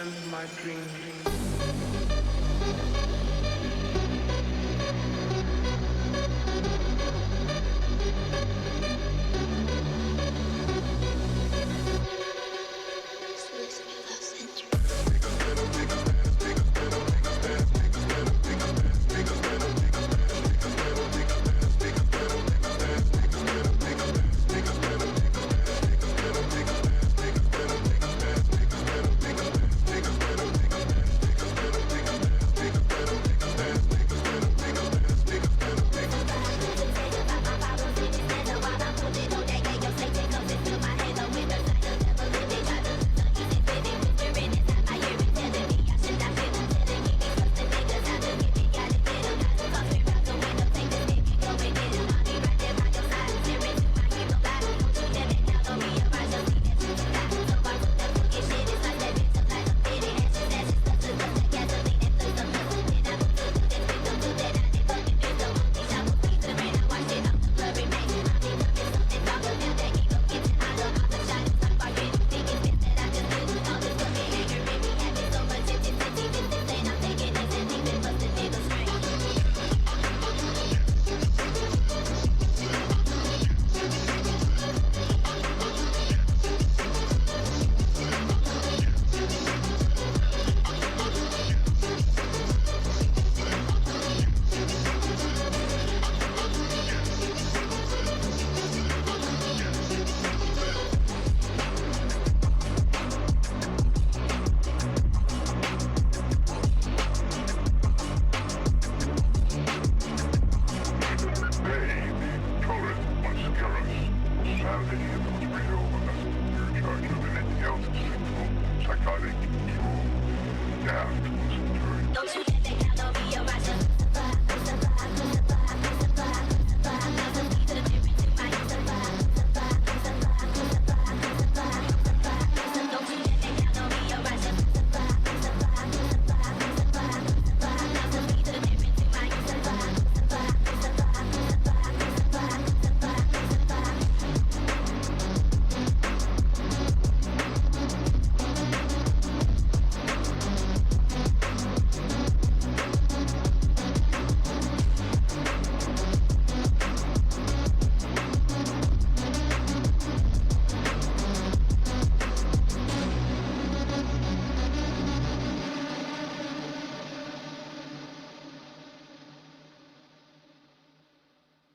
end my dreams.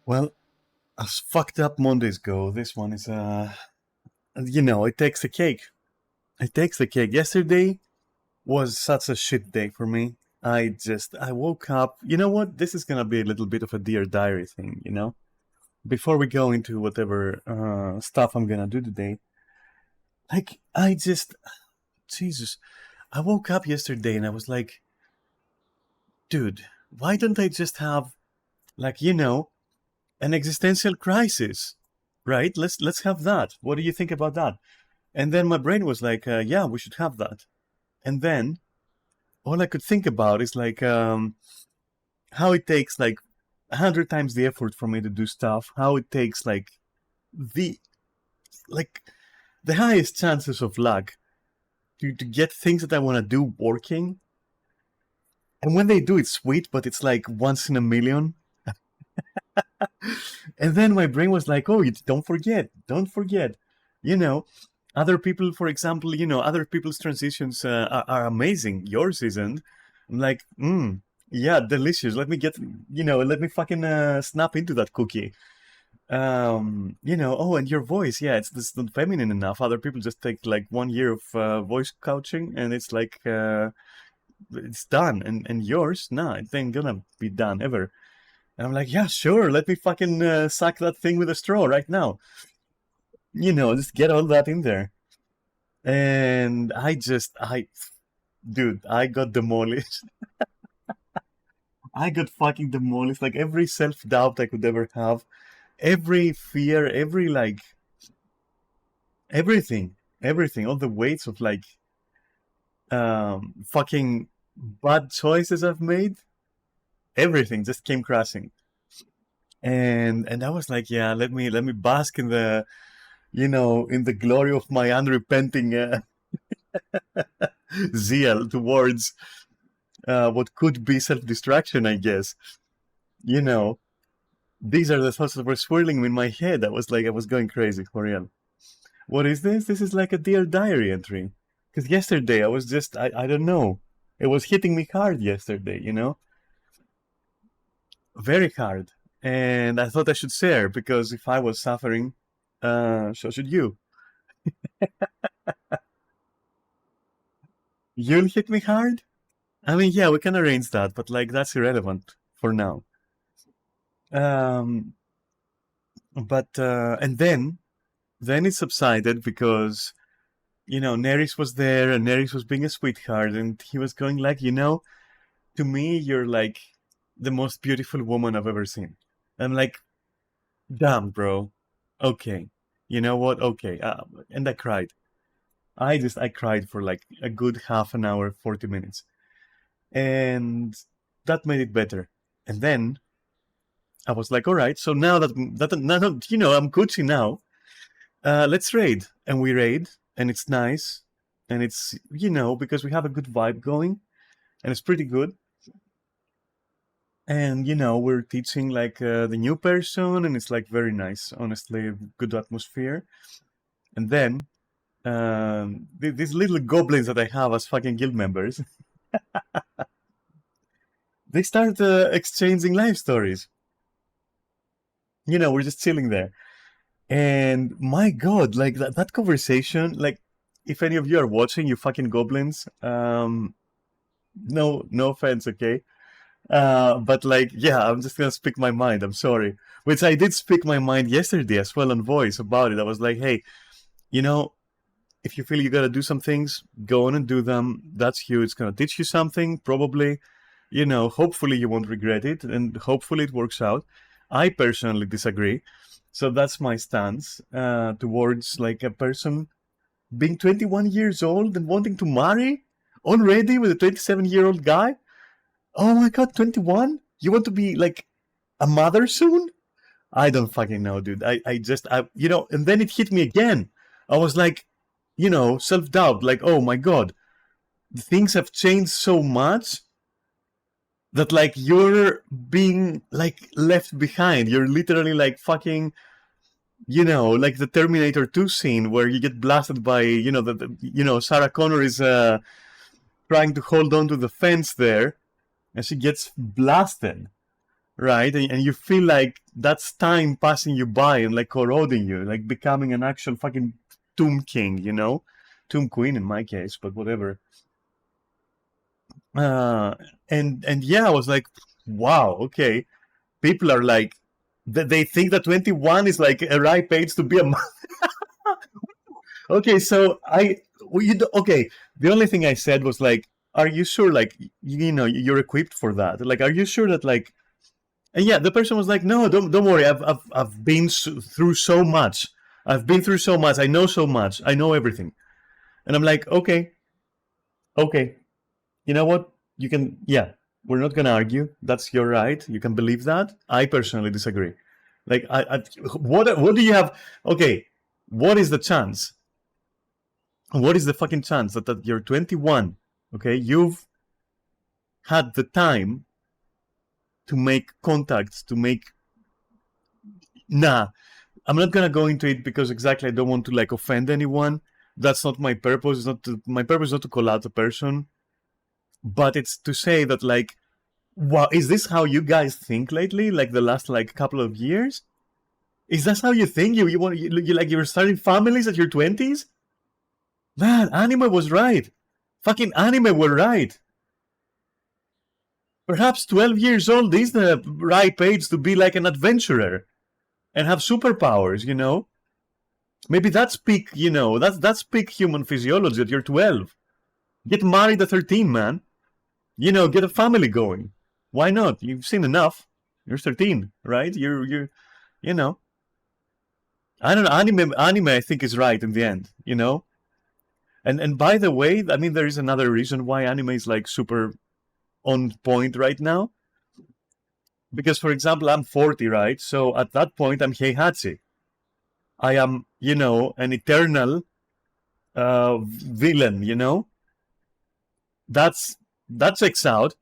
Well, as fucked up Mondays go, this one is you know, it takes the cake. It takes the cake. Yesterday was such a shit day for me. I woke up. You know what? This is gonna be a little bit of a Dear Diary thing. You know, before we go into whatever stuff I'm gonna do today. Like I just, Jesus, I woke up yesterday and I was like, dude, why don't I just have like an existential crisis, right? Let's have that. What do you think about that? And then my brain was like, yeah, we should have that. And then all I could think about is like how it takes like 100 times the effort for me to do stuff. How it takes the like the highest chances of luck to get things that I want to do working. And when they do, it's sweet, but it's like once in a million. And then my brain was like, oh, don't forget, you know, other people, for example, other people's transitions are amazing. Yours isn't. I'm like, yeah, delicious. Let me fucking snap into that cookie. Oh, and your voice, yeah, it's not feminine enough. Other people just take like 1 year of voice coaching and it's like, it's done. And yours, nah, it ain't gonna be done ever. And I'm like, yeah, sure. Let me fucking suck that thing with a straw right now. Just get all that in there. And dude, I got demolished. I got fucking demolished. Like every self doubt I could ever have, every fear, every everything, all the weights of like fucking bad choices I've made, everything just came crashing. And I was like, yeah, let me bask in the in the glory of my unrepenting zeal towards what could be self-destruction, I guess. You know, these are the thoughts that were swirling in my head. I was like, I was going crazy for real. What is this? This is like a Dear Diary entry. Because yesterday I was just, I don't know. It was hitting me hard yesterday, you know? Very hard. And I thought I should share because if I was suffering, so should you. You'll hit me hard? I mean, yeah, we can arrange that, but like that's irrelevant for now. Um, but and then it subsided because Neris was there and Neris was being a sweetheart and he was going like, to me you're like the most beautiful woman I've ever seen. I'm like, damn, bro. Okay, you know what? Okay, and I cried. I cried for like a good half an hour, 40 minutes, and that made it better. And then I was like, all right, so now that I'm Gucci now. Let's raid, and we raid, and it's nice, and it's because we have a good vibe going, and it's pretty good. And we're teaching like the new person, and it's like very nice, honestly, good atmosphere. And then these little goblins that I have as fucking guild members, they start exchanging life stories. We're just chilling there. And my God, like that conversation, like if any of you are watching, you fucking goblins, no offense, okay? But like, yeah, I'm just gonna speak my mind. I'm sorry. Which I did speak my mind yesterday as well on voice about it. I was like, hey, you know, if you feel you gotta do some things, go on and do them. That's you. It's gonna teach you something, probably. Hopefully you won't regret it, and hopefully it works out. I personally disagree. So that's my stance towards like a person being 21 years old and wanting to marry already with a 27-year-old guy. Oh my God, 21? You want to be like a mother soon? I don't fucking know, dude. And then it hit me again. I was like, self doubt, like, oh my God, things have changed so much that like you're being like left behind. You're literally like fucking, like the Terminator 2 scene where you get blasted by, Sarah Connor is trying to hold on to the fence there and she gets blasted, right? And you feel like that's time passing you by and like corroding you, like becoming an actual fucking Tomb King, Tomb Queen in my case, but whatever. Uh, and yeah, I was like, wow, okay. People are like, they think that 21 is like a ripe age to be a mother. Okay, so okay. The only thing I said was like, are you sure, like, you're equipped for that? Like, are you sure that like, and yeah, the person was like, no, don't worry. I've been through so much. I've been through so much. I know so much. I know everything. And I'm like, okay, okay. You know what? You can, yeah, we're not gonna argue. That's your right. You can believe that. I personally disagree. Like, what do you have? Okay, what is the chance? What is the fucking chance that you're 21? Okay, you've had the time to make contacts, to make. Nah, I'm not gonna go into it because exactly I don't want to like offend anyone. That's not my purpose. My purpose is not to call out a person, but it's to say that like, wow, is this how you guys think lately? Like the last like couple of years? Is that how you think? You like you're starting families at your 20s? Man, anime was right. Fucking anime were right. Perhaps 12 years old is the right age to be like an adventurer and have superpowers. Maybe that's peak, that's peak human physiology at you're 12. Get married at 13, man. Get a family going. Why not? You've seen enough. You're 13, right? You know. I don't know. Anime, I think is right in the end. And by the way, I mean there is another reason why anime is like super on point right now. Because for example, I'm 40, right? So at that point, I'm Heihachi. I am, an eternal villain. That's that checks out.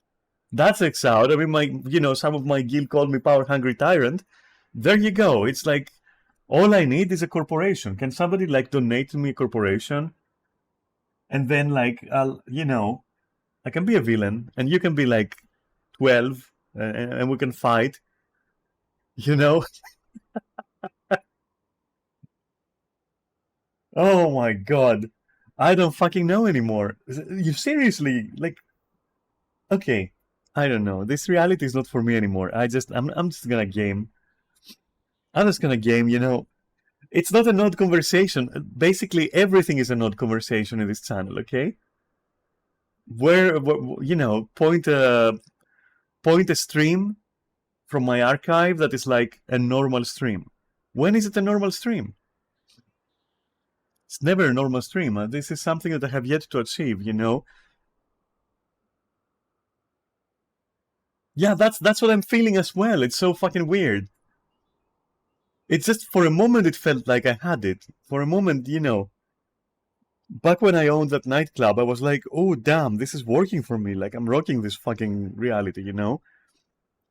That checks out. I mean, some of my guild called me power hungry tyrant. There you go. It's like all I need is a corporation. Can somebody like donate to me a corporation, and then like I can be a villain, and you can be like 12, and we can fight. You know? Oh my god. I don't fucking know anymore. You seriously like okay. I don't know. This reality is not for me anymore. I'm just gonna game. I'm just gonna game, It's not an odd conversation. Basically everything is an odd conversation in this channel, okay? Point a stream from my archive that is like a normal stream. When is it a normal stream? It's never a normal stream. This is something that I have yet to achieve. Yeah, that's what I'm feeling as well. It's so fucking weird. It's just for a moment it felt like I had it. For a moment. Back when I owned that nightclub, I was like, oh damn, this is working for me. Like I'm rocking this fucking reality.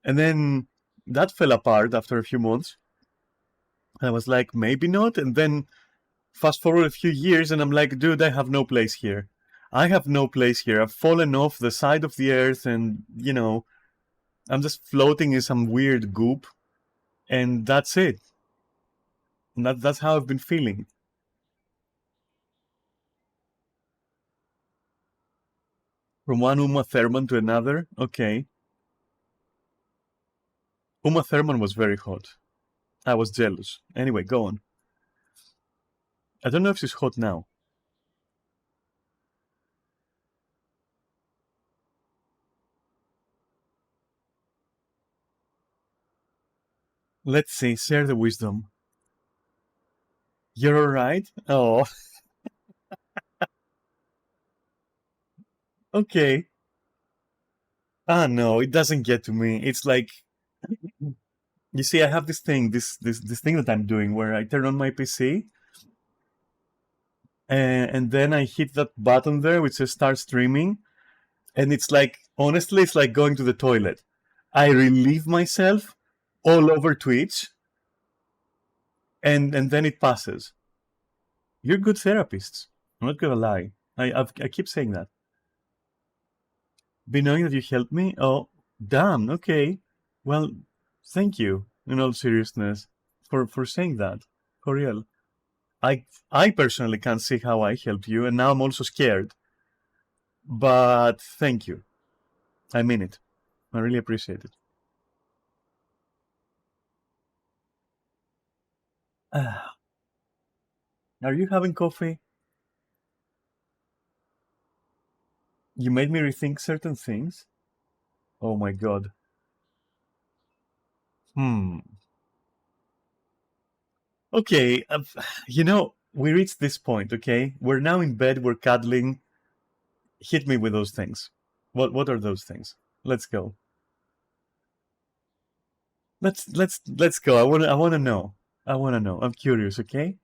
And then that fell apart after a few months. And I was like, maybe not. And then fast forward a few years and I'm like, dude, I have no place here. I have no place here. I've fallen off the side of the earth and I'm just floating in some weird goop. And that's it. And that's how I've been feeling. From one Uma Thurman to another. Okay. Uma Thurman was very hot. I was jealous. Anyway, go on. I don't know if she's hot now. Let's see. Share the wisdom. You're alright? Oh, okay. Ah, no, it doesn't get to me. It's like, you see, I have this thing, this thing that I'm doing where I turn on my PC and then I hit that button there which says start streaming. And it's like, honestly, it's like going to the toilet. I relieve myself all over Twitch and then it passes. You're good therapists. I'm not gonna lie. I keep saying that. Be knowing that you helped me? Oh, damn, okay. Well, thank you, in all seriousness, for saying that. For real. I personally can't see how I helped you, and now I'm also scared. But thank you. I mean it. I really appreciate it. Ah, are you having coffee? You made me rethink certain things. Oh my god. Hmm. Okay, we reached this point, okay? We're now in bed, we're cuddling. Hit me with those things. What are those things? Let's go. Let's go. I wanna know. I wanna know. I'm curious, okay?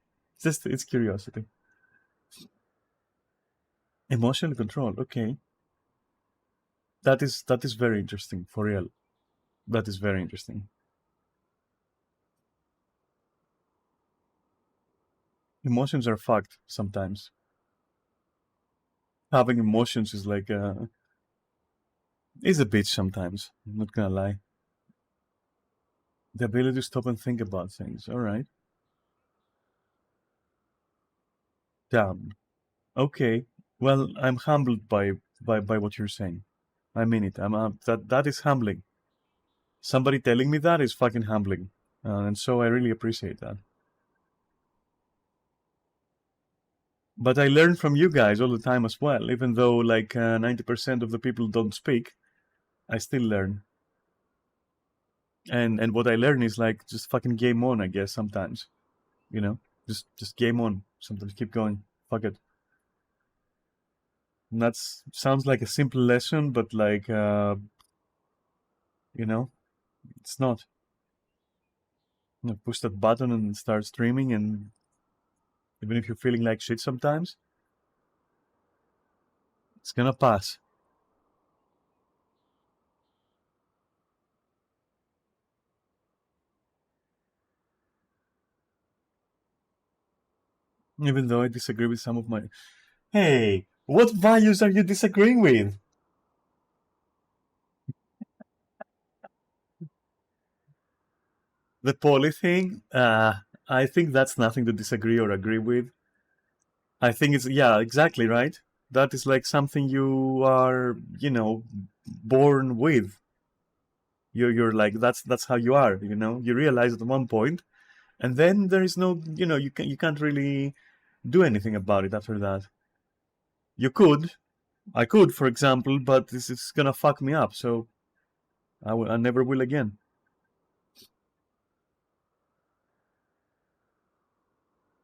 It's curiosity. Emotional control, okay. That is very interesting, for real. That is very interesting. Emotions are fucked sometimes. Having emotions is like is a bitch sometimes. I'm not gonna lie. The ability to stop and think about things. All right. Damn. Okay. Well, I'm humbled by what you're saying. I mean it. That is humbling. Somebody telling me that is fucking humbling, and so I really appreciate that. But I learn from you guys all the time as well. Even though like 90% of the people don't speak, I still learn. And what I learn is like just fucking game on. I guess sometimes, you know, just game on. Sometimes keep going. Fuck it. And that's sounds like a simple lesson, but like you know, it's not. Push that button and start streaming, and even if you're feeling like shit sometimes, it's gonna pass. Even though I disagree with some of my. Hey, what values are you disagreeing with? The poly thing? I think that's nothing to disagree or agree with. I think it's, yeah, exactly right. That is like something you are, born with. You're like, that's how you are, You realize at one point, and then there is no, you can't really do anything about it after that. You could, I could, for example, but this is gonna fuck me up, so I never will again.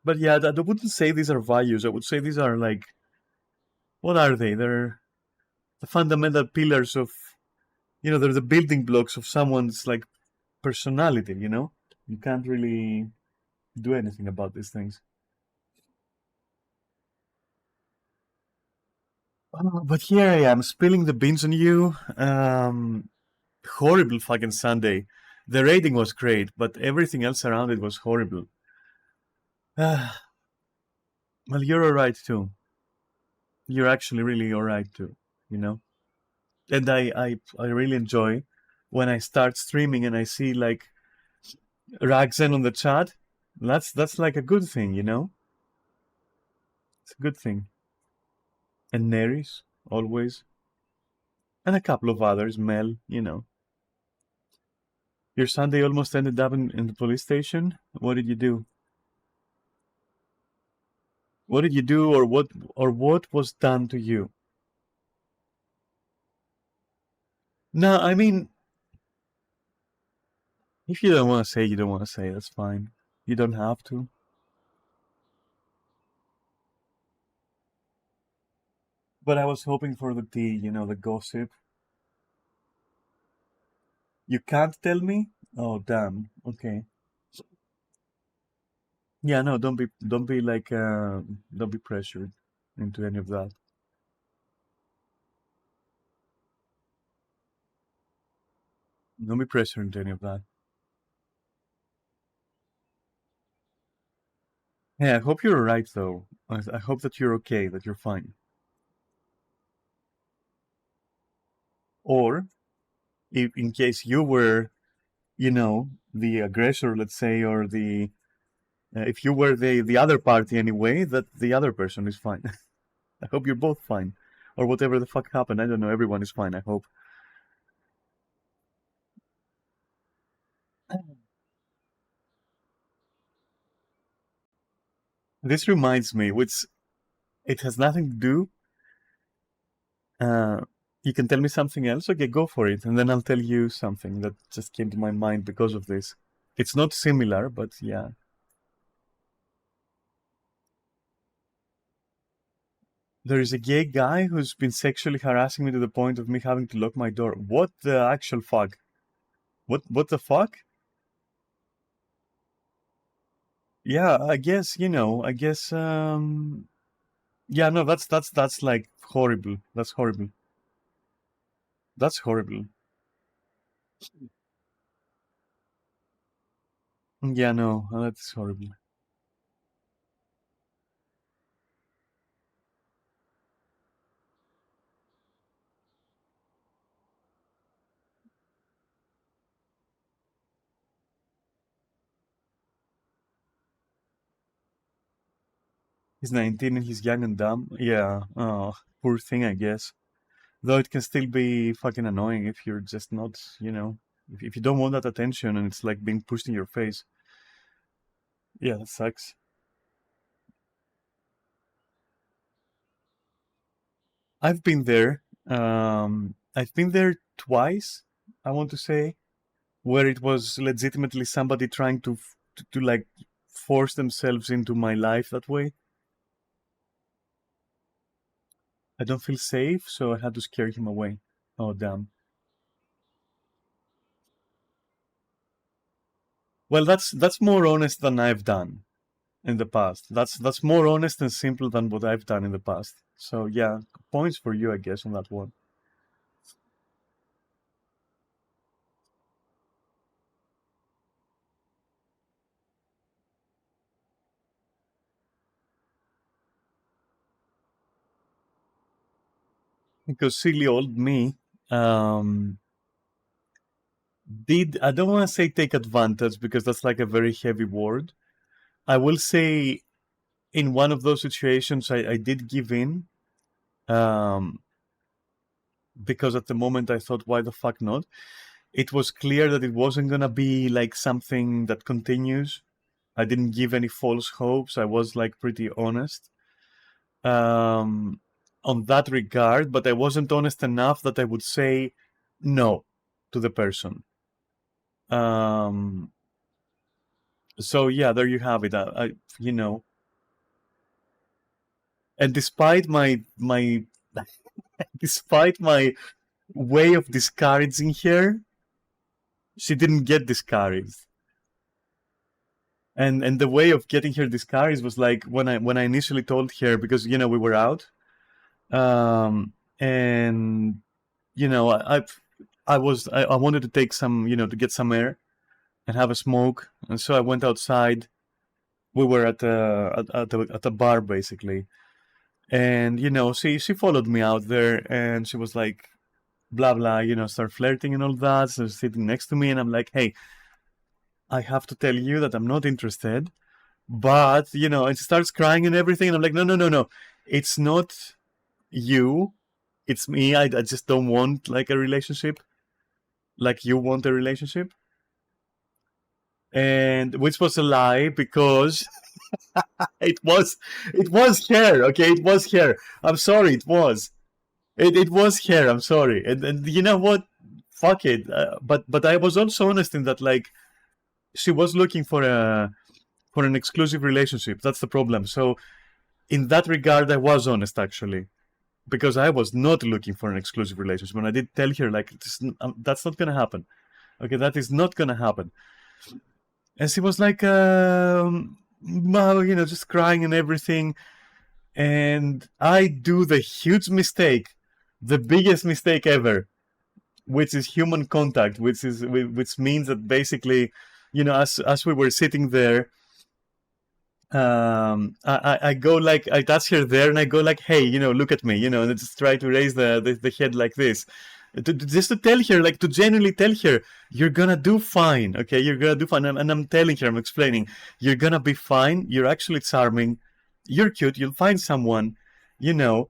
But yeah, I wouldn't say these are values. I would say these are like, what are they? They're the fundamental pillars of, they're the building blocks of someone's like personality. You can't really do anything about these things. But here I am spilling the beans on you. Horrible fucking Sunday. The rating was great, but everything else around it was horrible. Well, you're alright too. You're actually really alright too. You know. And I really enjoy when I start streaming and I see like Ragzen on the chat. That's like a good thing. It's a good thing. And Neris always, and a couple of others. Mel. Your Sunday almost ended up in the police station. What did you do? What did you do, or what was done to you? No, I mean, if you don't want to say, you don't want to say. That's fine. You don't have to. But I was hoping for the tea, the gossip. You can't tell me? Oh, damn. Okay. Yeah, no, don't be like don't be pressured into any of that. Don't be pressured into any of that. Hey, I hope you're alright though. I hope that you're okay, that you're fine. Or if in case you were, the aggressor, let's say, or the if you were the other party anyway, that the other person is fine. I hope you're both fine. Or whatever the fuck happened. I don't know. Everyone is fine, I hope. This reminds me, which it has nothing to do. Uh, you can tell me something else? Okay, go for it. And then I'll tell you something that just came to my mind because of this. It's not similar, but yeah. There is a gay guy who's been sexually harassing me to the point of me having to lock my door. What the actual fuck? What the fuck? Yeah, I guess yeah, no, that's like horrible. That's horrible. That's horrible. Yeah, no, that's horrible. He's 19 and he's young and dumb. Yeah, oh, poor thing, I guess. Though it can still be fucking annoying if you're just not, if you don't want that attention and it's like being pushed in your face. Yeah, that sucks. I've been there. I've been there twice, I want to say, where it was legitimately somebody trying to like force themselves into my life that way. I don't feel safe, so I had to scare him away. Oh, damn. Well, that's more honest than I've done in the past. That's more honest and simple than what I've done in the past. So yeah, points for you, I guess, on that one. because silly old me did, I don't want to say take advantage because that's like a very heavy word. I will say in one of those situations I did give in, um, because at the moment I thought, why the fuck not? It was clear that it wasn't gonna be like something that continues. I didn't give any false hopes. I was like pretty honest, um, on that regard, but I wasn't honest enough that I would say no to the person. Um, so yeah, there you have it. You know, and despite my way of discouraging her, she didn't get discouraged. And the way of getting her discouraged was like when I initially told her, because we were out, and I wanted to take some, to get some air and have a smoke, and so I went outside. We were at a bar basically, and she followed me out there, and she was like blah blah, start flirting and all that. So sitting next to me, and I'm like, hey, I have to tell you that I'm not interested. But and she starts crying and everything, and I'm like, no, no, no, no, it's not you, it's me. I just don't want like a relationship, like you want a relationship. And which was a lie, because it was it was her. Okay, it was her. I'm sorry, it was her. I'm sorry. And you know what? Fuck it. But I was also honest in that, like, she was looking for an exclusive relationship. That's the problem. So in that regard, I was honest actually, because I was not looking for an exclusive relationship, and I did tell her like that's not gonna happen. Okay, that is not gonna happen. And she was like, well, just crying and everything. And I do the huge mistake, the biggest mistake ever, which is human contact, which means that basically, as we were sitting there, I go like, I touch her there, and I go like, hey, look at me, and I just try to raise the head like this, just to tell her, like, to genuinely tell her, you're gonna do fine, okay, you're gonna do fine. And I'm telling her, I'm explaining, you're gonna be fine, you're actually charming, you're cute, you'll find someone, you know.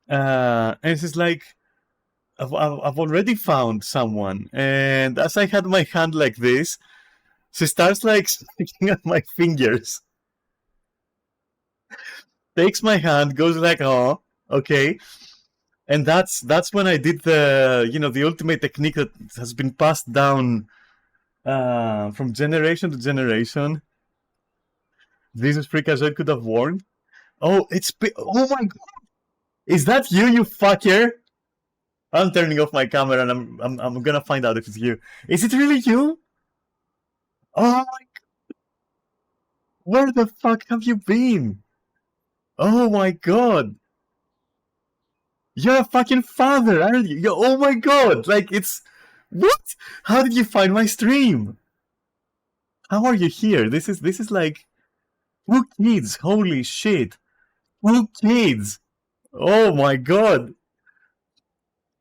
And she's like, I've already found someone. And as I had my hand like this, she starts like sticking at my fingers, takes my hand, goes like, oh, okay. And that's when I did the ultimate technique that has been passed down, from generation to generation. This is freak as I could have warned. Oh, oh my god, is that you fucker? I'm turning off my camera, and I'm gonna find out if it's you. Is it really you? Oh, where the fuck have you been? Oh my god, you're a fucking father, aren't you? Oh my god, like, it's what? How did you find my stream? How are you here? This is like 2 kids. Holy shit, 2 kids. Oh my god.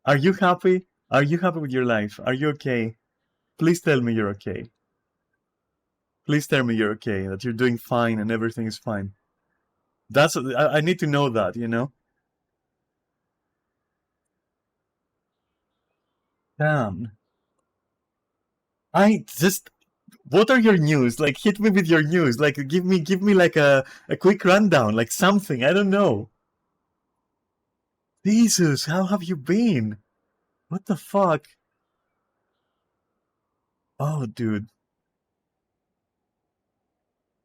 Are you happy? Are you happy with your life? Are you okay? Please tell me you're okay. Please tell me you're okay, that you're doing fine and everything is fine. I need to know that. Damn. I just What are your news? Like, hit me with your news. Like, give me like a quick rundown, like something. I don't know. Jesus, how have you been? What the fuck? Oh, dude.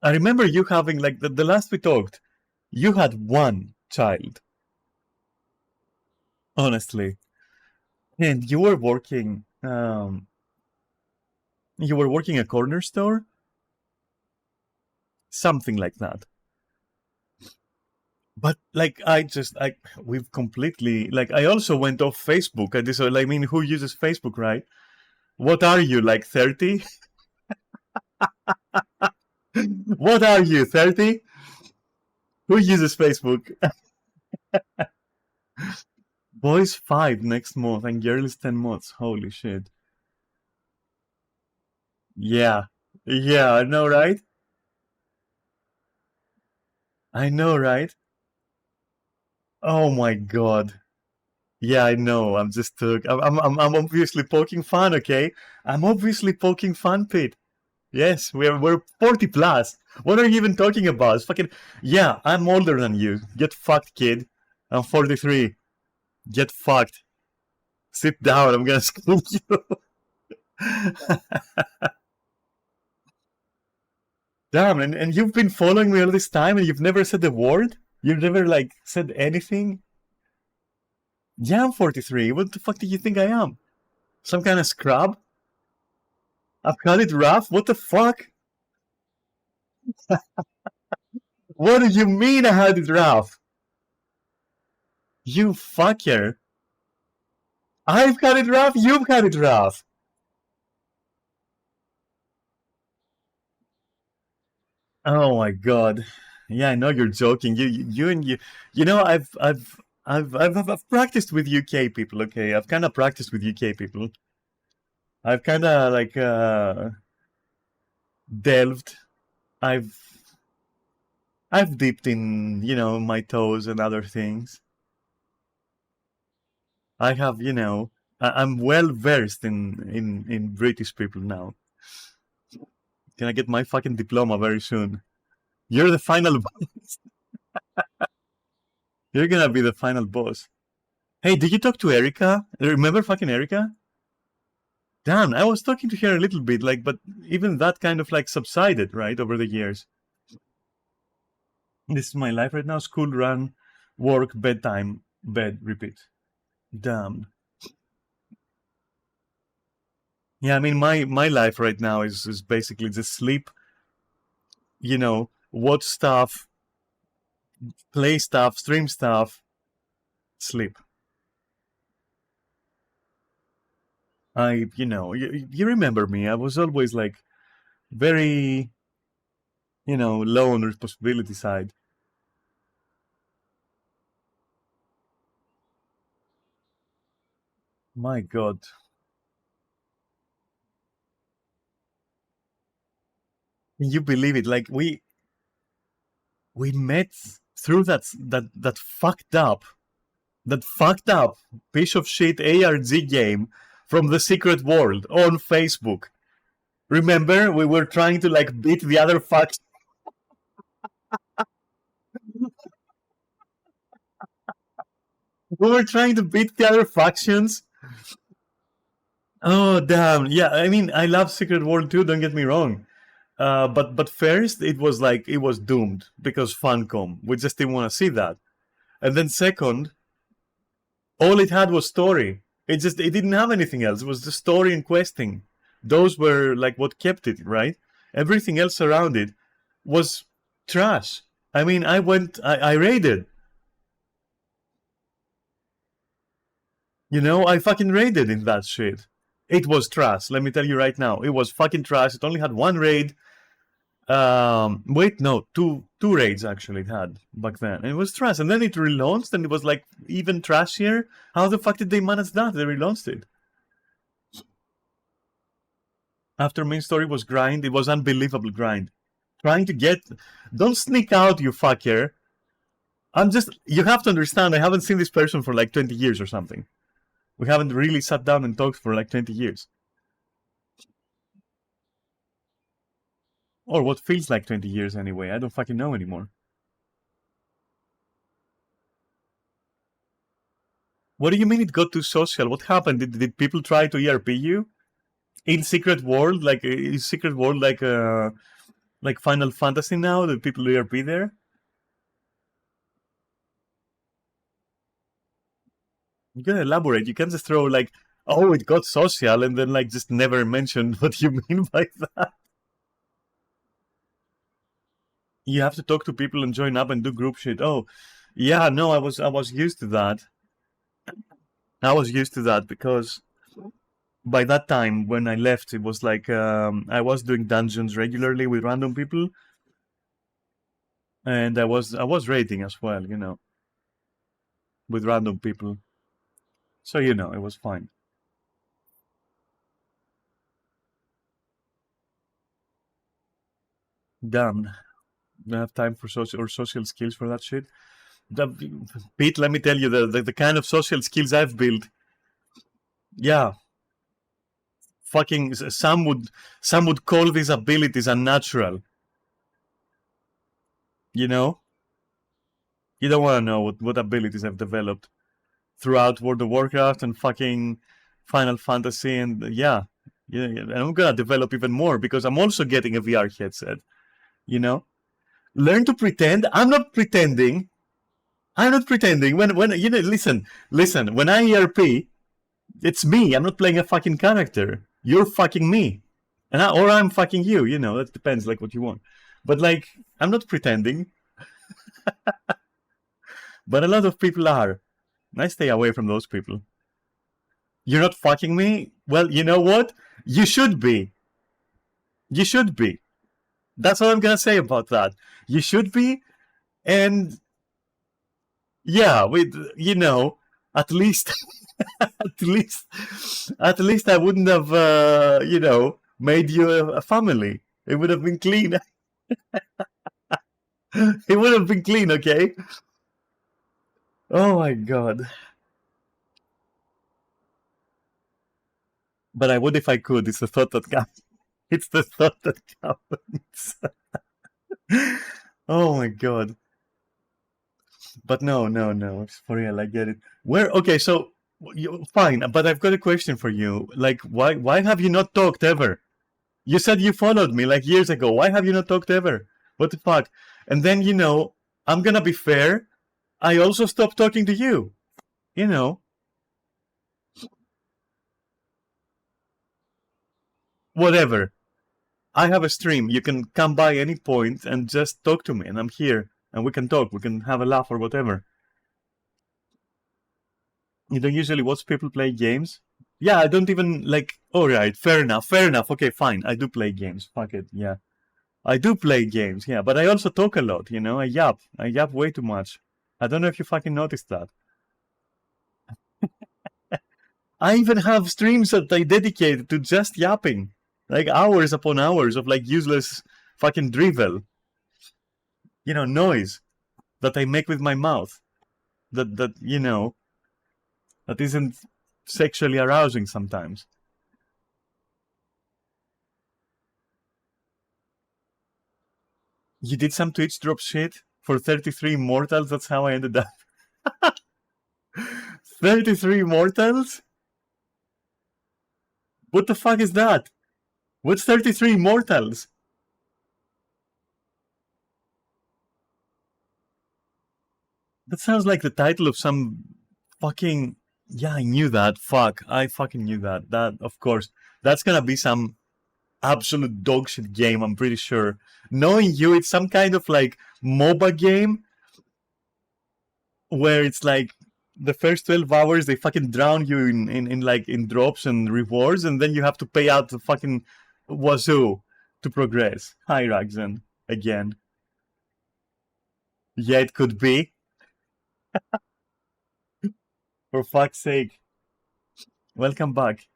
I remember you having, like, the last we talked, you had one child, honestly. And you were working a corner store? Something like that. But like, we've completely, like, I also went off Facebook. I mean, who uses Facebook, right? What are you, like 30? What are you, 30? Who uses Facebook? Boys 5 next month and girls 10 months. Holy shit. Yeah. Yeah, I know, right? I know, right? Oh my god. Yeah, I know. I'm just I'm obviously poking fun, okay? I'm obviously poking fun, Pete. Yes, we're 40 plus. What are you even talking about? It's fucking yeah, I'm older than you. Get fucked, kid. I'm 43. Get fucked. Sit down. I'm gonna school you. Damn, and you've been following me all this time and you've never said a word? You've never like said anything? Yeah, I'm 43. What the fuck do you think I am? Some kind of scrub? I've got it rough? What the fuck? What do you mean I had it rough? You fucker. I've got it rough, you've got it rough. Oh my god. Yeah, I know you're joking. You and you know, I've practiced with UK people, okay? I've kind of practiced with UK people. I've kind of like delved. I've I've dipped in, my toes and other things. I have, I'm well versed in British people now. Can I get my fucking diploma very soon? You're the final boss. You're gonna be the final boss. Hey, did you talk to Erica? Remember fucking Erica? Damn, I was talking to her a little bit, like, but even that kind of like subsided, right, over the years. This is my life right now: school, run, work, bedtime, bed, repeat. Damn. Yeah, I mean, my life right now is basically just sleep, watch stuff, play stuff, stream stuff, sleep. You remember me. I was always like very, low on the responsibility side. My God. Can you believe it? Like we met through that fucked up piece of shit ARG game from the secret world on Facebook. Remember, we were trying to like beat the other faction. We were trying to beat the other factions. Oh damn! Yeah, I mean, I love Secret World too. Don't get me wrong. But first, it was like it was doomed because Funcom. We just didn't want to see that. And then second, all it had was story. It didn't have anything else. It was the story and questing. Those were like what kept it, right? Everything else around it was trash. I mean, I raided. I fucking raided in that shit. It was trash. Let me tell you right now, it was fucking trash. It only had one raid. Wait, no, two raids actually it had back then. And it was trash, and then it relaunched, and it was like even trashier. How the fuck did they manage that? They relaunched it after main story was grind. It was unbelievable grind. Trying to get, don't sneak out, you fucker. You have to understand. I haven't seen this person for like 20 years or something. We haven't really sat down and talked for like 20 years. Or what feels like 20 years anyway. I don't fucking know anymore. What do you mean it got too social? What happened? Did people try to ERP you? In Secret World? Like, is Secret World like Final Fantasy now? That people ERP there? You gotta elaborate. You can't just throw like, oh, it got social and then like just never mention what you mean by that. You have to talk to people and join up and do group shit. Oh, yeah, no, I was used to that. I was used to that because by that time when I left, it was like I was doing dungeons regularly with random people, and I was raiding as well, with random people. So you know, it was fine. Damn, don't have time for social skills for that shit. The, Pete, let me tell you the kind of social skills I've built. Yeah, fucking some would call these abilities unnatural. You know, you don't want to know what abilities I've developed throughout World of Warcraft and fucking Final Fantasy, and yeah, and I'm gonna develop even more because I'm also getting a VR headset. You know, learn to pretend. I'm not pretending. I'm not pretending. When you know, listen. When I ERP, it's me. I'm not playing a fucking character. You're fucking me, or I'm fucking you. You know, that depends, like what you want. But like, I'm not pretending. But a lot of people are. I stay away from those people. You're not fucking me? Well, you know what? You should be. You should be. That's all I'm gonna say about that. You should be, and yeah, with at least, at least, at least I wouldn't have, made you a family. It would have been clean. It would have been clean, okay? Oh my god! But I would if I could. It's the thought that counts. It's the thought that counts. Oh my god! But no, no, no. It's for real. I get it. Where? Okay, so fine. But I've got a question for you. Like, why have you not talked ever? You said you followed me like years ago. Why have you not talked ever? What the fuck? And then I'm gonna be fair. I also stopped talking to you. You know, whatever. I have a stream. You can come by any point and just talk to me, and I'm here, and we can talk. We can have a laugh or whatever. You don't usually watch people play games. Yeah, I don't even like. All right, fair enough. Fair enough. Okay, fine. I do play games. Fuck it. Yeah, I do play games. Yeah, but I also talk a lot. I yap. I yap way too much. I don't know if you fucking noticed that. I even have streams that I dedicate to just yapping, like hours upon hours of like useless fucking drivel, noise that I make with my mouth. That isn't sexually arousing sometimes. You did some Twitch drop shit for 33 mortals. That's how I ended up. 33 mortals? What the fuck is that? What's 33 mortals? That sounds like the title of some fucking. Yeah, I knew that. Fuck. I fucking knew that. That, of course. That's gonna be some absolute dogshit game, I'm pretty sure. Knowing you, it's some kind of like MOBA game where it's like the first 12 hours they fucking drown you in like in drops and rewards, and then you have to pay out the fucking wazoo to progress. Hi, Raxen. Again. Yeah, it could be. For fuck's sake. Welcome back.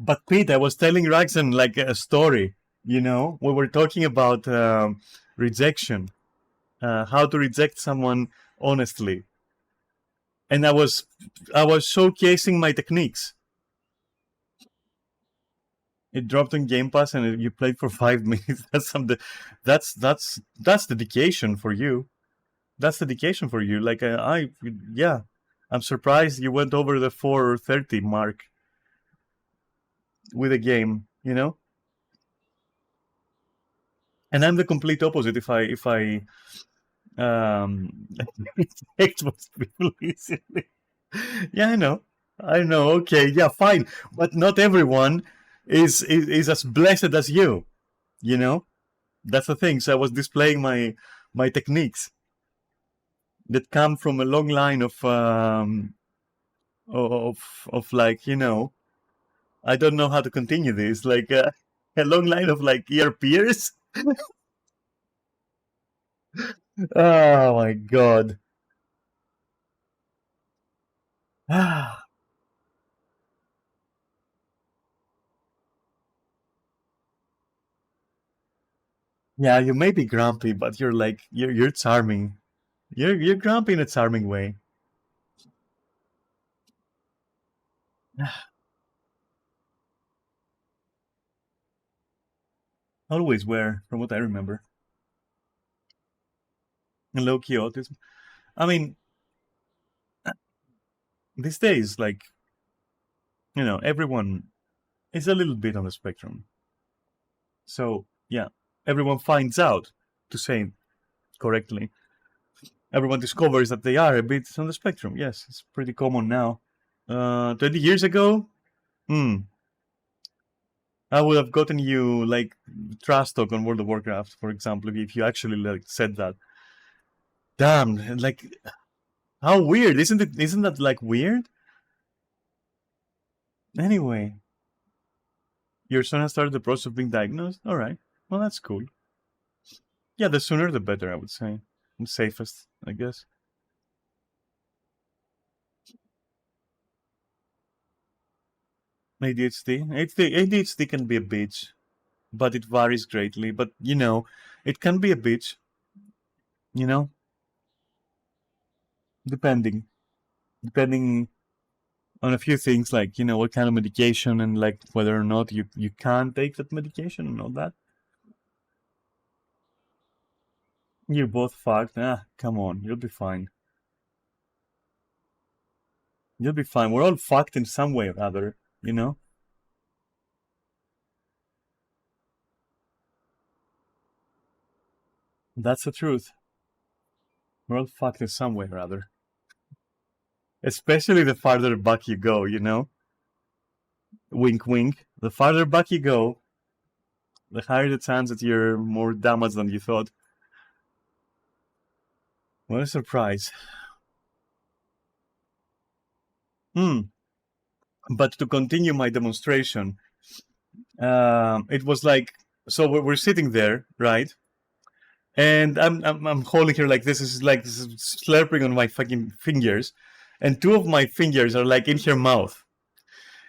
But Pete, I was telling Raxen like a story. We were talking about rejection, how to reject someone honestly, and I was showcasing my techniques. It dropped on Game Pass, and you played for 5 minutes. That's dedication for you. That's dedication for you. Like yeah, I'm surprised you went over the 4:30 mark with a game. And I'm the complete opposite. If I reject most people easily. Yeah, I know. I know. Okay, yeah, fine. But not everyone is as blessed as you. You know, that's the thing. So I was displaying my techniques that come from a long line of like I don't know how to continue this, like a long line of like ERPers. Oh my god. Ah, yeah, you may be grumpy, but you're like you're charming. You're grumpy in a charming way. Always were, from what I remember. And low key autism. I mean, these days, like, everyone is a little bit on the spectrum. So, yeah, everyone finds out, to say it correctly. Everyone discovers that they are a bit on the spectrum. Yes, it's pretty common now. 20 years ago, hmm, I would have gotten you, like, trash talk on World of Warcraft, for example, if you actually, like, said that. Damn, like, how weird. Isn't it? Isn't that, like, weird? Anyway, your son has started the process of being diagnosed? All right. Well, that's cool. Yeah, the sooner the better, I would say. And safest, I guess. ADHD. ADHD can be a bitch, but it varies greatly. But, it can be a bitch, you know, depending. Depending on a few things like, what kind of medication and, like, whether or not you can take that medication and all that. You're both fucked. Ah, come on. You'll be fine. You'll be fine. We're all fucked in some way or other, you know? That's the truth. We're all fucked in some way or other. Especially the farther back you go, you know? Wink, wink. The farther back you go, the higher the chance that you're more damaged than you thought. What a surprise. Hmm. But to continue my demonstration, it was like, so we're sitting there, right? And I'm holding her like this is slurping on my fucking fingers, and two of my fingers are like in her mouth.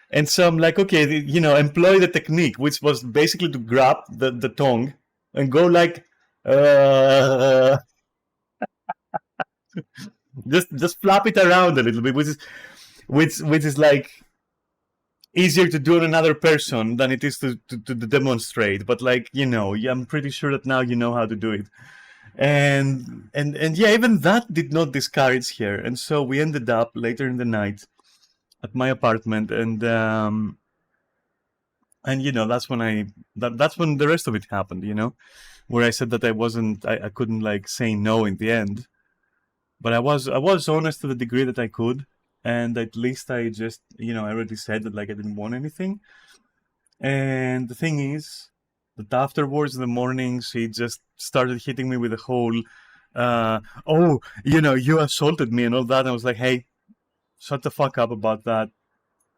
And so I'm like, okay, employ the technique, which was basically to grab the tongue and go like, uh, just flap it around a little bit, which is like easier to do on another person than it is to demonstrate. But like, yeah, I'm pretty sure that now you know how to do it. And yeah, even that did not discourage her. And so we ended up later in the night at my apartment, and that's when that's when the rest of it happened, where I said that I couldn't like say no in the end, but I was honest to the degree that I could, and at least I just I already said that like I didn't want anything. And the thing is that afterwards in the mornings he just started hitting me with the whole oh, you assaulted me and all that. And I was like, hey, shut the fuck up about that.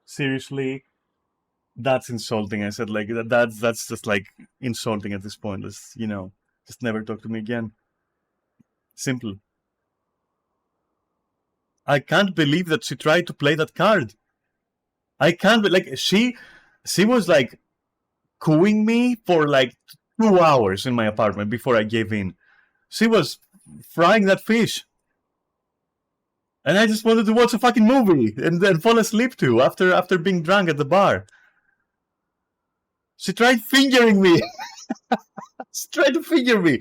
Seriously, that's insulting. I said like that's just like insulting at this point. Let's just never talk to me again. Simple. I can't believe that she tried to play that card. I can't be like she was like cooing me for like 2 hours in my apartment before I gave in. She was frying that fish. And I just wanted to watch a fucking movie and then fall asleep too after being drunk at the bar. She tried fingering me. She tried to finger me.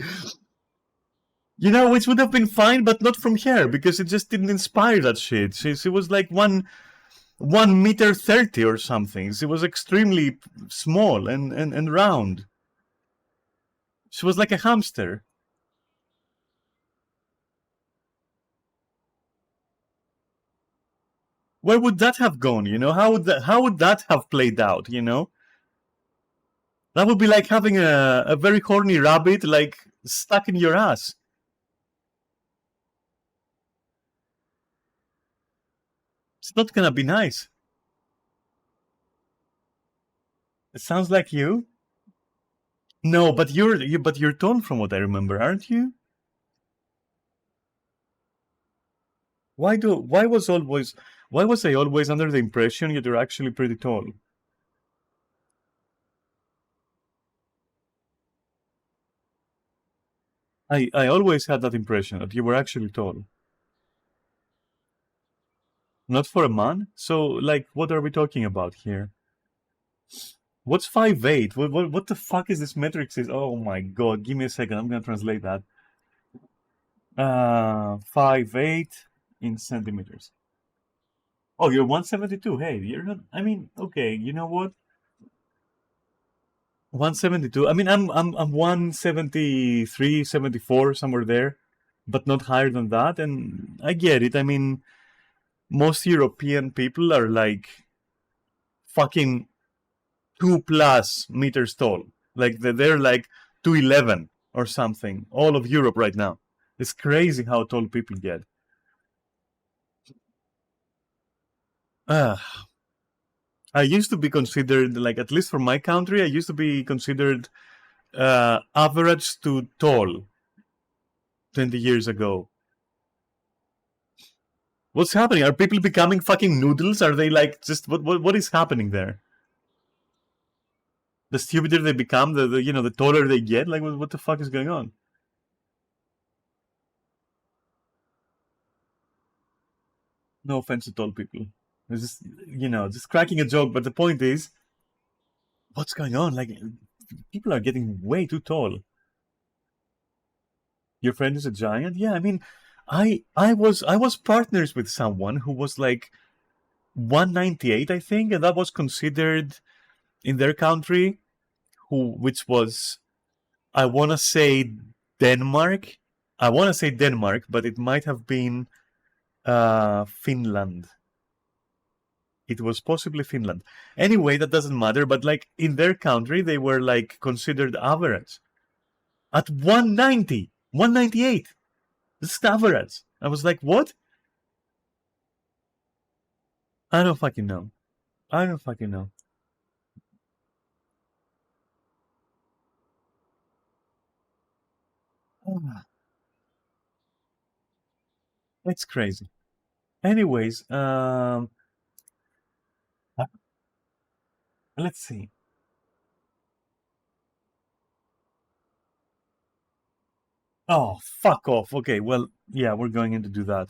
Which would have been fine, but not from her because it just didn't inspire that shit. She was like 1 meter 30 or something. She was extremely small and round. She was like a hamster. Where would that have gone? How would that have played out? That would be like having a very horny rabbit like stuck in your ass. It's not gonna be nice. It sounds like you. No, but you're tone from what I remember, aren't you? Why was I always under the impression that you're actually pretty tall? I always had that impression that you were actually tall. Not for a man? So, like, what are we talking about here? What's 5'8"? What the fuck is this metric? Oh my god, give me a second. I'm gonna translate that. 5'8" in centimeters. Oh, you're 172. Hey, you're not. I mean, okay, you know what? 172. I mean, I'm 173, 74, somewhere there, but not higher than that. And I get it. I mean, most European people are like fucking 2+ meters tall. Like they're like 2'11" or something. All of Europe right now. It's crazy how tall people get. Ah, I used to be considered, like, at least for my country, I used to be considered average to tall 20 years ago. What's happening? Are people becoming fucking noodles? Are they like just what is happening there? The stupider they become, the taller they get. Like what the fuck is going on? No offense to tall people. It's just just cracking a joke. But the point is, what's going on? Like people are getting way too tall. Your friend is a giant. Yeah, I mean, I was partners with someone who was like 198, I think, and that was considered in their country, which was, I want to say, Denmark. I want to say Denmark, but it might have been Finland. It was possibly Finland. Anyway, that doesn't matter. But like in their country, they were like considered average at 190, 198. This is average. I was like, what? I don't fucking know. I don't fucking know. It's crazy. Anyways, let's see. Oh, fuck off. Okay, well, yeah, we're going in to do that.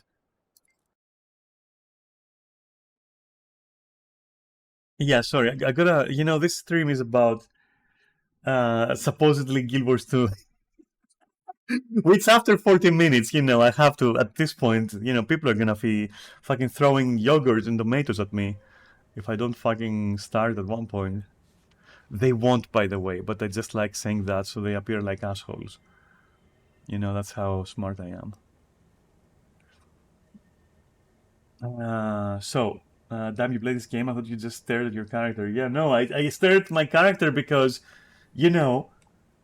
Yeah, sorry. I gotta, this stream is about supposedly Guild Wars 2. Which after 40 minutes, I have to, at this point, people are gonna be fucking throwing yogurt and tomatoes at me if I don't fucking start at one point. They won't, by the way, but I just like saying that so they appear like assholes. That's how smart I am. Damn, you played this game? I thought you just stared at your character. Yeah, no, I stared at my character because, you know,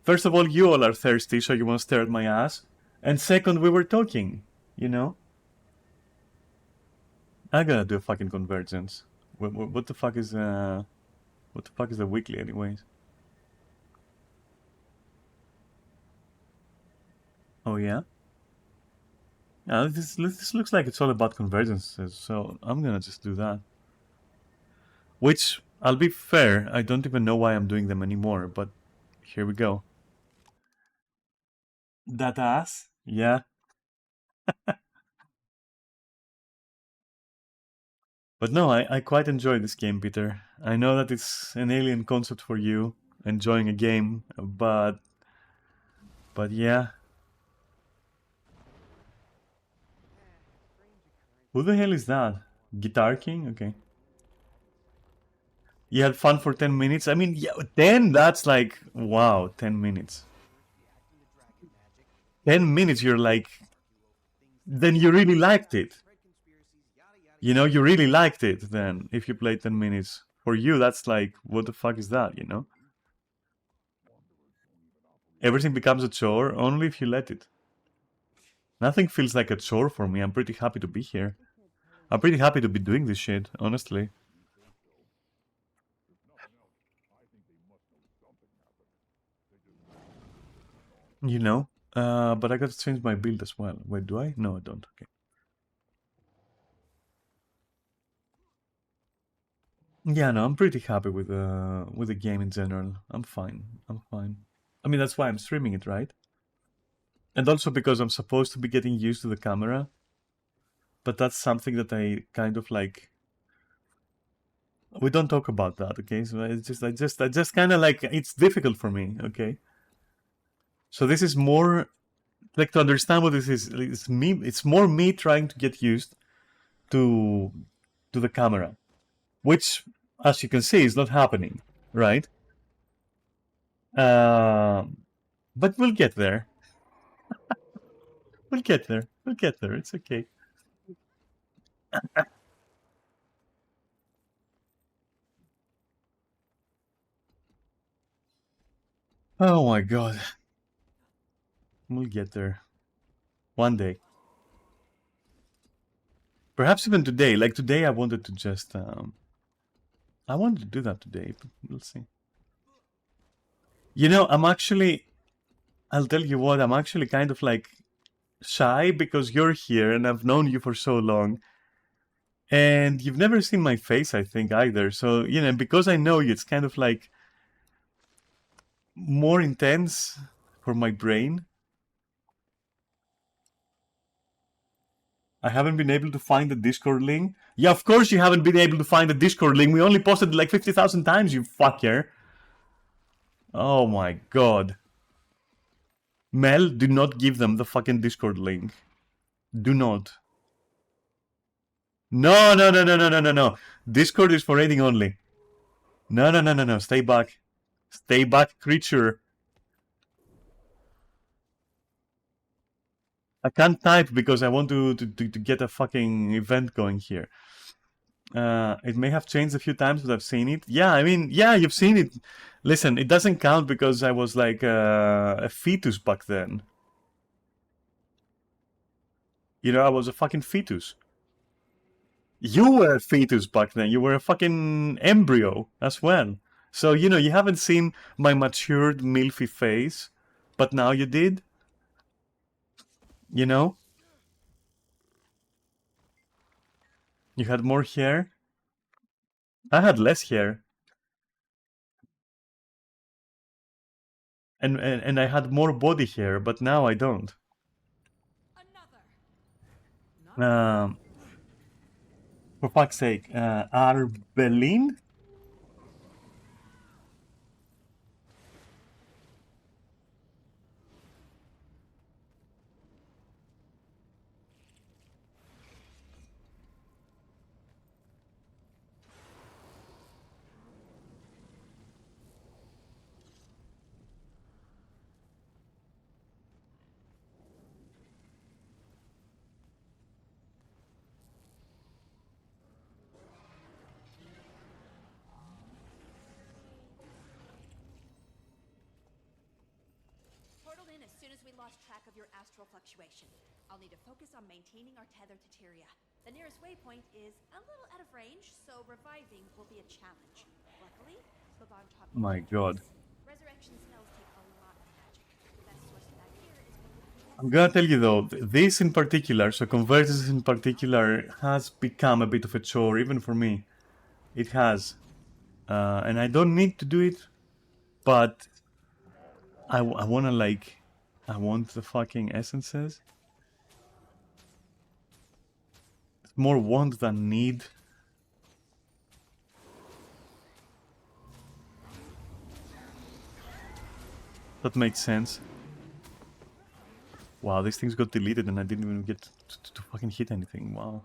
first of all, you all are thirsty, so you want to stare at my ass. And second, we were talking, you know? I gotta do a fucking convergence. What the fuck is, what the fuck is the weekly, anyways? Oh, yeah? This looks like it's all about convergences, so I'm gonna just do that. Which, I'll be fair, I don't even know why I'm doing them anymore, but here we go. That ass? Yeah. But no, I quite enjoy this game, Peter. I know that it's an alien concept for you, enjoying a game, but yeah. Who the hell is that? Guitar King? Okay. You had fun for 10 minutes? I mean, yeah, 10? That's like, wow, 10 minutes. 10 minutes, you're like, then you really liked it. You really liked it then, if you played 10 minutes. For you, that's like, what the fuck is that? Everything becomes a chore only if you let it. Nothing feels like a chore for me. I'm pretty happy to be here. I'm pretty happy to be doing this shit, honestly. You know? But I gotta change my build as well. Wait, do I? No, I don't. Okay. Yeah, no, I'm pretty happy with the game in general. I'm fine. I'm fine. I mean, that's why I'm streaming it, right? And also because I'm supposed to be getting used to the camera, but that's something that I kind of like. We don't talk about that, okay? So I just kind of like it's difficult for me, okay? So this is more like to understand what this is. It's me. It's more me trying to get used to to the camera, which, as you can see, is not happening, right? Um, but we'll get there. We'll get there. We'll get there. It's okay. Oh my god. We'll get there. One day. Perhaps even today. Like today I wanted to just I wanted to do that today, but we'll see. You know, I'll tell you what, I'm actually kind of like shy because you're here and I've known you for so long. And you've never seen my face, I think, either. So, you know, because I know you, it's kind of like more intense for my brain. I haven't been able to find the Discord link. Yeah, of course you haven't been able to find the Discord link. We only posted it like 50,000 times, you fucker. Oh my god. Mel, do not give them the fucking Discord link. Do not. No, no, no, no, no, no, no, no. Discord is for raiding only. No, no, no, no, no. Stay back. Stay back, creature. I can't type because I want to get a fucking event going here. It may have changed a few times, but I've seen it. Yeah, I mean, yeah, you've seen it. Listen, it doesn't count because I was like a fetus back then. You know, I was a fucking fetus. You were a fetus back then. You were a fucking embryo as well. So, you know, you haven't seen my matured, milfy face, but now you did, you know? You had more hair. I had less hair. And I had more body hair, but now I don't. Um, for fuck's sake, Arbeline? Portaled in as soon as we lost track of your astral fluctuation. I'll need to focus on maintaining our tether to Tyria. The nearest waypoint is a little out of range, so reviving will be a challenge. Luckily, Baban taught me My god. resurrection spells take a lot of magic. The best source of that here is from I'm gonna tell you though, this in particular, so Convergence in particular, has become a bit of a chore, even for me. It has. And I don't need to do it, but I wanna like, I want the fucking essences. It's more want than need. That makes sense. Wow, these things got deleted and I didn't even get to fucking hit anything. Wow.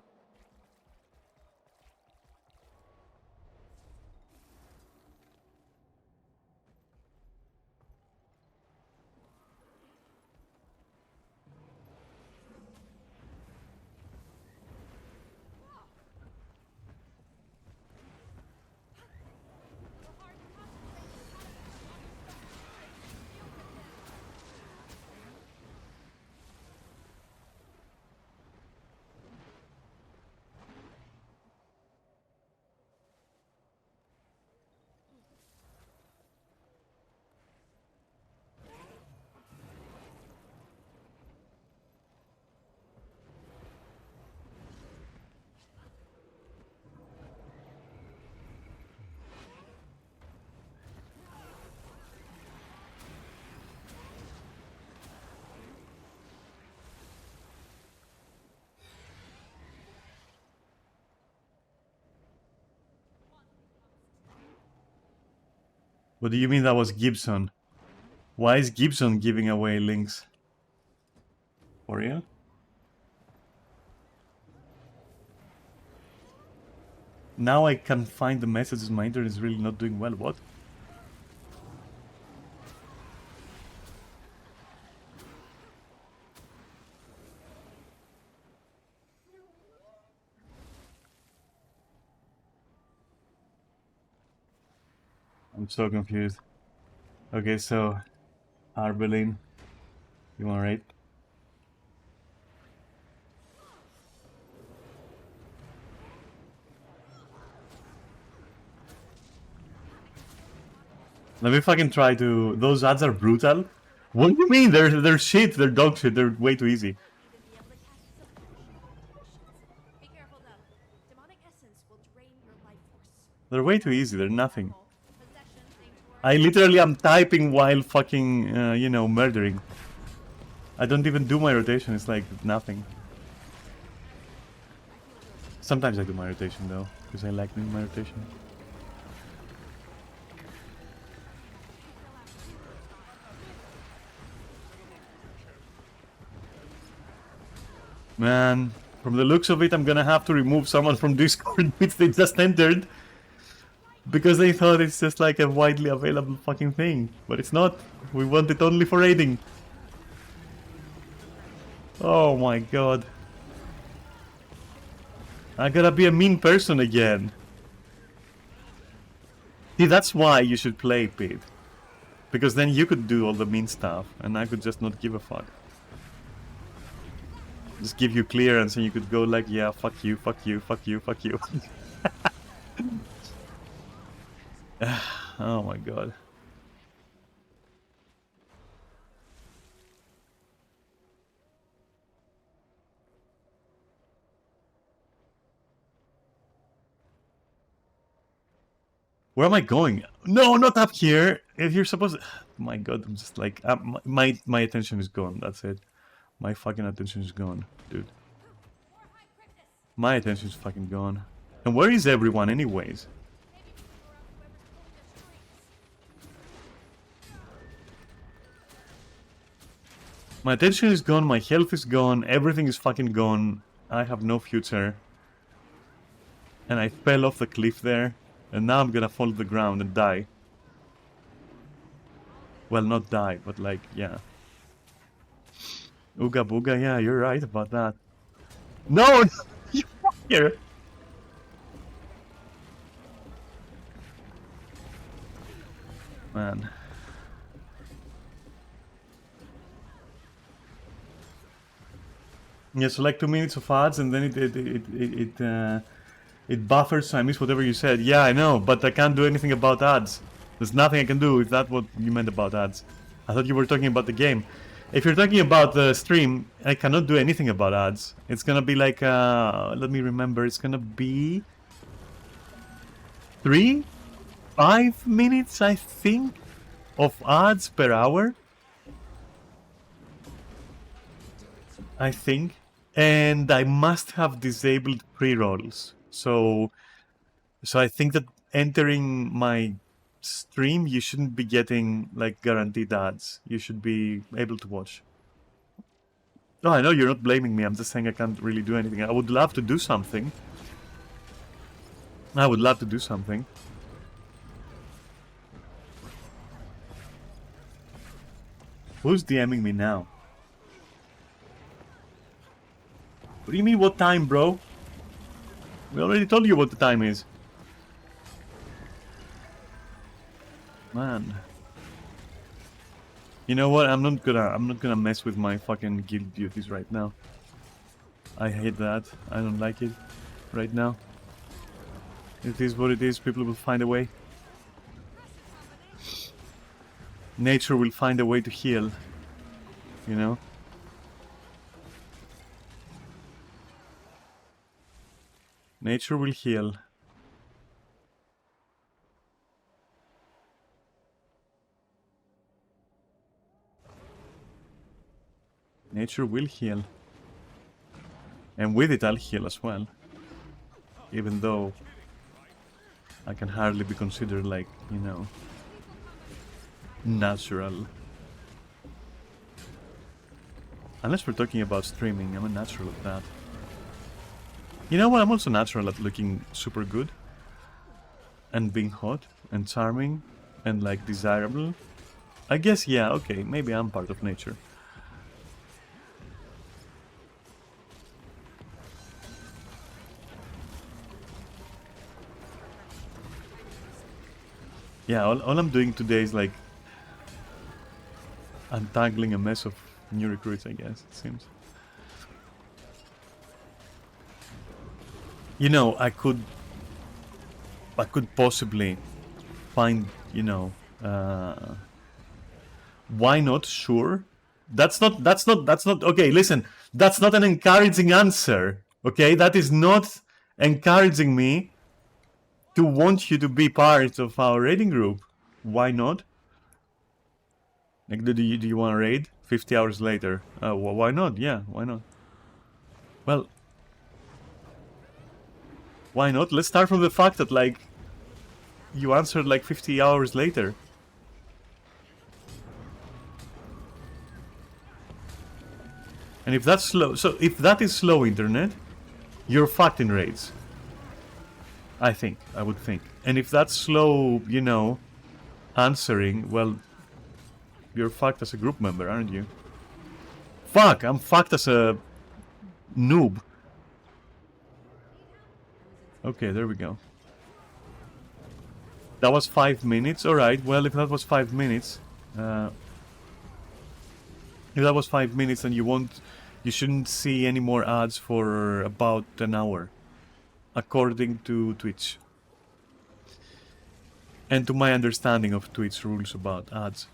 What do you mean that was Gibson? Why is Gibson giving away links? For real? Now I can find the messages. My internet is really not doing well. What? I'm so confused. Okay, so Arbelin, you alright? Let me fucking try to. Those ads are brutal. What do you mean? They're shit. They're dog shit. They're way too easy. Be careful though. Demonic essence will drain your life force. They're way too easy. They're nothing. Possession seems to work. I literally am typing while fucking, you know, murdering. I don't even do my rotation. It's like nothing. Sometimes I do my rotation though, because I like doing my rotation. Man, from the looks of it, I'm gonna have to remove someone from Discord which they just entered. Because they thought it's just like a widely available fucking thing. But it's not. We want it only for raiding. Oh my god. I gotta be a mean person again. See, that's why you should play, Pete. Because then you could do all the mean stuff, and I could just not give a fuck. Just give you clearance, and you could go like, yeah, fuck you, fuck you, fuck you, fuck you. Oh my god. Where am I going? No, not up here. If you're supposed to... My god, I'm just like... my attention is gone, that's it. My fucking attention is gone, dude. My attention is fucking gone. And where is everyone anyways? My attention is gone, my health is gone, everything is fucking gone. I have no future. And I fell off the cliff there. And now I'm gonna fall to the ground and die. Well, not die, but like, yeah. Ooga booga, yeah, you're right about that. No! You fucker! Man. Yeah, so like 2 minutes of ads and then it buffers, so I miss whatever you said. Yeah, I know, but I can't do anything about ads. There's nothing I can do if that's what you meant about ads. I thought you were talking about the game. If you're talking about the stream, I cannot do anything about ads. It's gonna be like, let me remember, it's gonna be 5 minutes, I think, of ads per hour. I think. And I must have disabled pre-rolls. So I think that entering my stream, you shouldn't be getting like guaranteed ads. You should be able to watch. No, I know you're not blaming me. I'm just saying I can't really do anything. I would love to do something. I would love to do something. Who's DMing me now? What do you mean, what time, bro? We already told you what the time is. Man. You know what? I'm not gonna mess with my fucking guild duties right now. I hate that. I don't like it right now. It is what it is. People will find a way. Nature will find a way to heal. You know? Nature will heal. Nature will heal. And with it I'll heal as well. Even though I can hardly be considered like, you know, natural. Unless we're talking about streaming, I'm a natural at that. You know what? I'm also natural at looking super good. And being hot and charming and like desirable. I guess, yeah, okay, maybe I'm part of nature. Yeah, all I'm doing today is like untangling a mess of new recruits, I guess, it seems. You know, I could possibly find, you know, why not? Sure. That's not, okay, listen, that's not an encouraging answer, okay? That is not encouraging me to want you to be part of our raiding group. Why not? Like, do you want to raid? 50 hours later. Well, why not? Yeah, why not? Well, why not? Let's start from the fact that, like, you answered like 50 hours later. And if that's slow, so if that is slow internet, you're fucked in raids. I would think. And if that's slow, you know, answering, well, you're fucked as a group member, aren't you? Fuck, I'm fucked as a noob. Okay, there we go. That was 5 minutes. Alright, well, if that was 5 minutes... if that was 5 minutes, then you shouldn't see any more ads for about an hour. According to Twitch. And to my understanding of Twitch rules about ads.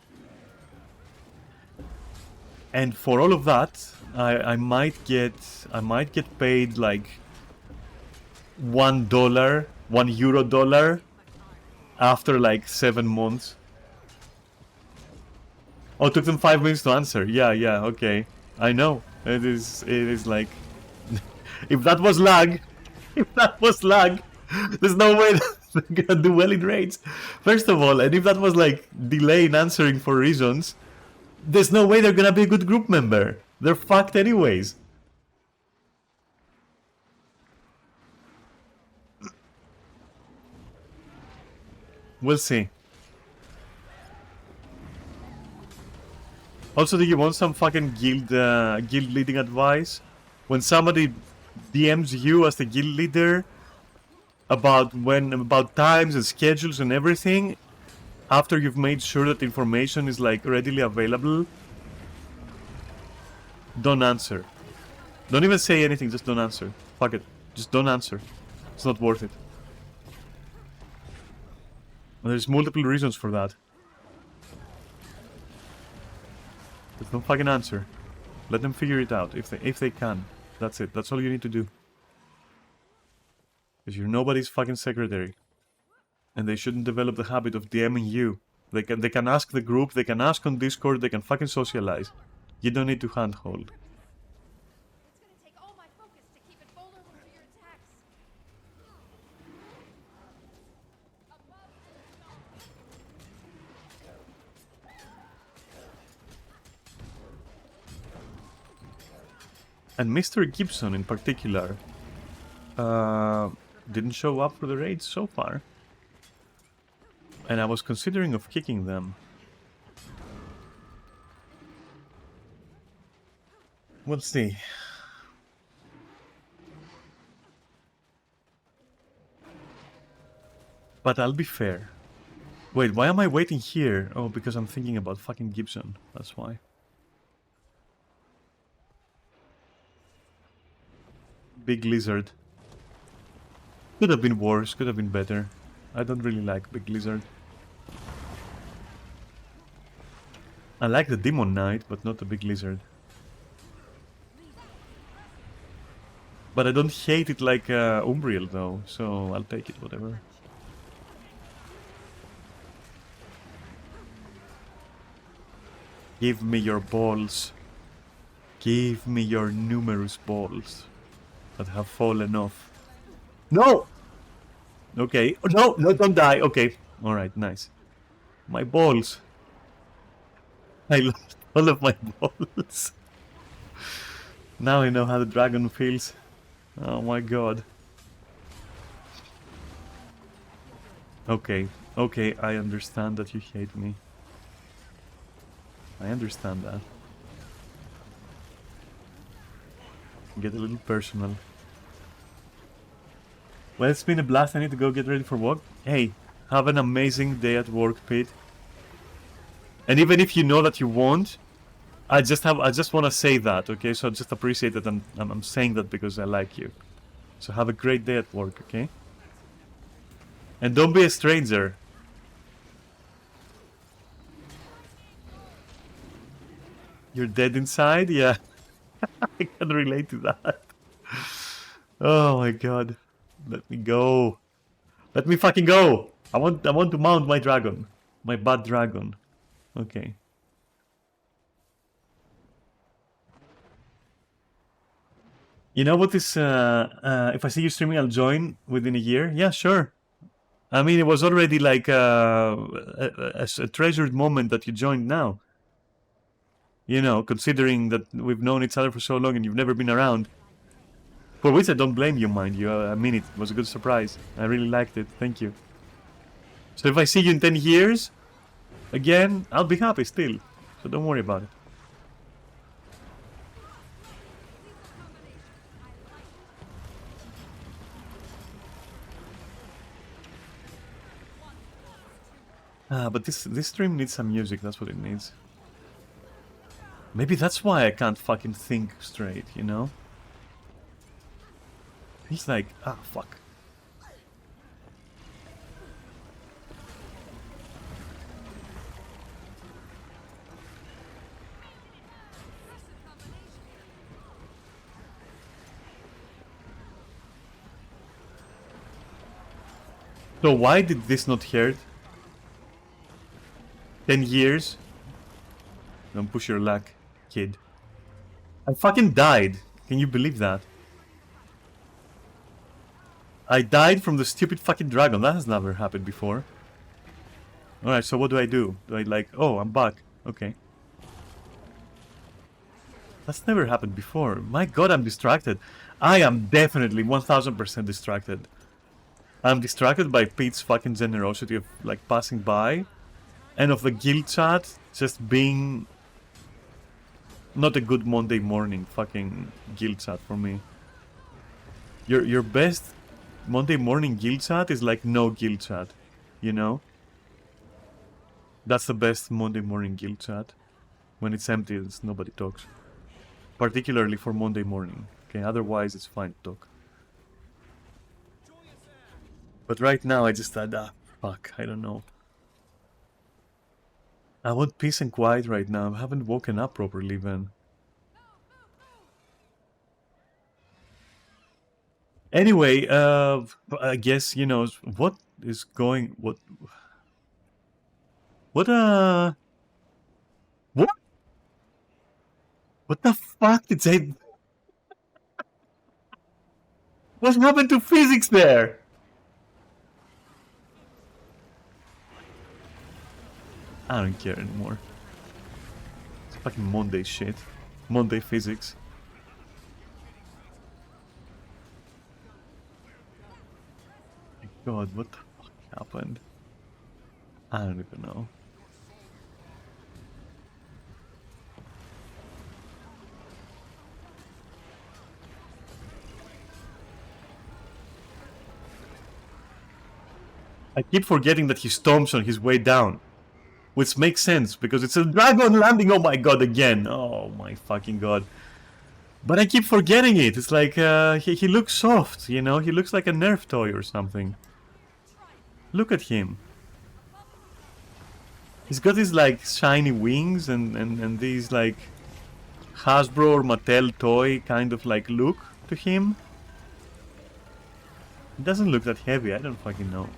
And for all of that, I might get paid like $1, $1 after like 7 months. Oh, it took them 5 minutes to answer. Yeah, okay. I know. It is like if that was lag, there's no way they're gonna do well in raids. First of all, and if that was like delay in answering for reasons, there's no way they're gonna be a good group member. They're fucked anyways. We'll see. Also, do you want some fucking guild leading advice? When somebody DMs you as the guild leader about times and schedules and everything, after you've made sure that information is like readily available, don't answer. Don't even say anything, just don't answer. Fuck it. Just don't answer. It's not worth it. There's multiple reasons for that. Just don't fucking answer. Let them figure it out if they can. That's it. That's all you need to do. Because you're nobody's fucking secretary. And they shouldn't develop the habit of DMing you. They can ask the group, they can ask on Discord, they can fucking socialize. You don't need to handhold. It's gonna take all my focus to keep it vulnerable to your attacks. And Mr. Gibson in particular didn't show up for the raids so far. And I was considering of kicking them. We'll see. But I'll be fair. Wait, why am I waiting here? Oh, because I'm thinking about fucking Gibson. That's why. Big Lizard. Could have been worse, could have been better. I don't really like Big Lizard. I like the Demon Knight, but not the Big Lizard. But I don't hate it like Umbriel though, so I'll take it, whatever. Give me your balls. Give me your numerous balls that have fallen off. No! Okay. No, don't die. Okay. Alright, nice. My balls. I lost all of my balls. Now I know how the dragon feels. Oh my god. Okay, okay, I understand that you hate me. I understand that. Get a little personal. Well, it's been a blast. I need to go get ready for work. Hey, have an amazing day at work, Pete. And even if you know that you won't, I just want to say that, okay? So I just appreciate that I'm saying that because I like you. So have a great day at work, okay? And don't be a stranger. You're dead inside? Yeah. I can relate to that. Oh my god. Let me go. Let me fucking go. I want to mount my dragon. My bad dragon. Okay. You know what is if I see you streaming I'll join within a year? Yeah, sure. I mean, it was already like a treasured moment that you joined now. You know, considering that we've known each other for so long and you've never been around. For which I don't blame you, mind you. I mean, it was a good surprise. I really liked it. Thank you. So if I see you in 10 years, again, I'll be happy still. So don't worry about it. But this stream needs some music. That's what it needs. Maybe that's why I can't fucking think straight, you know? He's like, fuck. So why did this not hurt? 10 years? Don't push your luck, kid. I fucking died. Can you believe that? I died from the stupid fucking dragon. That has never happened before. Alright, so what do? Do I like... Oh, I'm back. Okay. That's never happened before. My god, I'm distracted. I am definitely 1000% distracted. I'm distracted by Pete's fucking generosity of, like, passing by. And of the guild chat just being... Not a good Monday morning fucking guild chat for me. Your best Monday morning guild chat is like no guild chat. You know? That's the best Monday morning guild chat. When it's empty, it's nobody talks. Particularly for Monday morning. Okay, otherwise it's fine to talk. But right now I just had fuck, I don't know. I want peace and quiet right now. I haven't woken up properly even. Anyway, I guess, you know, what is going... What... What the fuck did they... What happened to physics there? I don't care anymore. It's fucking Monday shit. Monday physics. My god, what the fuck happened? I don't even know. I keep forgetting that he stomps on his way down. Which makes sense, because it's a dragon landing, oh my god, again. Oh my fucking god. But I keep forgetting it. It's like, he looks soft, you know? He looks like a Nerf toy or something. Look at him. He's got these, like, shiny wings and these, like, Hasbro or Mattel toy kind of, like, look to him. It doesn't look that heavy, I don't fucking know.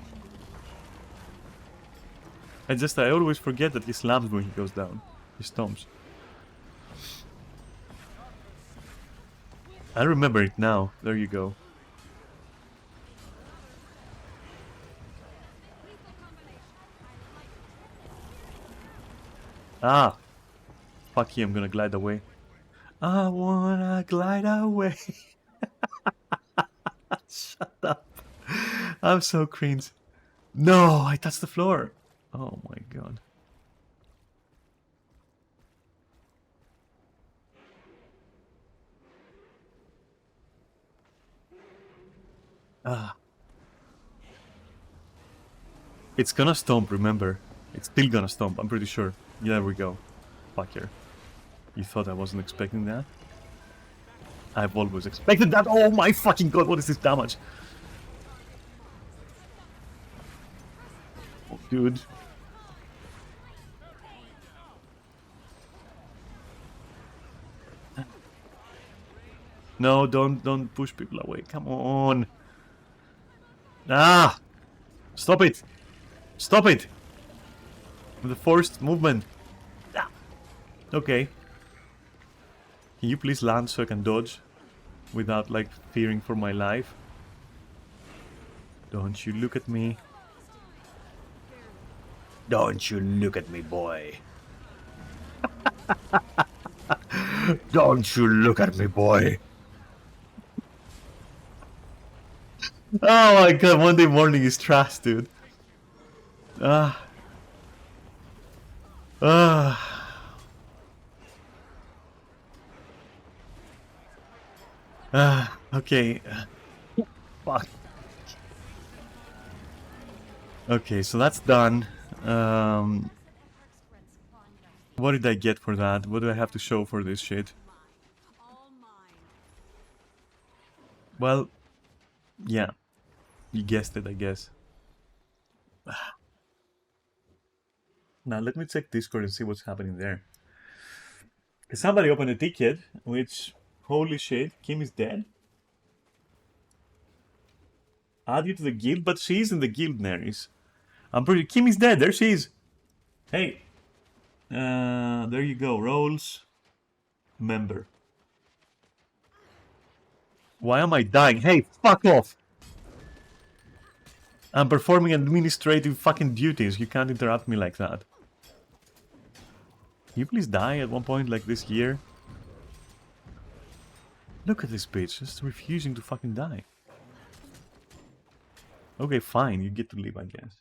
I always forget that he slams when he goes down. He stomps. I remember it now. There you go. Ah, Fuck you, I'm gonna glide away. I wanna glide away. Shut up. I'm so cringe. No, I touched the floor. Oh my god. Ah. It's gonna stomp, remember. It's still gonna stomp, I'm pretty sure. Yeah, there we go. Fucker. You thought I wasn't expecting that? I've always expected that. Oh my fucking god, what is this damage? Oh, dude. No, don't push people away. Come on. Ah! Stop it! Stop it! With the forced movement. Ah. Okay. Can you please land so I can dodge? Without, like, fearing for my life? Don't you look at me. Don't you look at me, boy. Don't you look at me, boy. Oh my god, Monday morning is trash, dude. Ah. Ah. Ah. Okay. Fuck. Okay, so that's done. What did I get for that? What do I have to show for this shit? Well, yeah. You guessed it, I guess. Now, let me check Discord and see what's happening there. Somebody opened a ticket, which... Holy shit, Kim is dead? Add you to the guild? But she's in the guild, Nerys. I'm pretty... Kim is dead, there she is! Hey! There you go, roles... Member. Why am I dying? Hey, fuck off! I'm performing administrative fucking duties. You can't interrupt me like that. Can you please die at one point like this year? Look at this bitch, just refusing to fucking die. Okay, fine, you get to leave, I guess.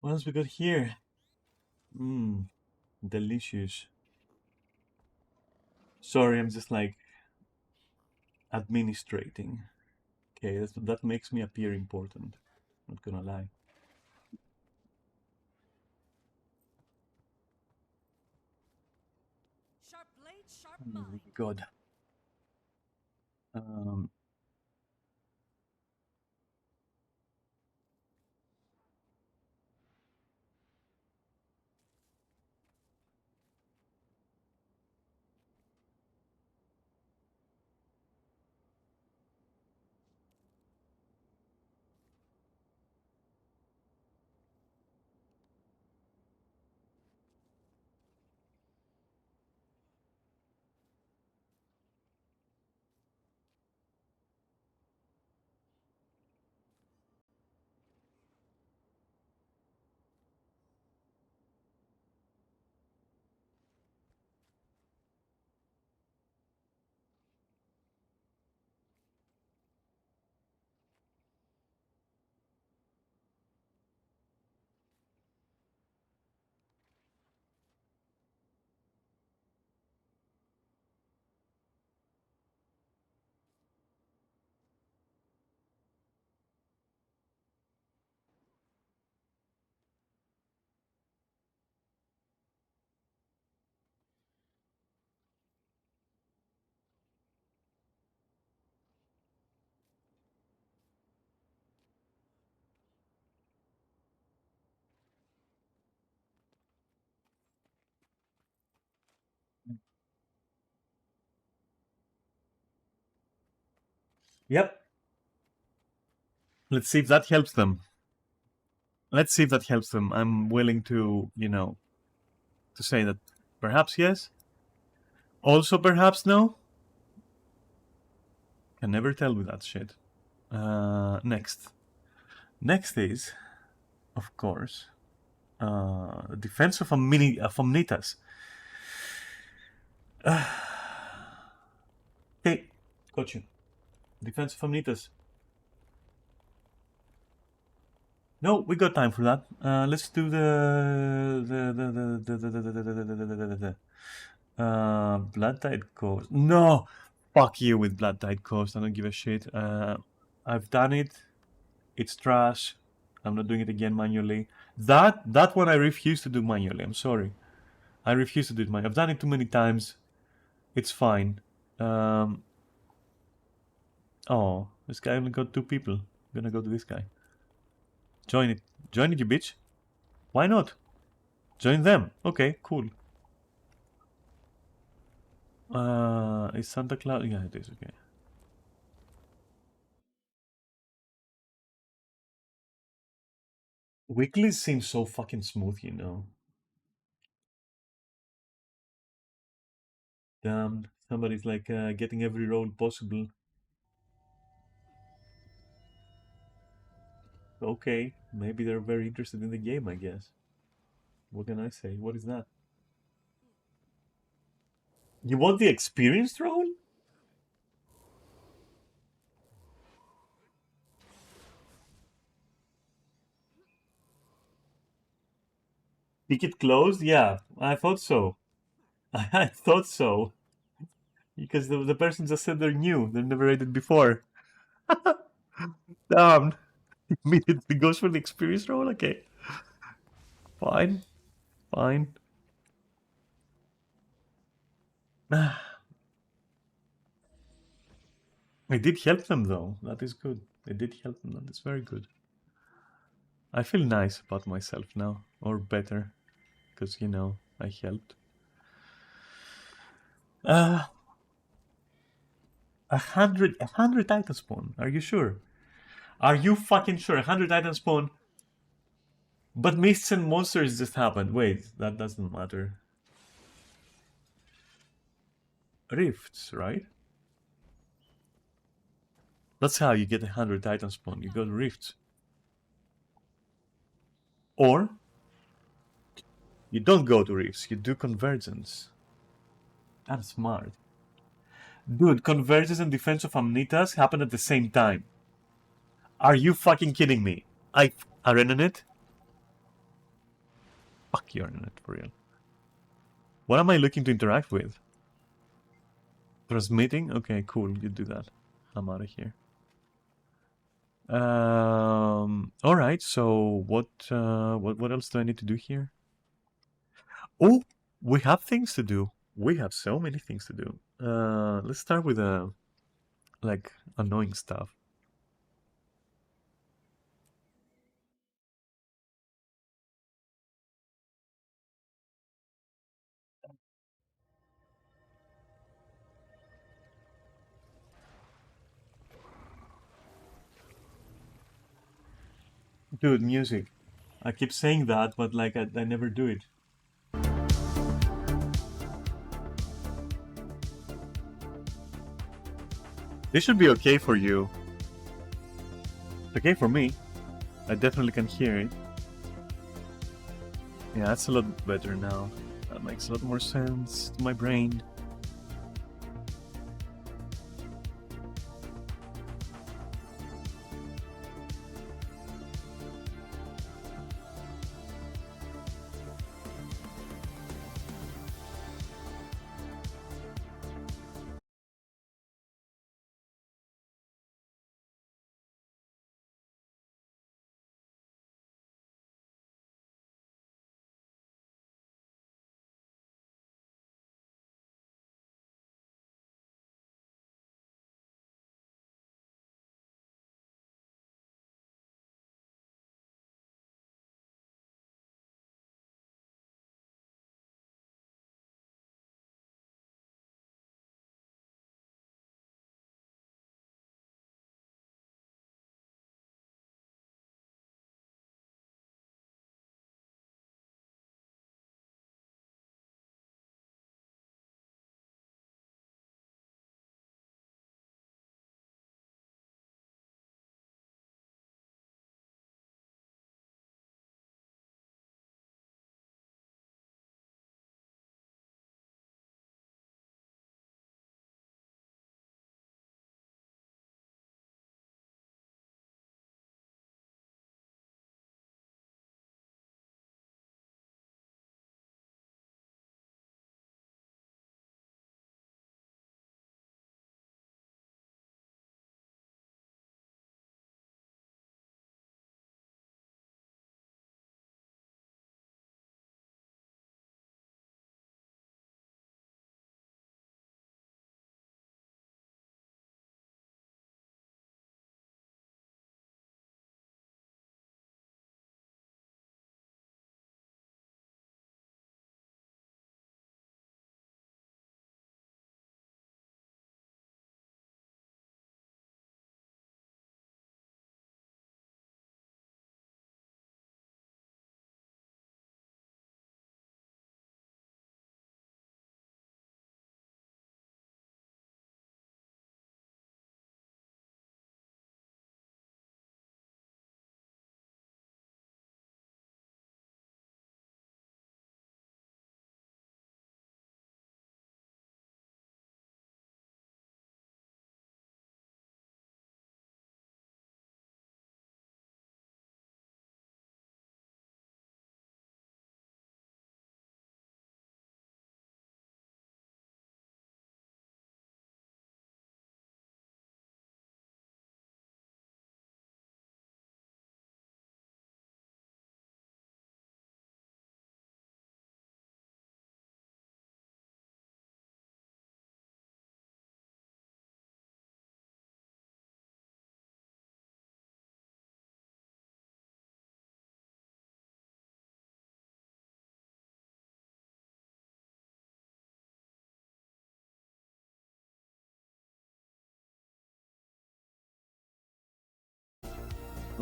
What else we got here? Mmm, delicious. Sorry, I'm just like administrating. Okay, that makes me appear important. Not gonna lie. Sharp blade, sharp Oh my mind. god. Um, yep. Let's see if that helps them. Let's see if that helps them. I'm willing to, to say that perhaps yes, also perhaps no. Can never tell with that shit. Next. Next is, of course, defense of Omnitas. Okay, got you. Defense of Omnitas. No, we got time for that. Let's do the Blood Tide Coast. No, fuck you with Blood Tide Coast. I don't give a shit. I've done it. It's trash. I'm not doing it again manually. That one I refuse to do manually. I'm sorry. I refuse to do it manually. I've done it too many times. It's fine. Oh, this guy only got 2 people. I'm gonna go to this guy. Join it. Join it, you bitch. Why not? Join them. Okay, cool. Is Santa Claus? Yeah, it is. Okay. Weekly seems so fucking smooth. Damn, somebody's like getting every role possible. Okay, maybe they're very interested in the game, I guess. What can I say? What is that? You want the experienced role? Ticket closed? Yeah, I thought so. I thought so. Because the person just said they're new. They've never rated before. Damn. Immediately goes for the experienced role? Okay. Fine. Fine. I did help them though. That is good. I did help them. That is very good. I feel nice about myself now. Or better. Because, I helped. Uh, 100 item spawn. Are you sure? Are you fucking sure? 100 item spawn. But mists and monsters just happened. Wait, that doesn't matter. Rifts, right? That's how you get 100 item spawn. You go to rifts. Or you don't go to rifts. You do convergence. That's smart. Dude, convergence and defense of Amnitas happen at the same time. Are you fucking kidding me? Arenanet? Fuck you, Arenanet, for real. What am I looking to interact with? Transmitting? Okay, cool. You do that. I'm out of here. All right. So what else do I need to do here? Oh, we have things to do. We have so many things to do. Let's start with like annoying stuff. Dude, music. I keep saying that, but like I never do it. This should be okay for you. It's okay for me. I definitely can hear it. Yeah, that's a lot better now. That makes a lot more sense to my brain.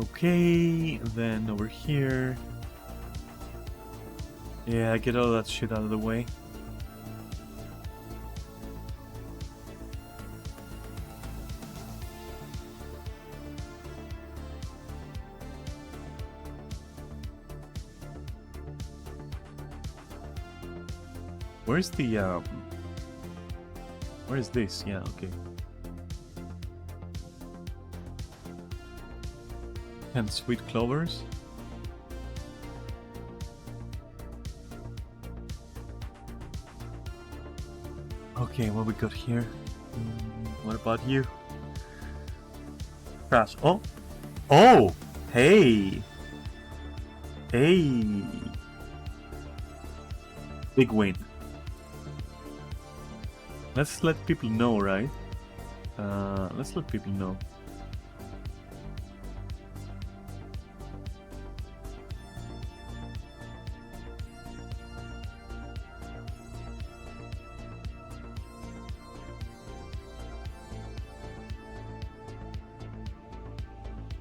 Okay, then over here. Yeah, get all that shit out of the way. Where's the where is this? Yeah, okay. And sweet clovers. Okay, what we got here? What about you? Crash. Oh! Oh! Hey! Hey! Big win. Let's let people know, right? Let's let people know.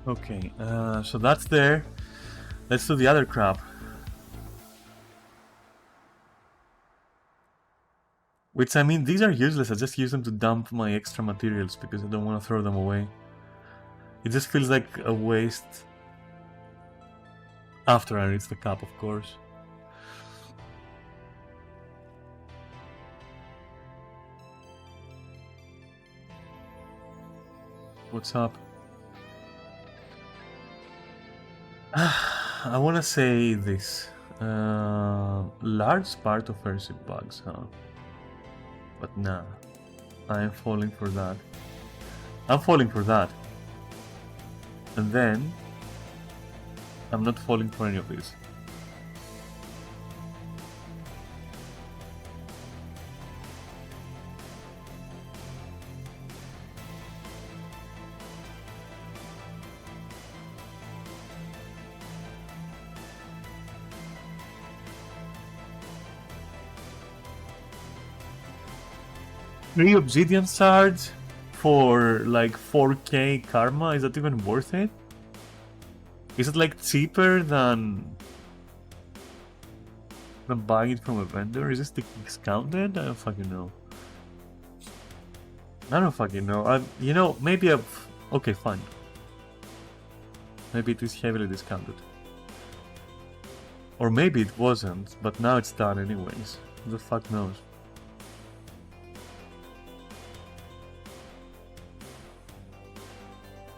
Okay, so that's there. Let's do the other crap. Which, I mean, these are useless. I just use them to dump my extra materials because I don't want to throw them away. It just feels like a waste. After I reach the cup, of course. What's up? I want to say this. Large part of airship bugs, huh? But nah. I am falling for that. I'm falling for that. And then I'm not falling for any of these. Three obsidian shards for like 4k karma, is that even worth it? Is it like cheaper than buying it from a vendor? Is this discounted? I don't fucking know. I don't fucking know. You know, maybe I've... Okay, fine. Maybe it is heavily discounted. Or maybe it wasn't, but now it's done anyways. Who the fuck knows?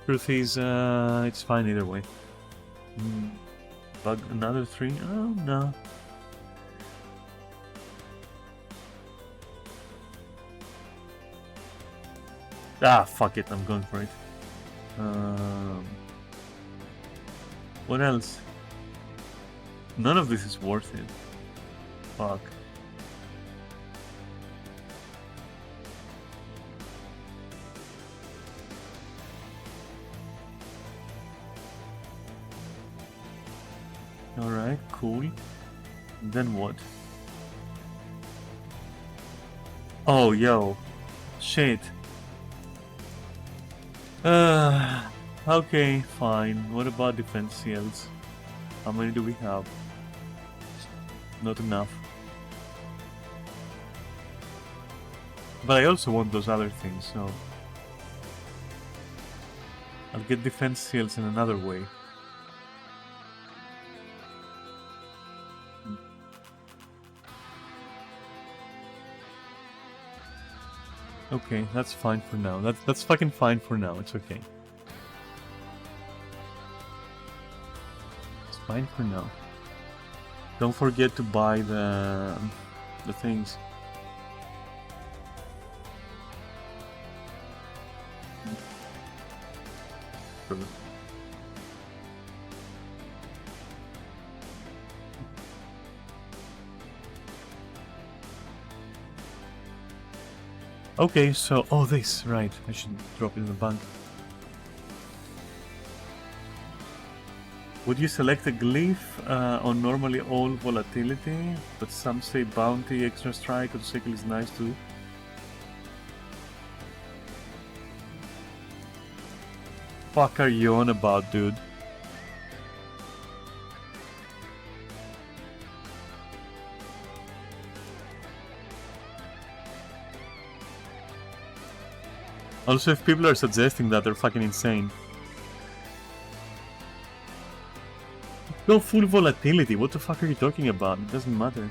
Truth is, it's fine either way. Bug another 3? Oh, no. Ah, fuck it, I'm going for it. What else? None of this is worth it. Fuck. Alright, cool. Then what? Oh, yo. Shit. Okay, fine. What about defense shields? How many do we have? Not enough. But I also want those other things, so... I'll get defense shields in another way. Okay, that's fine for now. That's fucking fine for now. It's okay. It's fine for now. Don't forget to buy the things. Okay, so... Oh, this, right. I should drop it in the bank. Would you select a glyph on normally all volatility, but some say bounty, extra strike, or sickle is nice too? Fuck are you on about, dude? Also, if people are suggesting that, they're fucking insane. Go full volatility. What the fuck are you talking about? It doesn't matter.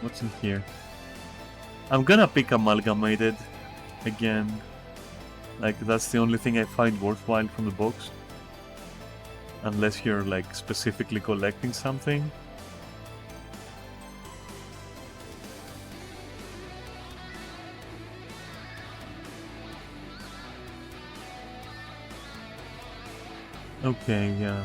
What's in here? I'm gonna pick Amalgamated again. Like, that's the only thing I find worthwhile from the box. Unless you're, like, specifically collecting something. Okay, yeah.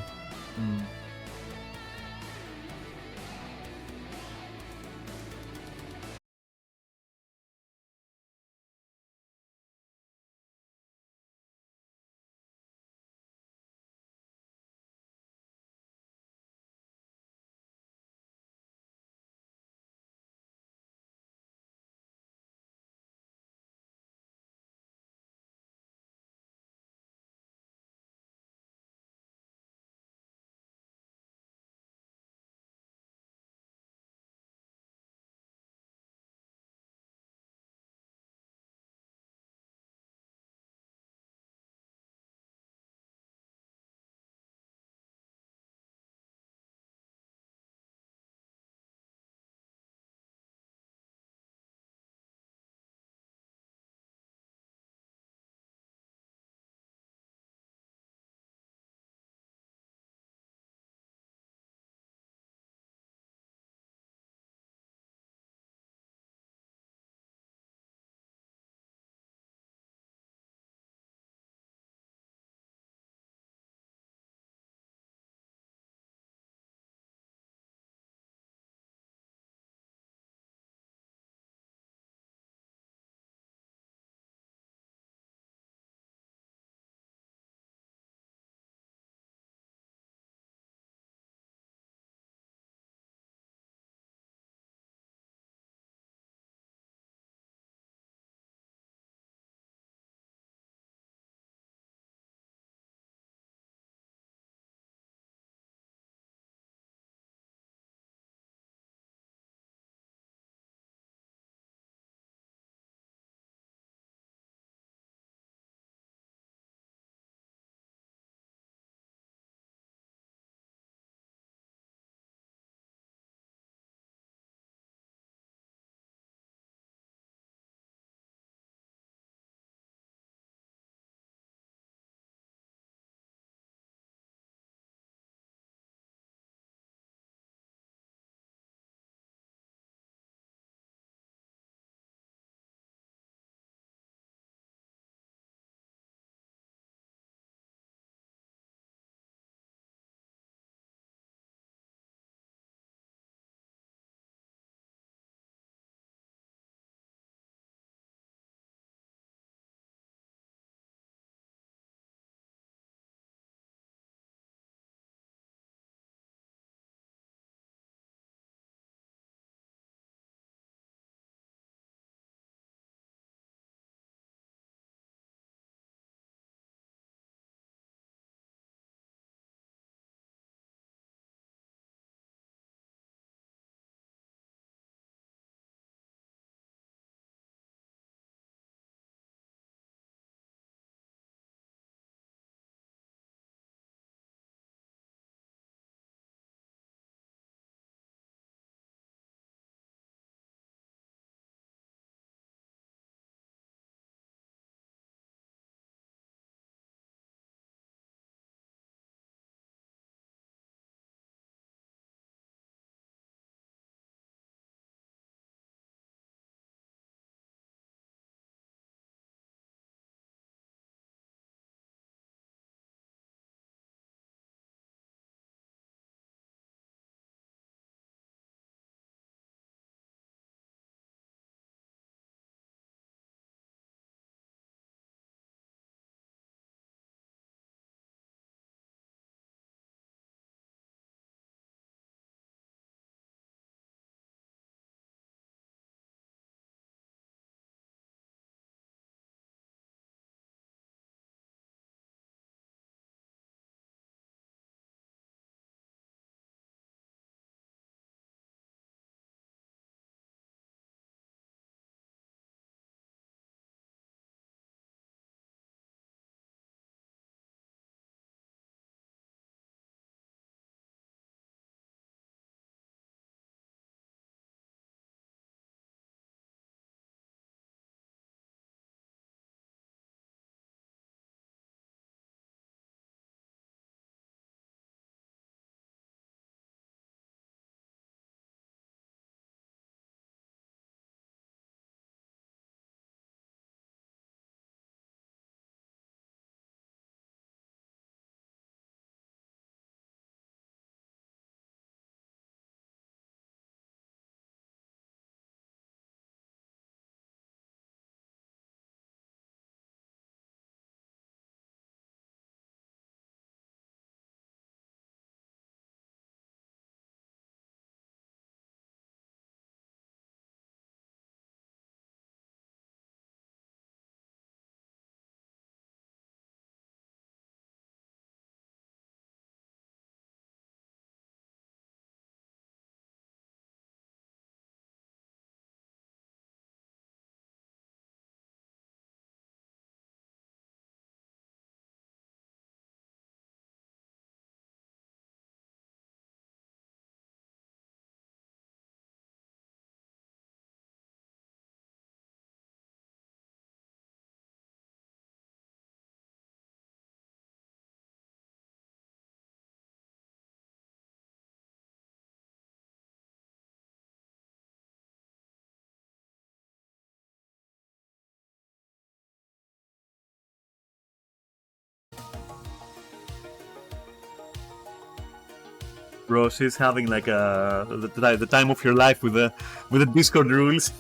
bro. She's having like the time of your life with the Discord rules.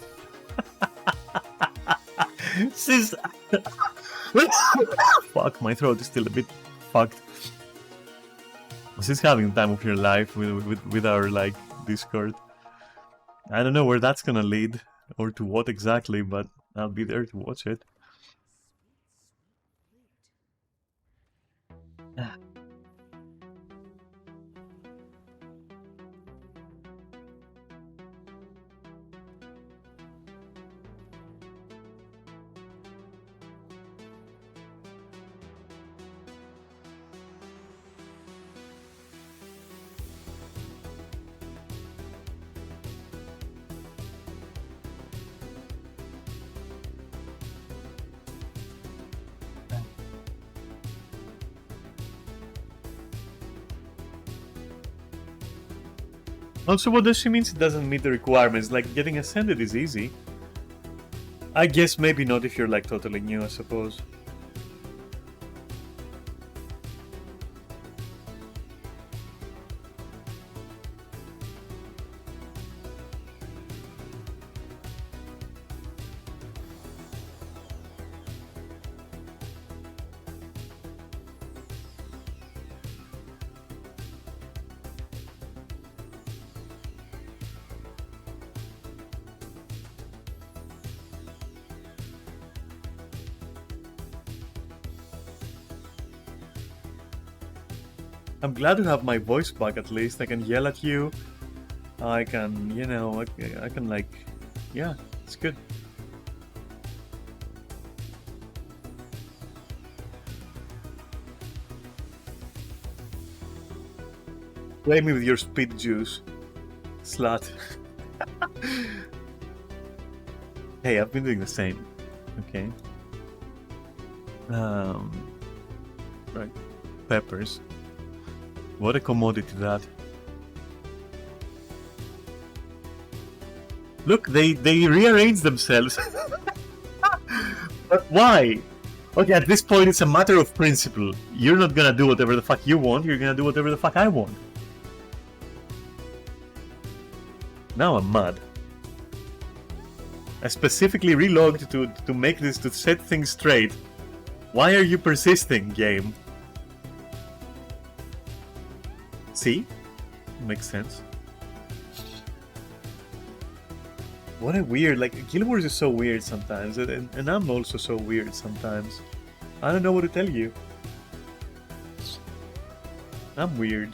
She's fuck, my throat is still a bit fucked. She's having the time of your life with our like Discord. I don't know where that's gonna lead or to what exactly, but I'll be there to watch it. Also, what does she mean it doesn't meet the requirements? Like, getting ascended is easy. I guess maybe not if you're like totally new, I suppose. I'm glad to have my voice back at least. I can yell at you. I can, you know, I can like, yeah, it's good. Play me with your speed juice, slut. Hey, I've been doing the same. Okay. Right. Peppers. What a commodity that. Look, they rearrange themselves. But why? Okay, at this point it's a matter of principle. You're not gonna do whatever the fuck you want, you're gonna do whatever the fuck I want. Now I'm mad. I specifically relogged to make this, to set things straight. Why are you persisting, game? See? Makes sense. What a weird, like, Guild Wars is so weird sometimes, and I'm also so weird sometimes. I don't know what to tell you. I'm weird.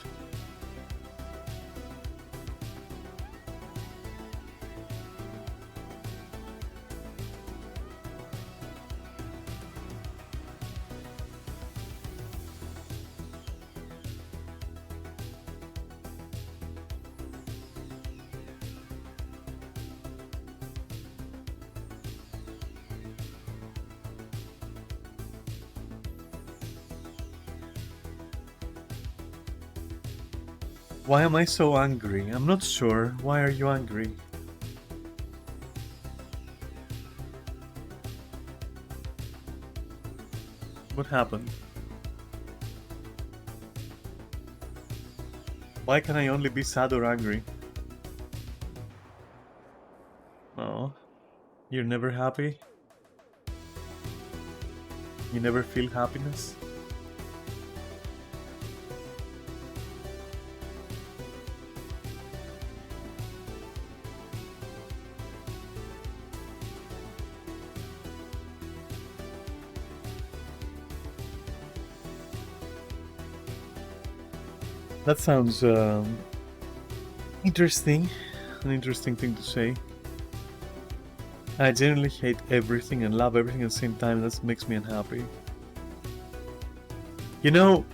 Why am I so angry? I'm not sure. Why are you angry? What happened? Why can I only be sad or angry? Oh, you're never happy? You never feel happiness? That sounds interesting. An interesting thing to say. I generally hate everything and love everything at the same time. That makes me unhappy. You know,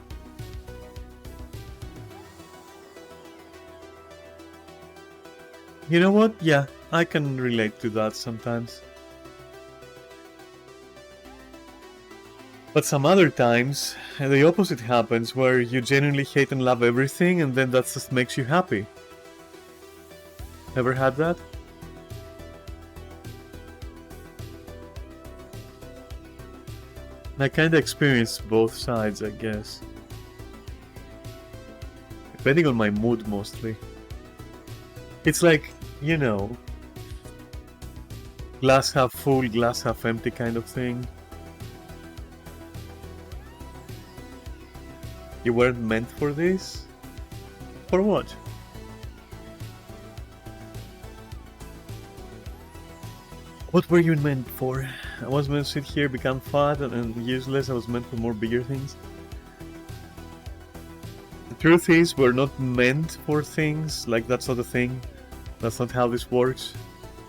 what? Yeah, I can relate to that sometimes. But some other times, the opposite happens, where you genuinely hate and love everything, and then that just makes you happy. Ever had that? I kinda experienced both sides, I guess. depending on my mood mostly. It's like, you know, glass half full, glass half empty kind of thing. You weren't meant for this? For what? What were you meant for? I was meant to sit here, become fat and useless. I was meant for more bigger things. The truth is, we're not meant for things. Like, that's not a thing. That's not how this works,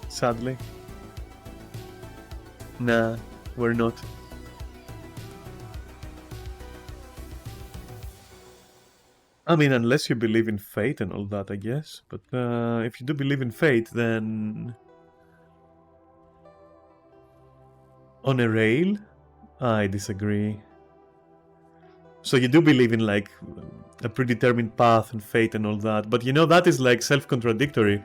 sadly. Nah, we're not. I mean, unless you believe in fate and all that, I guess. But if you do believe in fate, then... On a rail? I disagree. So you do believe in, like, a predetermined path and fate and all that. But, you know, that is, like, self-contradictory.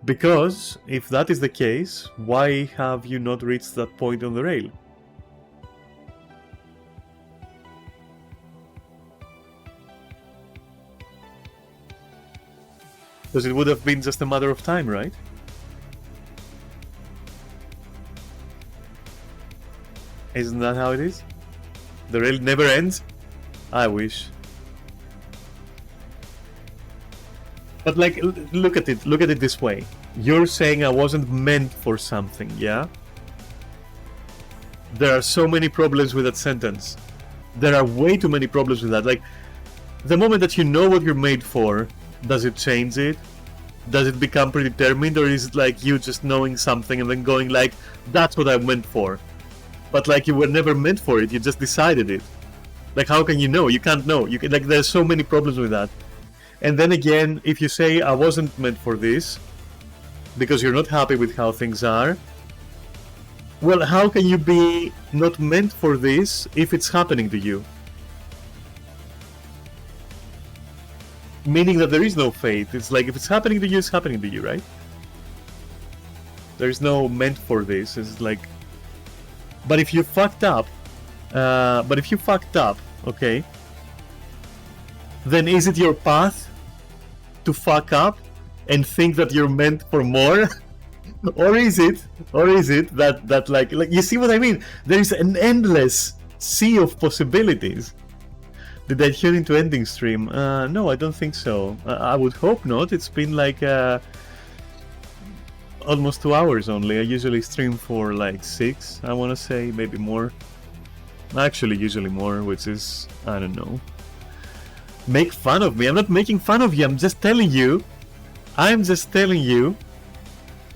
Because, if that is the case, why have you not reached that point on the rail? Because it would have been just a matter of time, right? Isn't that how it is? The rail never ends? I wish. But like, look at it this way. You're saying I wasn't meant for something, yeah? There are so many problems with that sentence. There are way too many problems with that. Like, the moment that you know what you're made for, does it change it? Does it become predetermined? Or is it like you just knowing something and then going like, that's what I'm meant for? But like, you were never meant for it, you just decided it. Like, how can you know? You can't know. You can, like, there's so many problems with that. And then again, if you say, I wasn't meant for this, because you're not happy with how things are, well, how can you be not meant for this if it's happening to you? Meaning that there is no fate. It's like, if it's happening to you, it's happening to you, right? There's no meant for this. It's like... But if you fucked up, okay, then is it your path to fuck up and think that you're meant for more? or is it that like you see what I mean? There is an endless sea of possibilities. Did I tune into ending stream? No, I don't think so. I would hope not. It's been like almost 2 hours only. I usually stream for like 6, I want to say, maybe more. Actually, usually more, which is, I don't know. Make fun of me. I'm not making fun of you. I'm just telling you.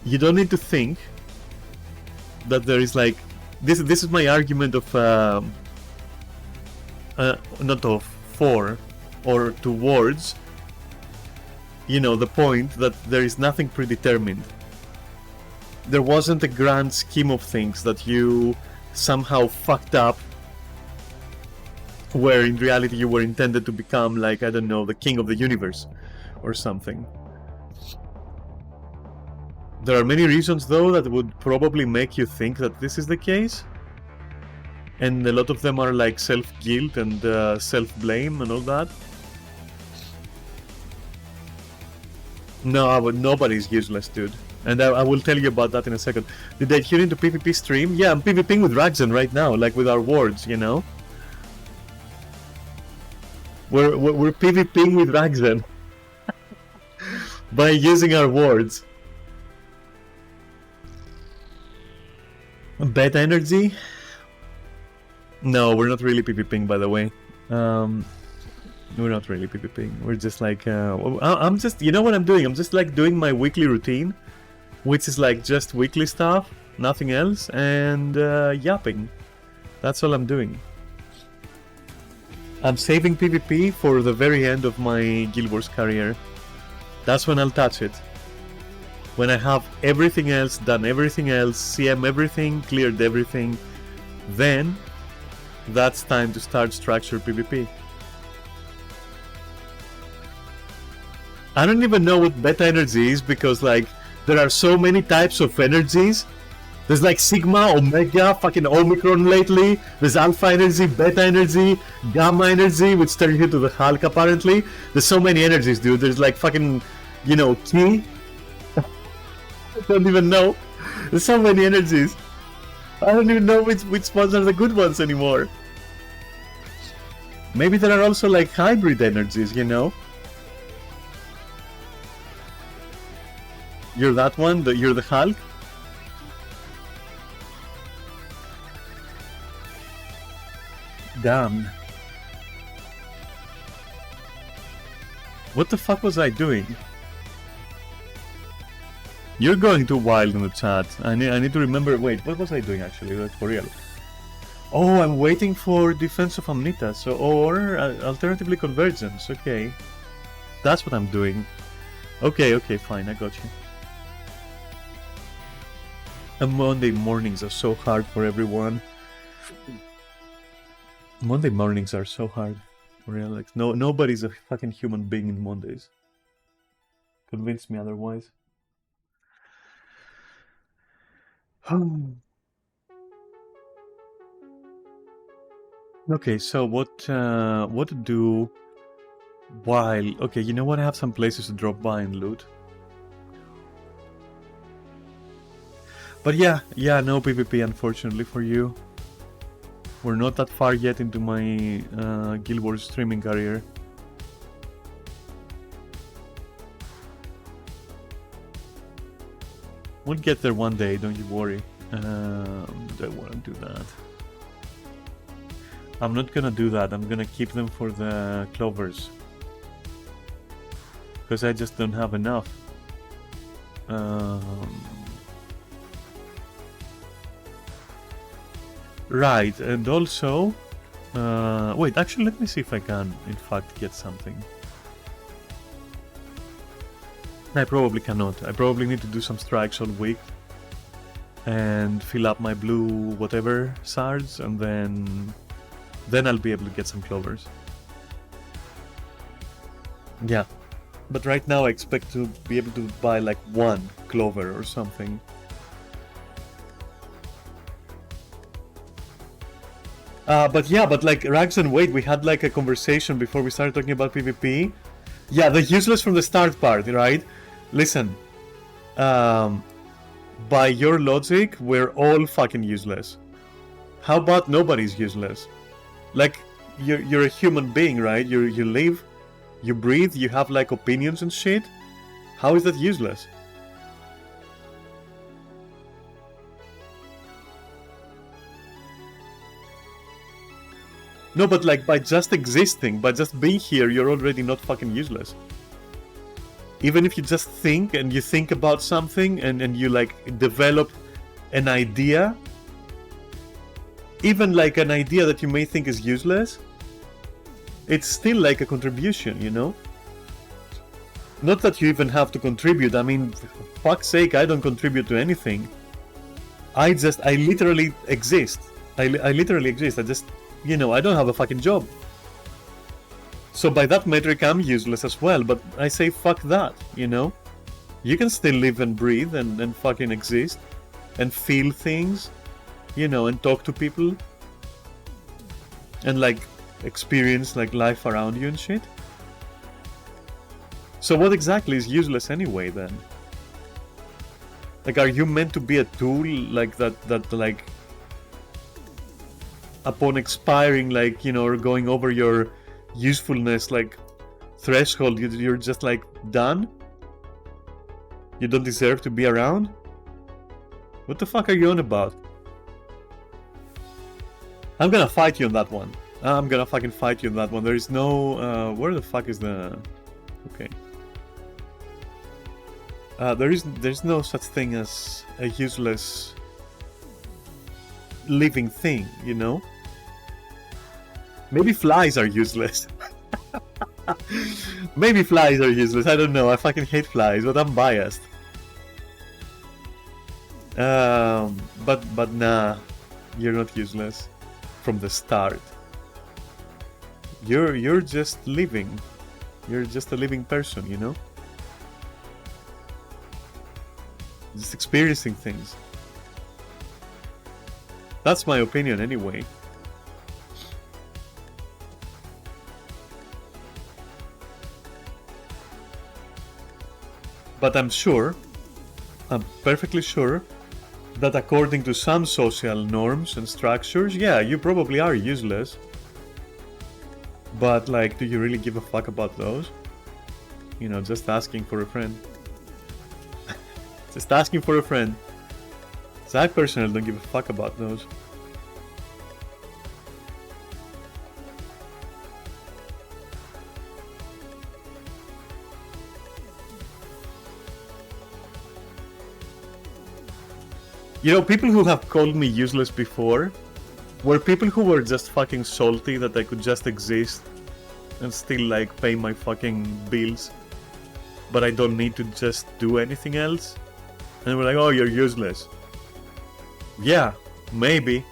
You don't need to think that there is like... This is my argument of... not of, for, or towards, you know, the point that there is nothing predetermined. There wasn't a grand scheme of things that you somehow fucked up, where in reality you were intended to become, like, I don't know, the king of the universe or something. There are many reasons, though, that would probably make you think that this is the case. And a lot of them are like self-guilt and self-blame and all that. No, nobody's useless, dude. And I will tell you about that in a second. Did I tune into PvP stream? Yeah, I'm PvPing with Ragzen right now, like with our wards, you know? We're PvPing with Ragzen. By using our wards. Beta energy? No, we're not really PvPing, by the way. We're not really PvPing. We're just like... I'm just... You know what I'm doing? I'm just like doing my weekly routine, which is like just weekly stuff, nothing else, and yapping. That's all I'm doing. I'm saving PvP for the very end of my Guild Wars career. That's when I'll touch it. When I have everything else, done everything else, CM everything, cleared everything, then that's time to start structured PvP. I don't even know what beta energy is, because like there are so many types of energies There's like Sigma, Omega, fucking Omicron lately. There's Alpha energy, Beta energy, Gamma energy, which turns you to the Hulk apparently. There's so many energies, dude. There's like fucking, you know, Ki. I don't even know. There's so many energies. I don't even know which ones are the good ones anymore. Maybe there are also like hybrid energies, you know? You're that one? You're the Hulk? Damn. What the fuck was I doing? You're going too wild in the chat. I need to remember. Wait, what was I doing actually? That's for real. Oh, I'm waiting for Defense of Amnita, or alternatively Convergence. Okay, that's what I'm doing. Okay, fine, I got you. And Monday mornings are so hard for everyone. Monday mornings are so hard. For real, like nobody's a fucking human being in Mondays. Convince me otherwise. Okay, so what to do while... Okay, you know what? I have some places to drop by and loot. But yeah, no PvP unfortunately for you. We're not that far yet into my Guild Wars streaming career. We'll get there one day, don't you worry. Don't want to do that. I'm not gonna do that. I'm gonna keep them for the clovers. Because I just don't have enough. Right, and also... wait, actually let me see if I can, in fact, get something. I probably cannot. I probably need to do some strikes all week. And fill up my blue whatever shards, and then I'll be able to get some clovers. Yeah. But right now I expect to be able to buy like one clover or something. But yeah, but like Rags and Wade, we had like a conversation before we started talking about PvP. Yeah, the useless from the start part, right? Listen, by your logic, we're all fucking useless. How about nobody's useless? Like, you're a human being, right? You live, you breathe, you have like opinions and shit. How is that useless? No, but like by just existing, by just being here, you're already not fucking useless. Even if you just think and you think about something and you like develop an idea, even like an idea that you may think is useless, it's still like a contribution, you know? Not that you even have to contribute. I mean, for fuck's sake, I don't contribute to anything. I literally exist. I literally exist. I just, you know, I don't have a fucking job. So by that metric, I'm useless as well, but I say fuck that, you know? You can still live and breathe and fucking exist and feel things, you know, and talk to people and like experience like life around you and shit. So what exactly is useless anyway then? Like, are you meant to be a tool like that like upon expiring, like, you know, or going over your usefulness like threshold, you're just like done? You don't deserve to be around? What the fuck are you on about? I'm gonna fight you on that one. I'm gonna fucking fight you on that one. There is no where the fuck is the... Okay. There's no such thing as a useless living thing, you know? Maybe flies are useless. Maybe flies are useless, I don't know. I fucking hate flies, but I'm biased. But nah, you're not useless from the start. You're just living. You're just a living person, you know? Just experiencing things. That's my opinion anyway. But I'm perfectly sure, that according to some social norms and structures, yeah, you probably are useless. But, like, do you really give a fuck about those? You know, just asking for a friend. Just asking for a friend. So I personally don't give a fuck about those. You know, people who have called me useless before were people who were just fucking salty that I could just exist and still, like, pay my fucking bills, but I don't need to just do anything else. And they were like, oh, you're useless. Yeah, maybe.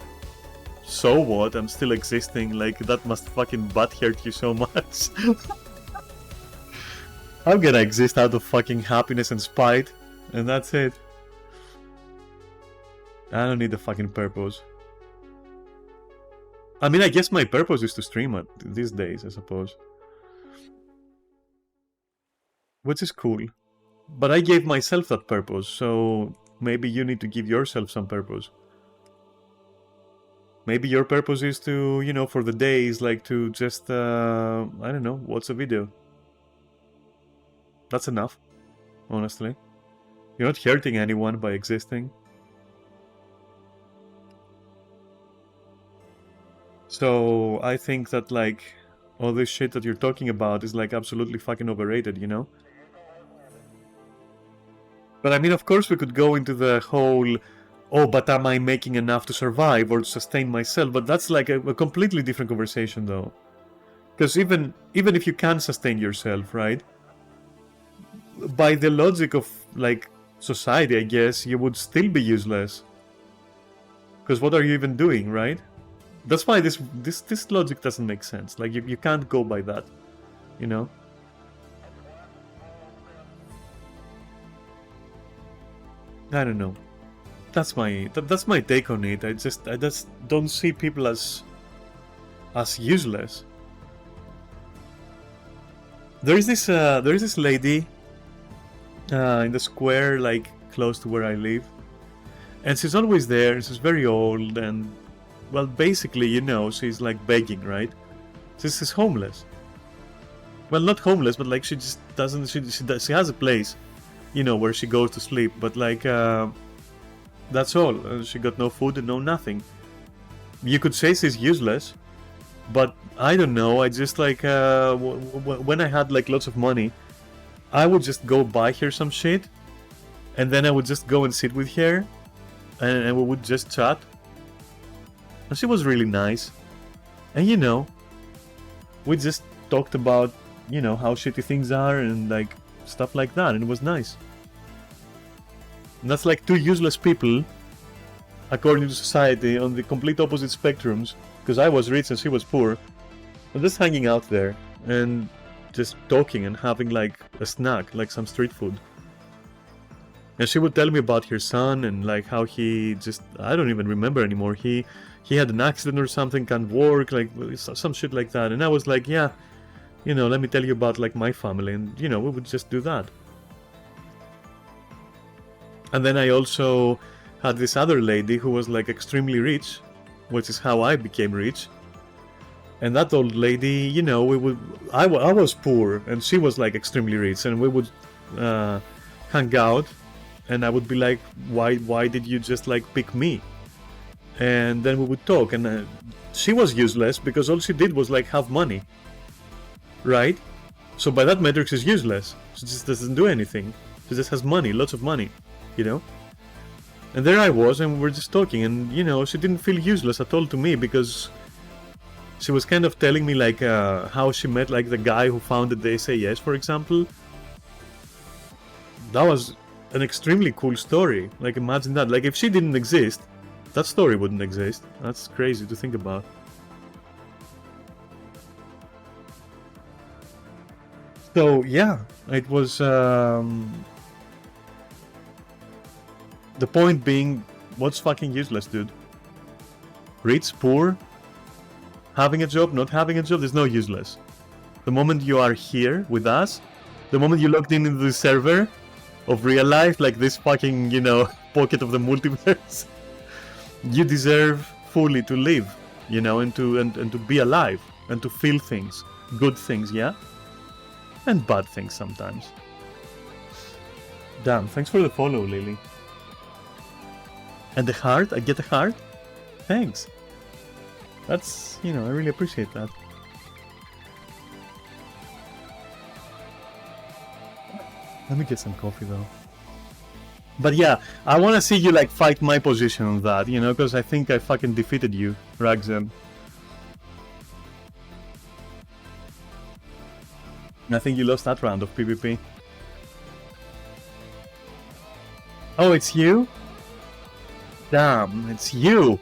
So what? I'm still existing. Like, that must fucking butt hurt you so much. I'm gonna exist out of fucking happiness and spite, and that's it. I don't need a fucking purpose. I mean, I guess my purpose is to stream it these days, I suppose. Which is cool. But I gave myself that purpose, so maybe you need to give yourself some purpose. Maybe your purpose is to, you know, for the day is like to just, I don't know, watch a video. That's enough, honestly. You're not hurting anyone by existing. So I think that, like, all this shit that you're talking about is, like, absolutely fucking overrated, you know? But I mean, of course we could go into the whole, oh, but am I making enough to survive or to sustain myself? But that's like a completely different conversation, though. Because even if you can sustain yourself, right? By the logic of, like, society, I guess, you would still be useless. Because what are you even doing, right? That's why this logic doesn't make sense. Like, you can't go by that, you know? I don't know. That's my take on it. I just don't see people as useless. There is this lady in the square, like, close to where I live, and she's always there. She's very old, and, well, basically, you know, she's like begging, right? She's homeless. Well, not homeless, but, like, she just doesn't. She has a place, you know, where she goes to sleep, but, like, that's all. She got no food and no nothing. You could say she's useless, but I don't know. I just, like, when I had, like, lots of money, I would just go buy her some shit, and then I would just go and sit with her, and we would just chat. And she was really nice, and, you know, we just talked about, you know, how shitty things are and, like, stuff like that, and it was nice. And that's like two useless people, according to society, on the complete opposite spectrums, because I was rich and she was poor, and just hanging out there and just talking and having, like, a snack, like some street food. And she would tell me about her son and, like, how he just, I don't even remember anymore, he had an accident or something, can't work, like, some shit like that. And I was like, yeah, you know, let me tell you about, like, my family, and, you know, we would just do that. And then I also had this other lady who was, like, extremely rich, which is how I became rich. And that old lady, you know, I was poor and she was, like, extremely rich, and we would hang out, and I would be like, why did you just, like, pick me? And then we would talk, and she was useless because all she did was, like, have money, right? So by that metric, she's useless. She just doesn't do anything. She just has money, lots of money, you know? And there I was, and we were just talking, and, you know, she didn't feel useless at all to me, because she was kind of telling me, like, how she met, like, the guy who founded the SAS, for example. That was an extremely cool story. Like, imagine that. Like, if she didn't exist, that story wouldn't exist. That's crazy to think about. So, yeah, it was, the point being, what's fucking useless, dude? rich, poor, having a job, not having a job, there's no useless. The moment you are here with us, the moment you logged in into the server of real life, like this fucking, you know, pocket of the multiverse, you deserve fully to live, you know, and to be alive, and to feel things. Good things, yeah? And bad things sometimes. Damn, thanks for the follow, Lily. And the heart? I get a heart? Thanks. That's, you know, I really appreciate that. Let me get some coffee, though. But yeah, I want to see you, like, fight my position on that, you know, because I think I fucking defeated you, Ragzen. I think you lost that round of PvP. Oh, it's you? Damn, it's you!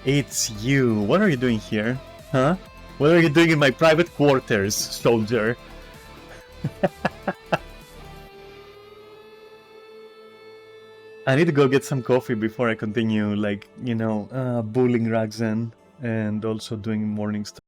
It's you. What are you doing here? Huh? What are you doing in my private quarters, soldier? I need to go get some coffee before I continue, like, you know, bullying Ragzen and also doing morning stuff.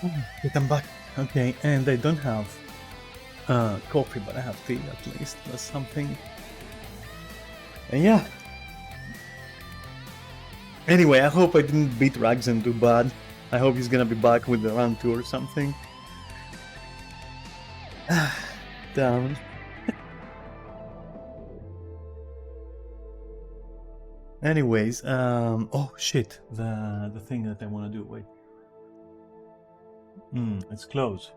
Wait, I'm back. Okay, and I don't have coffee, but I have tea at least. That's something. And yeah. Anyway, I hope I didn't beat Ragzen too bad. I hope he's gonna be back with the round 2 or something. Down. Anyways, oh shit, the thing that I wanna do, wait. It's close.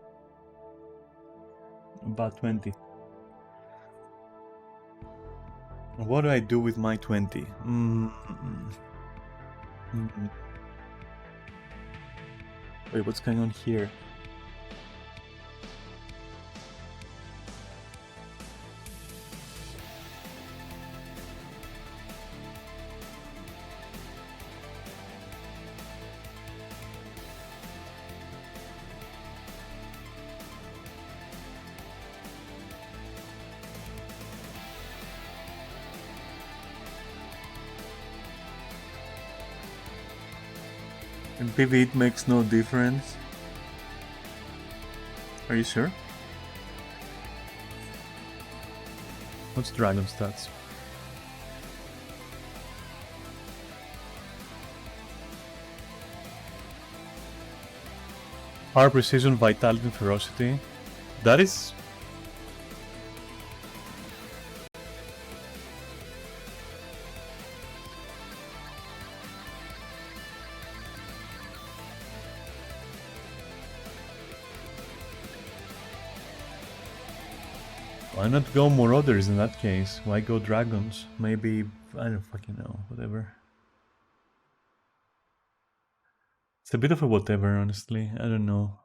About 20. What do I do with my 20? Wait, what's going on here? In PV it makes no difference. Are you sure? What's dragon stats? Power, precision, vitality, and ferocity. That is... Why not go more others in that case? Why go dragons? Maybe... I don't fucking know. Whatever. It's a bit of a whatever, honestly. I don't know.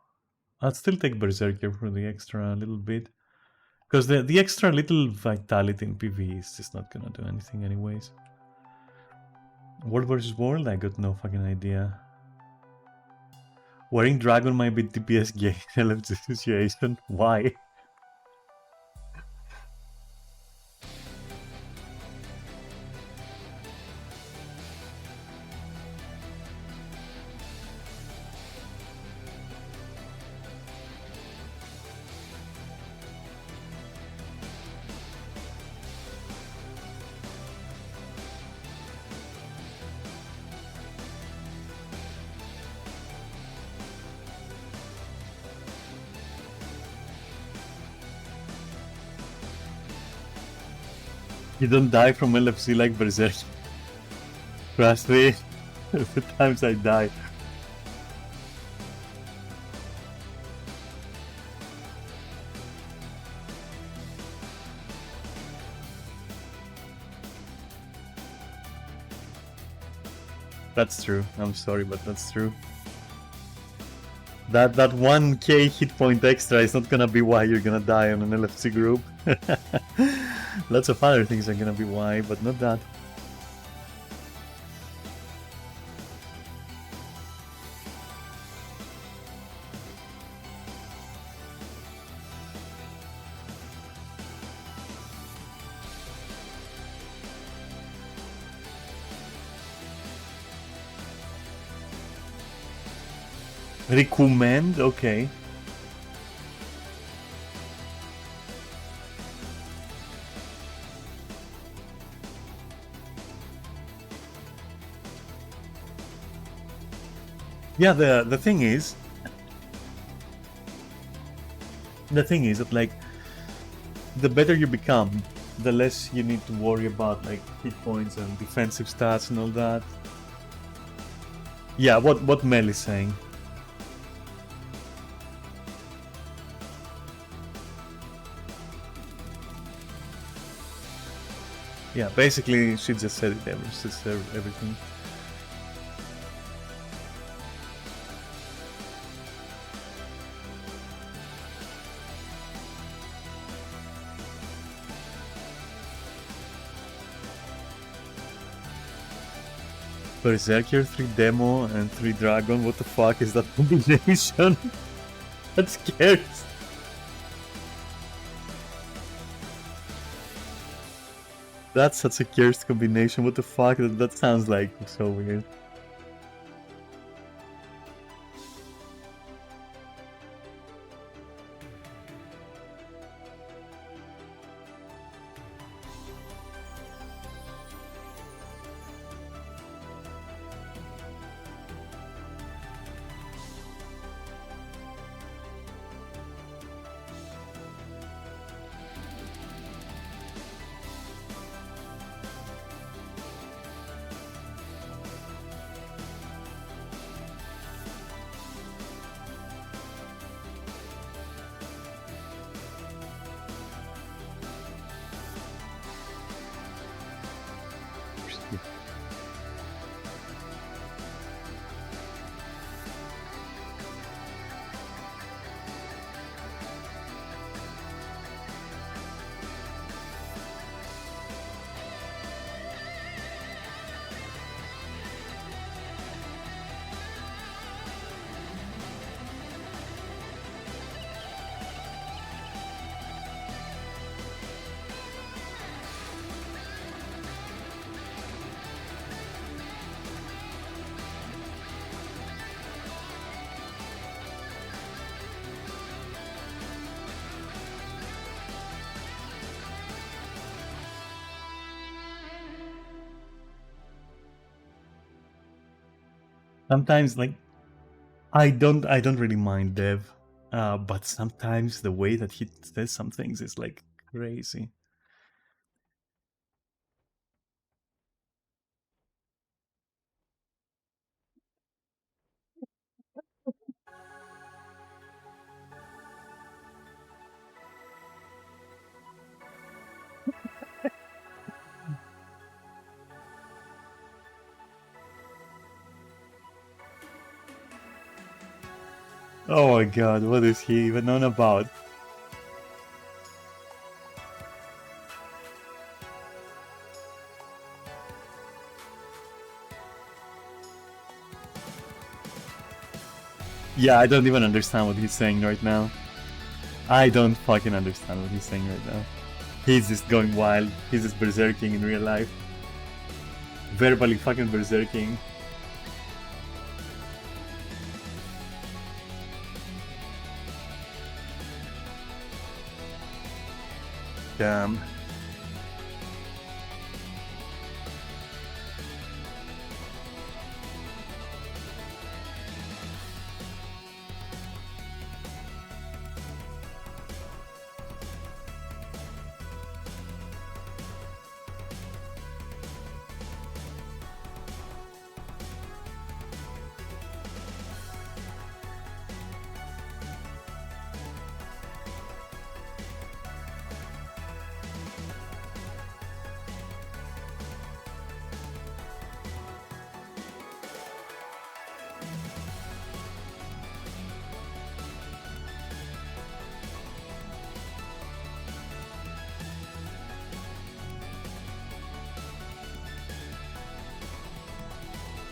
I'd still take Berserker for the extra little bit. Because the extra little vitality in PvE is just not gonna do anything anyways. World vs. World? I got no fucking idea. Wearing Dragon might be DPS gay in LFG situation. Why? You don't die from LFC like Berserk. Trust me, the times I die. That's true. I'm sorry, but that's true. That 1k hit point extra is not gonna be why you're gonna die on an LFC group. Lots of other things are gonna be why, but not that. Recommend? Okay. Yeah, the thing is that like the better you become, the less you need to worry about like hit points and defensive stats and all that. Yeah, what Mel is saying. Yeah, basically she just said it everything. Berserker, 3 Demo, and 3 Dragon. What the fuck is that combination? That scares. That's such a cursed combination. What the fuck? That sounds like so weird. Sometimes, like, I don't really mind Dev, but sometimes the way that he says some things is like crazy. Oh my god, what is he even on about? Yeah, I don't even understand what he's saying right now. I don't fucking understand what he's saying right now. He's just going wild. He's just berserking in real life. Verbally fucking berserking. Damn.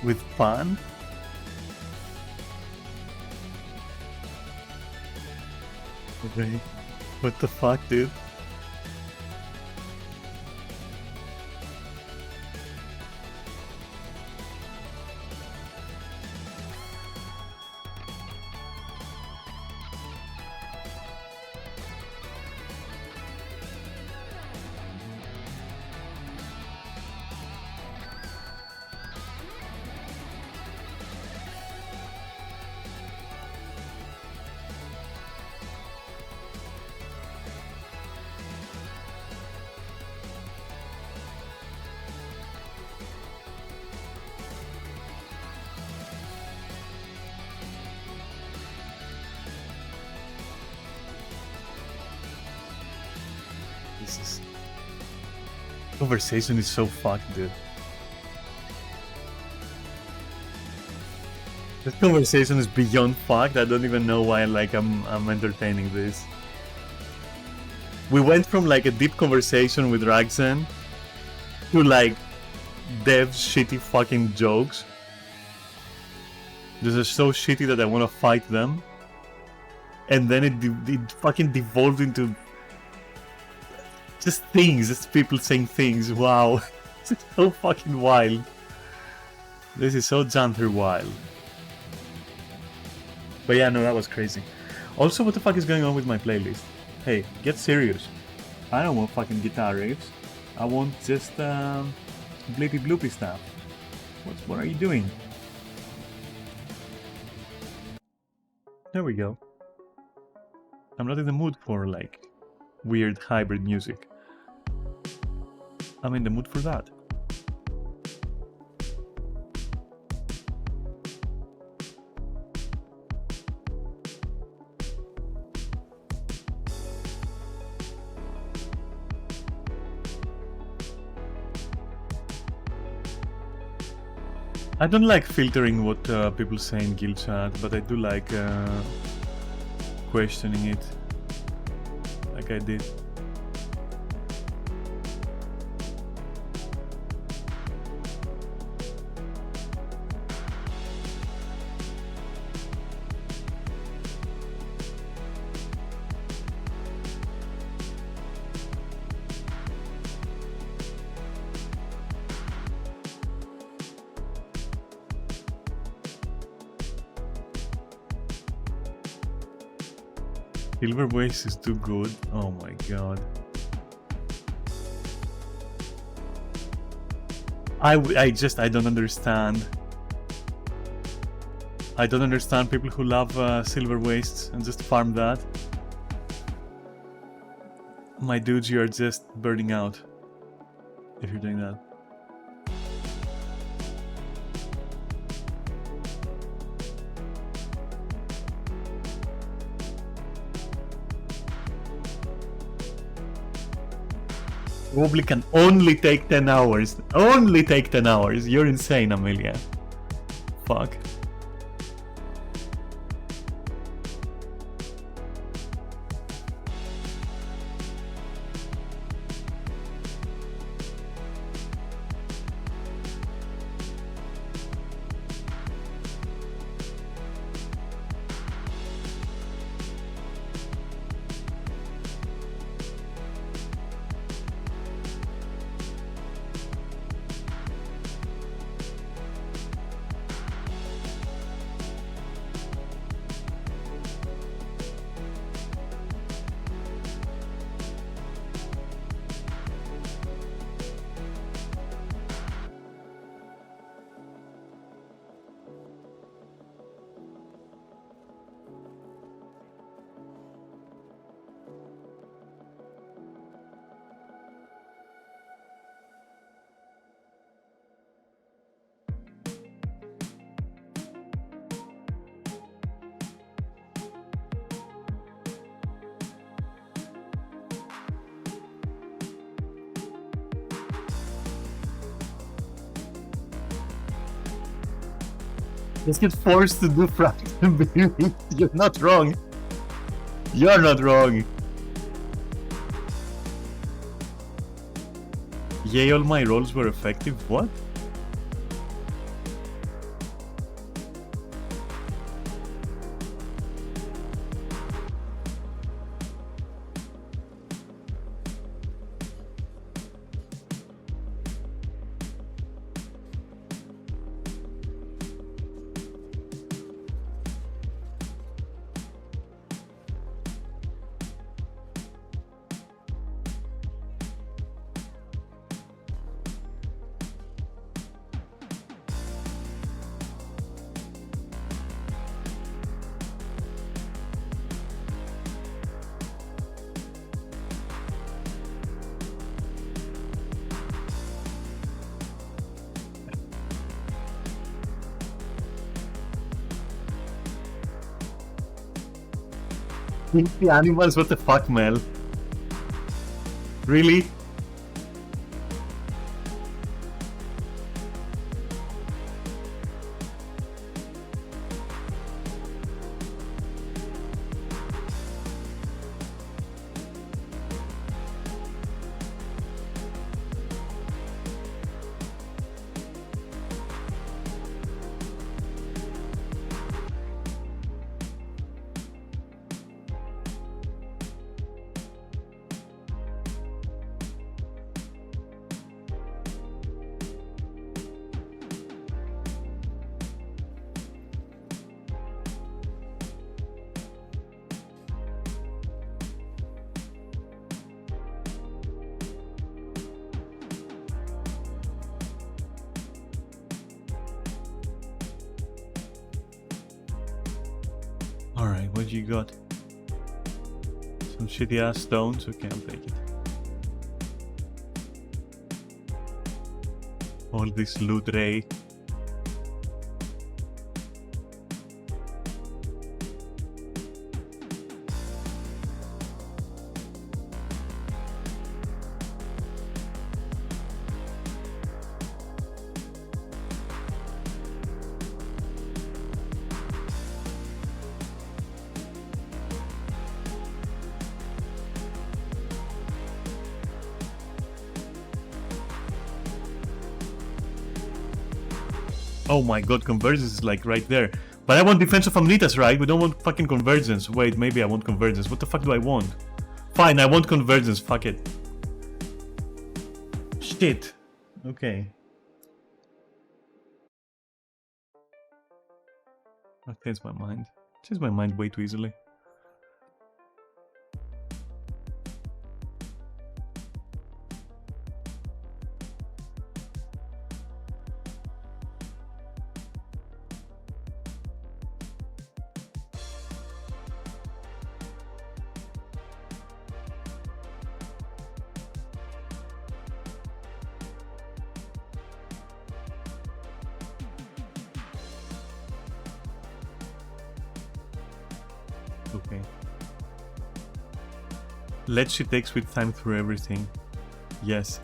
With fun? Okay. What the fuck, dude? This conversation is so fucked, dude. This conversation is beyond fucked. I don't even know why I'm entertaining this. We went from like a deep conversation with Ragzen to like Dev's shitty fucking jokes. These are so shitty that I want to fight them. And then it fucking devolved into just things, just people saying things. Wow. It's so fucking wild. This is so Janther wild. But yeah, no, that was crazy. Also, what the fuck is going on with my playlist? Hey, get serious. I don't want fucking guitar riffs. I want just bleepy bloopy stuff. What are you doing? There we go. I'm not in the mood for like weird hybrid music. I'm in the mood for that. I don't like filtering what people say in guild chat, but I do like questioning it, like I did. Silver Waste is too good. Oh my god. I don't understand. I don't understand people who love silver wastes and just farm that. My dudes, you are just burning out if you're doing that. Wobbly can only take 10 hours. Only take 10 hours. You're insane, Amelia. Fuck. Just get forced to do fraction baby. You're not wrong. You're not wrong. Yay, all my rolls were effective. What? The animals, what the fuck, Mel? Really? Alright, what you got? Some shitty ass stones? Okay, I'll take it. All this loot ray. Oh my god, convergence is like right there. But I want defense of Amnitas, right? We don't want fucking convergence. Wait, maybe I want convergence. What the fuck do I want? Fine, I want convergence. Fuck it. Shit. Okay. I changed my mind. Changed my mind way too easily. Okay. Let she take sweet time through everything. Yes.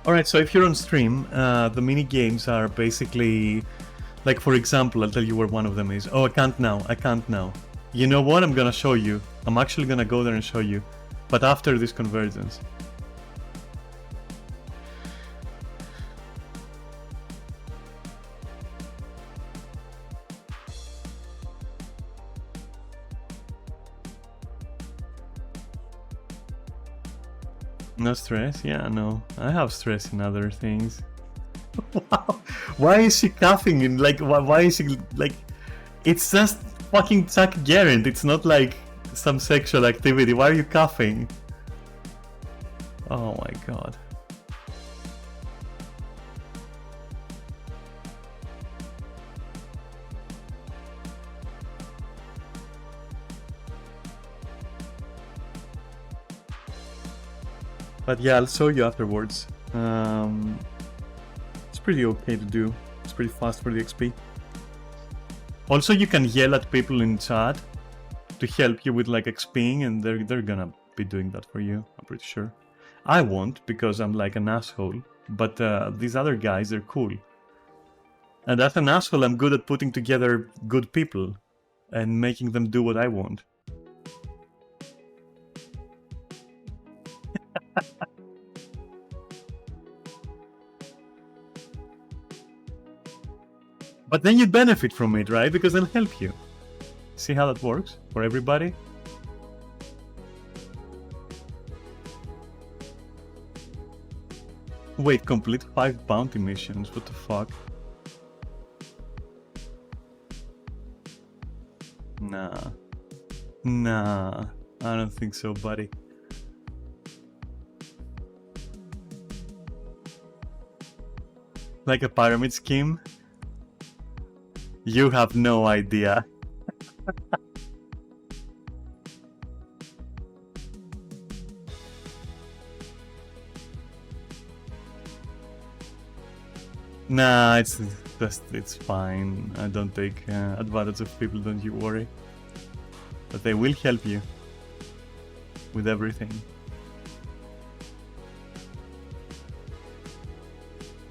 Alright, so if you're on stream, the mini games are basically, like for example, I'll tell you where one of them is. Oh, I can't now. You know what? I'm gonna show you. I'm actually gonna go there and show you. But after this convergence. No stress? Yeah, no. I have stress in other things. Wow. Why is she coughing? And like, why is she like? It's just fucking Chuck Garrett. It's not like some sexual activity. Why are you coughing? Oh my god. But yeah, I'll show you afterwards. It's pretty okay to do. It's pretty fast for the XP. Also, you can yell at people in chat to help you with like XPing, and they're gonna be doing that for you, I'm pretty sure. I won't, because I'm like an asshole, but these other guys, they're cool. And as an asshole, I'm good at putting together good people and making them do what I want. But then you benefit from it, right? Because they'll help you. See how that works for everybody? Wait, complete 5 bounty missions, what the fuck? Nah, I don't think so, buddy. Like a pyramid scheme? You have no idea. Nah, it's fine. I don't take advantage of people, don't you worry. But they will help you with everything.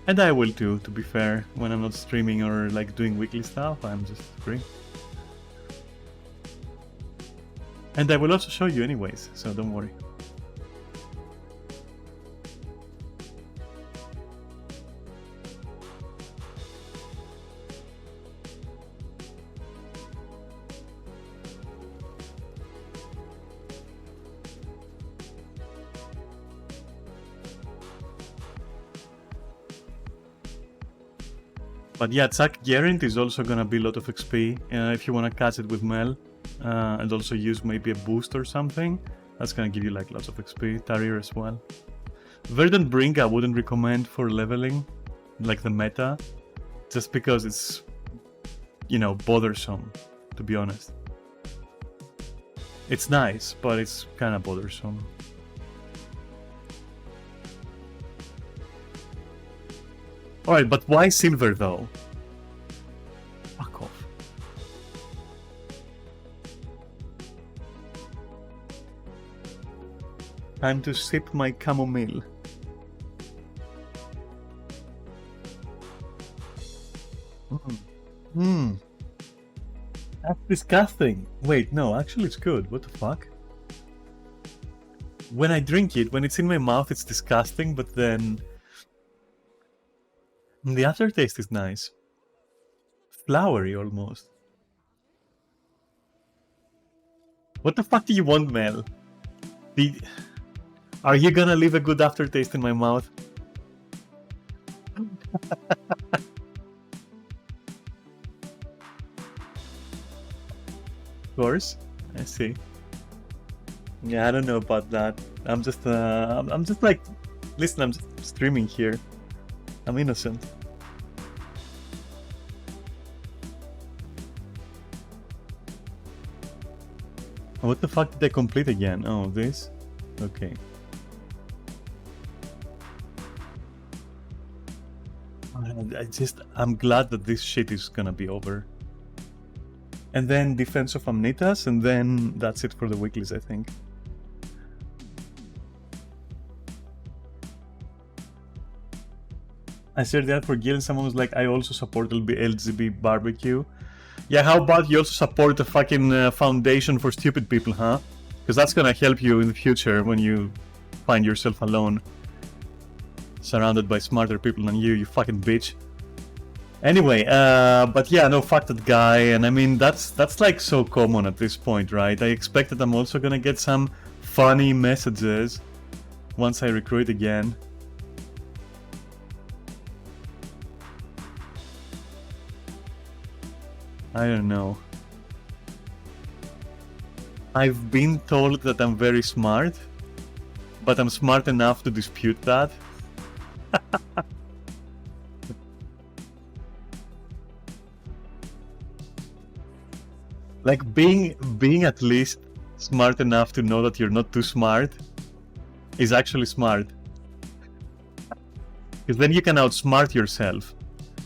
And I will too, to be fair. When I'm not streaming or like doing weekly stuff, I'm just free. And I will also show you anyways, so don't worry. But yeah, Chuck Garrett is also gonna be a lot of XP if you wanna catch it with Mel. And also use maybe a boost or something. That's gonna give you like lots of XP. Tarir as well. Verdant Brink I wouldn't recommend for leveling, like the meta, just because it's, you know, bothersome, to be honest. It's nice, but it's kinda bothersome. Alright, but why silver though? Fuck off. Time to sip my chamomile. That's disgusting. Wait, no, actually it's good. What the fuck? When I drink it, when it's in my mouth, it's disgusting, but then the aftertaste is nice. Flowery, almost. What the fuck do you want, Mel? Are you gonna leave a good aftertaste in my mouth? course. I see. Yeah, I don't know about that. I'm just like, listen, I'm just streaming here. I'm innocent. What the fuck did I complete again? Oh, this? Okay. I'm glad that this shit is gonna be over. And then Defense of Amnitas, and then that's it for the weeklies, I think. I shared that for Gil, and someone was like, I also support LGB barbecue. Yeah, how about you also support a fucking foundation for stupid people, huh? Because that's gonna help you in the future when you find yourself alone, surrounded by smarter people than you fucking bitch. Anyway, but yeah, no, fuck that guy, and I mean, that's like so common at this point, right? I expect that I'm also gonna get some funny messages once I recruit again. I don't know. I've been told that I'm very smart, but I'm smart enough to dispute that. Like being at least smart enough to know that you're not too smart is actually smart. Because then you can outsmart yourself,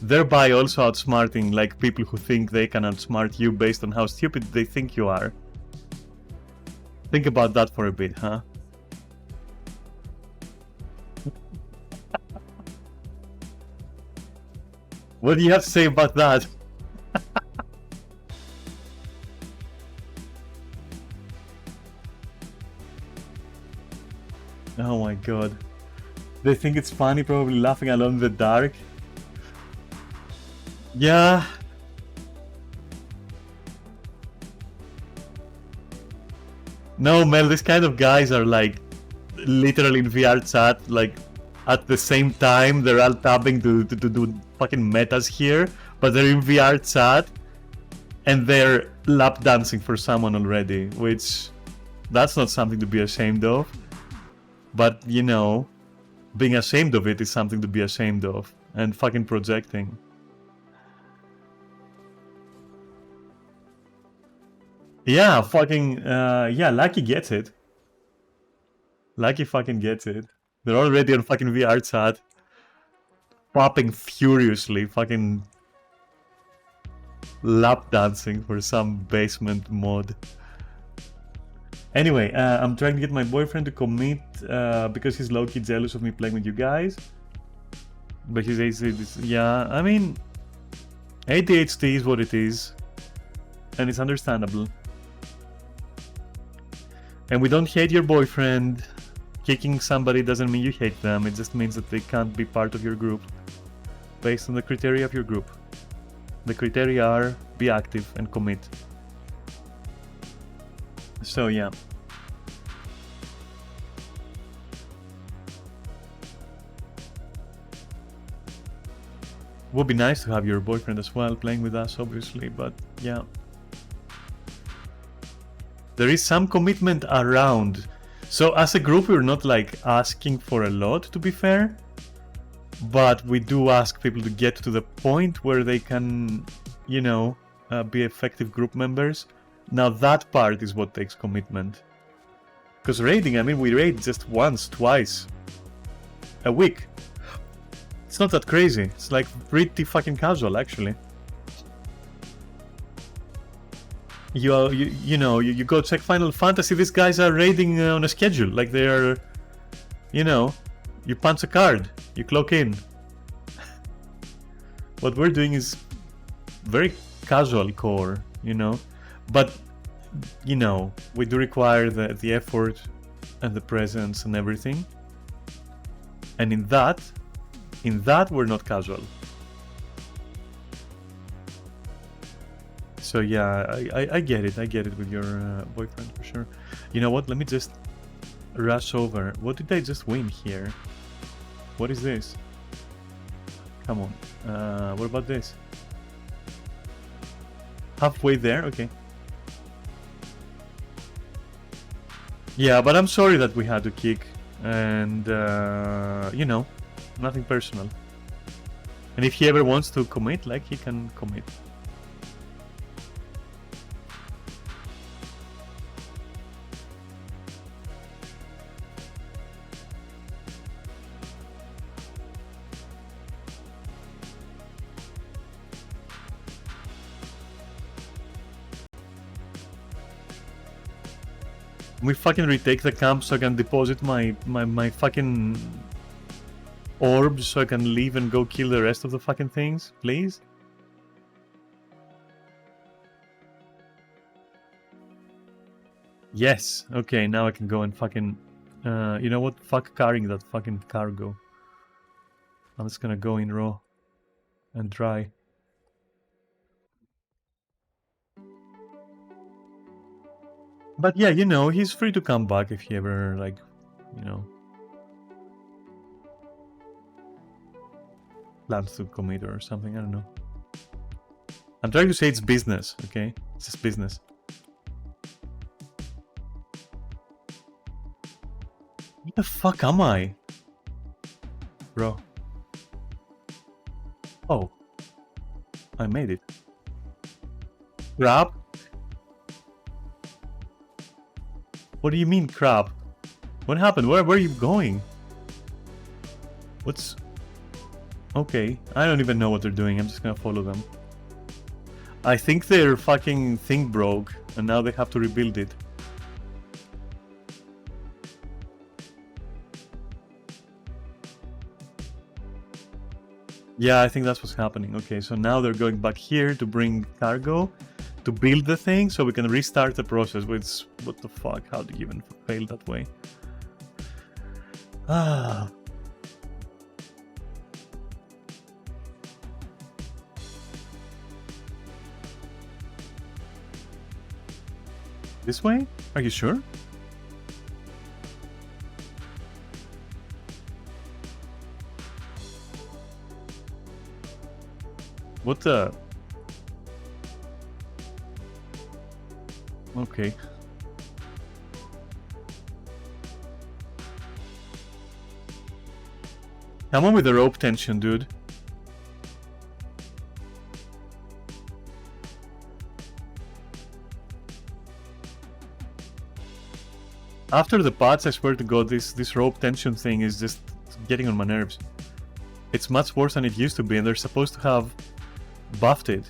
thereby also outsmarting like people who think they can outsmart you based on how stupid they think you are. Think about that for a bit, huh? What do you have to say about that? Oh my god. They think it's funny, probably laughing alone in the dark. Yeah. No, Mel, these kind of guys are like literally in VR chat, like at the same time they're all tabbing to do fucking metas here, but they're in VR chat and they're lap dancing for someone already, which that's not something to be ashamed of. But, you know, being ashamed of it is something to be ashamed of, and fucking projecting. Yeah, fucking, yeah, Lucky gets it. Lucky fucking gets it. They're already on fucking VR chat, popping furiously, fucking lap dancing for some basement mod. Anyway, I'm trying to get my boyfriend to commit because he's low-key jealous of me playing with you guys. But his ADHD, yeah, I mean, ADHD is what it is, and it's understandable. And we don't hate your boyfriend. Kicking somebody doesn't mean you hate them, it just means that they can't be part of your group based on the criteria of your group. The criteria are be active and commit. So yeah. Would be nice to have your boyfriend as well playing with us, obviously, but yeah. There is some commitment around. So as a group, we're not like asking for a lot, to be fair. But we do ask people to get to the point where they can, you know, be effective group members. Now that part is what takes commitment. Because raiding, I mean, we raid just once, twice a week. It's not that crazy. It's like pretty fucking casual, actually. You know, you go check Final Fantasy, these guys are raiding on a schedule. Like they are, you know, you punch a card, you clock in. What we're doing is very casual core, you know. But, you know, we do require the effort and the presence and everything. And in that we're not casual. So yeah, I get it with your boyfriend for sure. You know what, let me just rush over. What did I just win here? What is this? Come on, what about this? Halfway there, okay. Yeah, but I'm sorry that we had to kick, and you know, nothing personal. And if he ever wants to commit, like, he can commit. We fucking retake the camp so I can deposit my fucking orbs so I can leave and go kill the rest of the fucking things, please? Yes. Okay, now I can go and fucking... you know what? Fuck carrying that fucking cargo. I'm just gonna go in raw and dry. But yeah, you know, he's free to come back if he ever, like, you know, plans to commit or something, I don't know. I'm trying to say it's business, okay? It's just business. Where the fuck am I? Bro. Oh. I made it. Crap? What do you mean, crap? What happened? Where are you going? What's... Okay, I don't even know what they're doing. I'm just gonna follow them. I think their fucking thing broke, and now they have to rebuild it. Yeah, I think that's what's happening. Okay, so now they're going back here to bring cargo, to build the thing, so we can restart the process, which... What the fuck? How do you even fail that way? Ah... This way? Are you sure? What the... Okay. Come on with the rope tension, dude. After the patch, I swear to god, this rope tension thing is just getting on my nerves. It's much worse than it used to be, and they're supposed to have buffed it.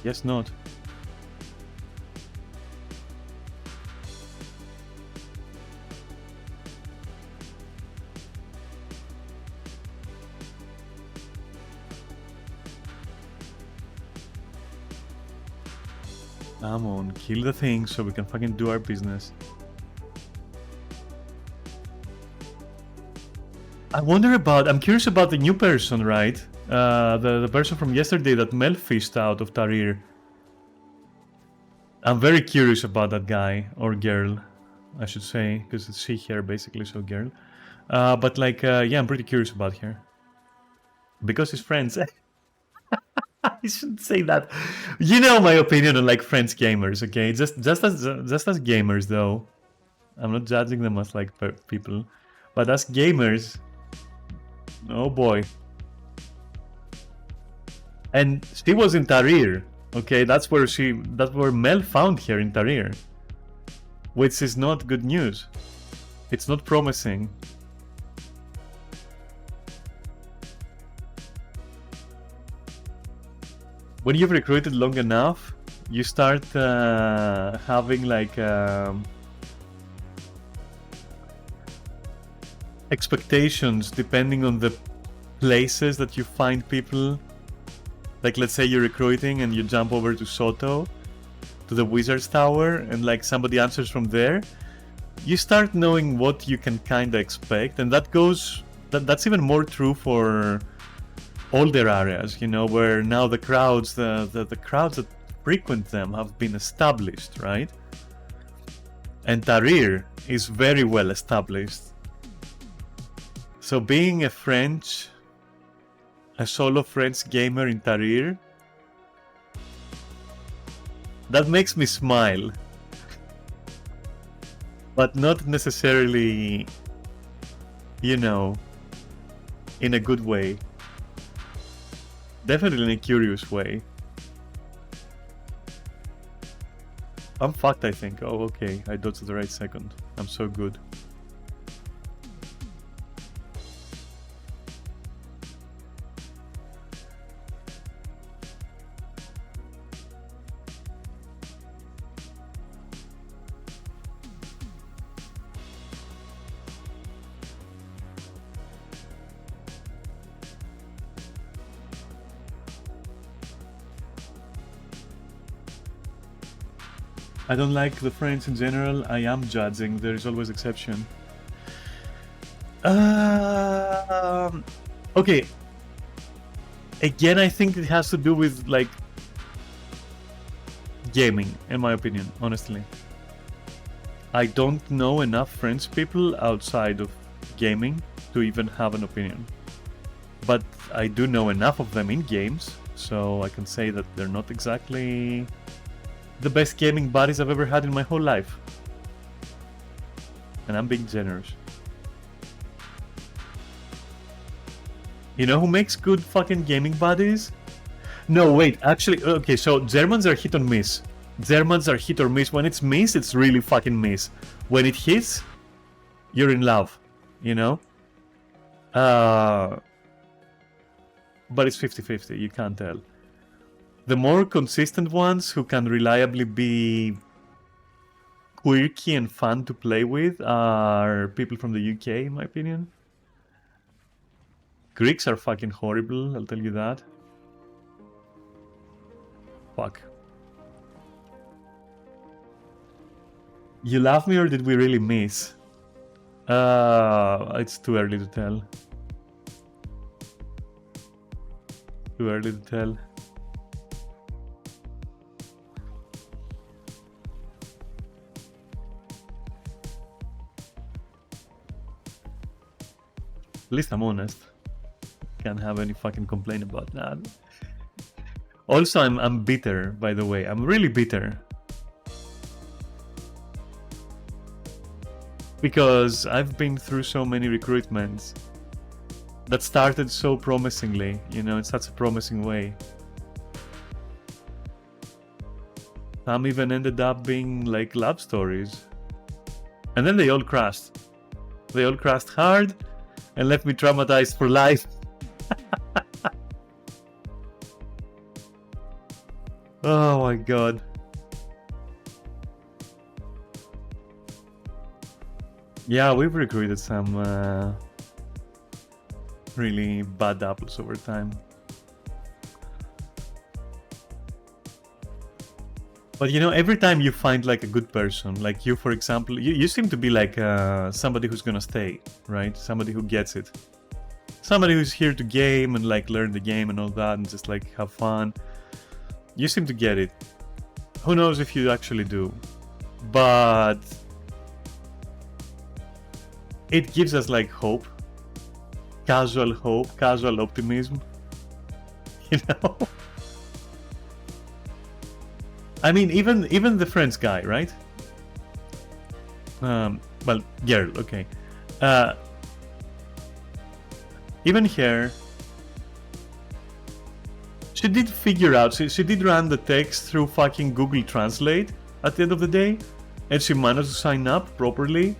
Guess not. Come on, kill the thing so we can fucking do our business. I'm curious about the new person, right? The person from yesterday that Mel fished out of Tarir. I'm very curious about that guy, or girl, I should say, because it's she here basically, so girl. But like, yeah, I'm pretty curious about her. Because he's friends. I shouldn't say that. You know my opinion on like French gamers, okay? Just as gamers though. I'm not judging them as like people, but as gamers, oh boy. And she was in Tarir, okay? That's where Mel found her, in Tarir, which is not good news. It's not promising. When you've recruited long enough, you start having like expectations depending on the places that you find people. Like, let's say you're recruiting and you jump over to Soto, to the Wizard's Tower, and like somebody answers from there. You start knowing what you can kinda expect, and that's even more true for older areas, you know, where now the crowds that frequent them have been established, right? And Tarir is very well established. So being a French A solo French gamer in Tahrir. That makes me smile. But not necessarily, you know, in a good way. Definitely in a curious way. I'm fucked, I think. Oh, okay. I dodged at the right second. I'm so good. I don't like the French in general. I am judging. There is always exception. Okay. Again, I think it has to do with, like, gaming, in my opinion, honestly. I don't know enough French people outside of gaming to even have an opinion. But I do know enough of them in games, so I can say that they're not exactly the best gaming buddies I've ever had in my whole life. And I'm being generous. You know who makes good fucking gaming buddies? No, wait, actually, okay, so Germans are hit or miss. Germans are hit or miss. When it's miss, it's really fucking miss. When it hits, you're in love, you know? But it's 50-50, you can't tell. The more consistent ones who can reliably be quirky and fun to play with are people from the UK, in my opinion. Greeks are fucking horrible, I'll tell you that. Fuck. You love me or did we really miss? It's too early to tell. Too early to tell. At least I'm honest. Can't have any fucking complaint about that. Also, I'm bitter, by the way. I'm really bitter. Because I've been through so many recruitments that started so promisingly, you know, in such a promising way. Some even ended up being like love stories. And then they all crashed. They all crashed hard and left me traumatized for life. Oh my god. Yeah, we've recruited some really bad apples over time. But you know, every time you find like a good person, like you, for example, you seem to be like somebody who's gonna stay, right? Somebody who gets it. Somebody who's here to game and like learn the game and all that and just like have fun. You seem to get it. Who knows if you actually do. But it gives us like hope. Casual hope, casual optimism. You know? I mean, even the French guy, right? Well, girl, okay. Even here, she did figure out, she did run the text through fucking Google Translate at the end of the day, and she managed to sign up properly.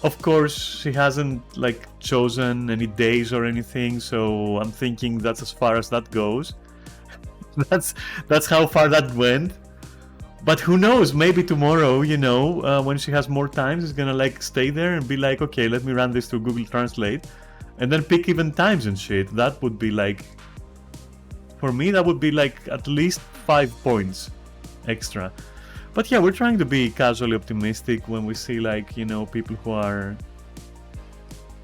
Of course, she hasn't like chosen any days or anything, so I'm thinking that's as far as that goes. that's how far that went. But who knows? Maybe tomorrow, you know, when she has more time, she's gonna like stay there and be like, okay, let me run this through Google Translate, and then pick even times and shit. That would be like, for me, that would be like at least 5 points extra. But yeah, we're trying to be casually optimistic when we see like, you know, people who are,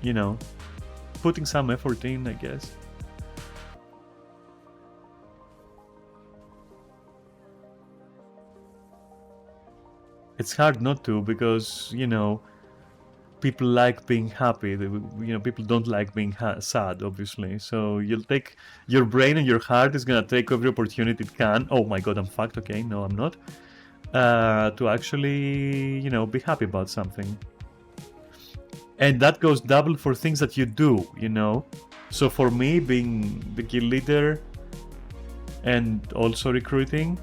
you know, putting some effort in, I guess. It's hard not to, because, you know, people like being happy. People don't like being sad, obviously. So you'll take your brain and your heart is gonna take every opportunity it can. Oh my god, I'm fucked. Okay, no, I'm not. To actually, be happy about something. And that goes double for things that you do, So for me, being the guild leader and also recruiting,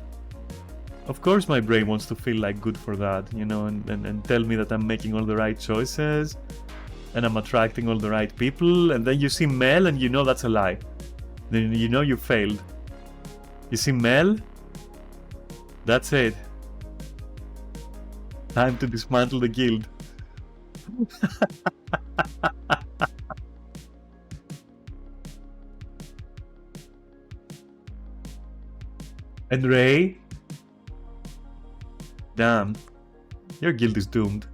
of course my brain wants to feel like good for that, and tell me that I'm making all the right choices and I'm attracting all the right people. And then you see Mel and that's a lie. Then you failed. You see Mel? That's it. Time to dismantle the guild. And Ray? Damn. Your guild is doomed.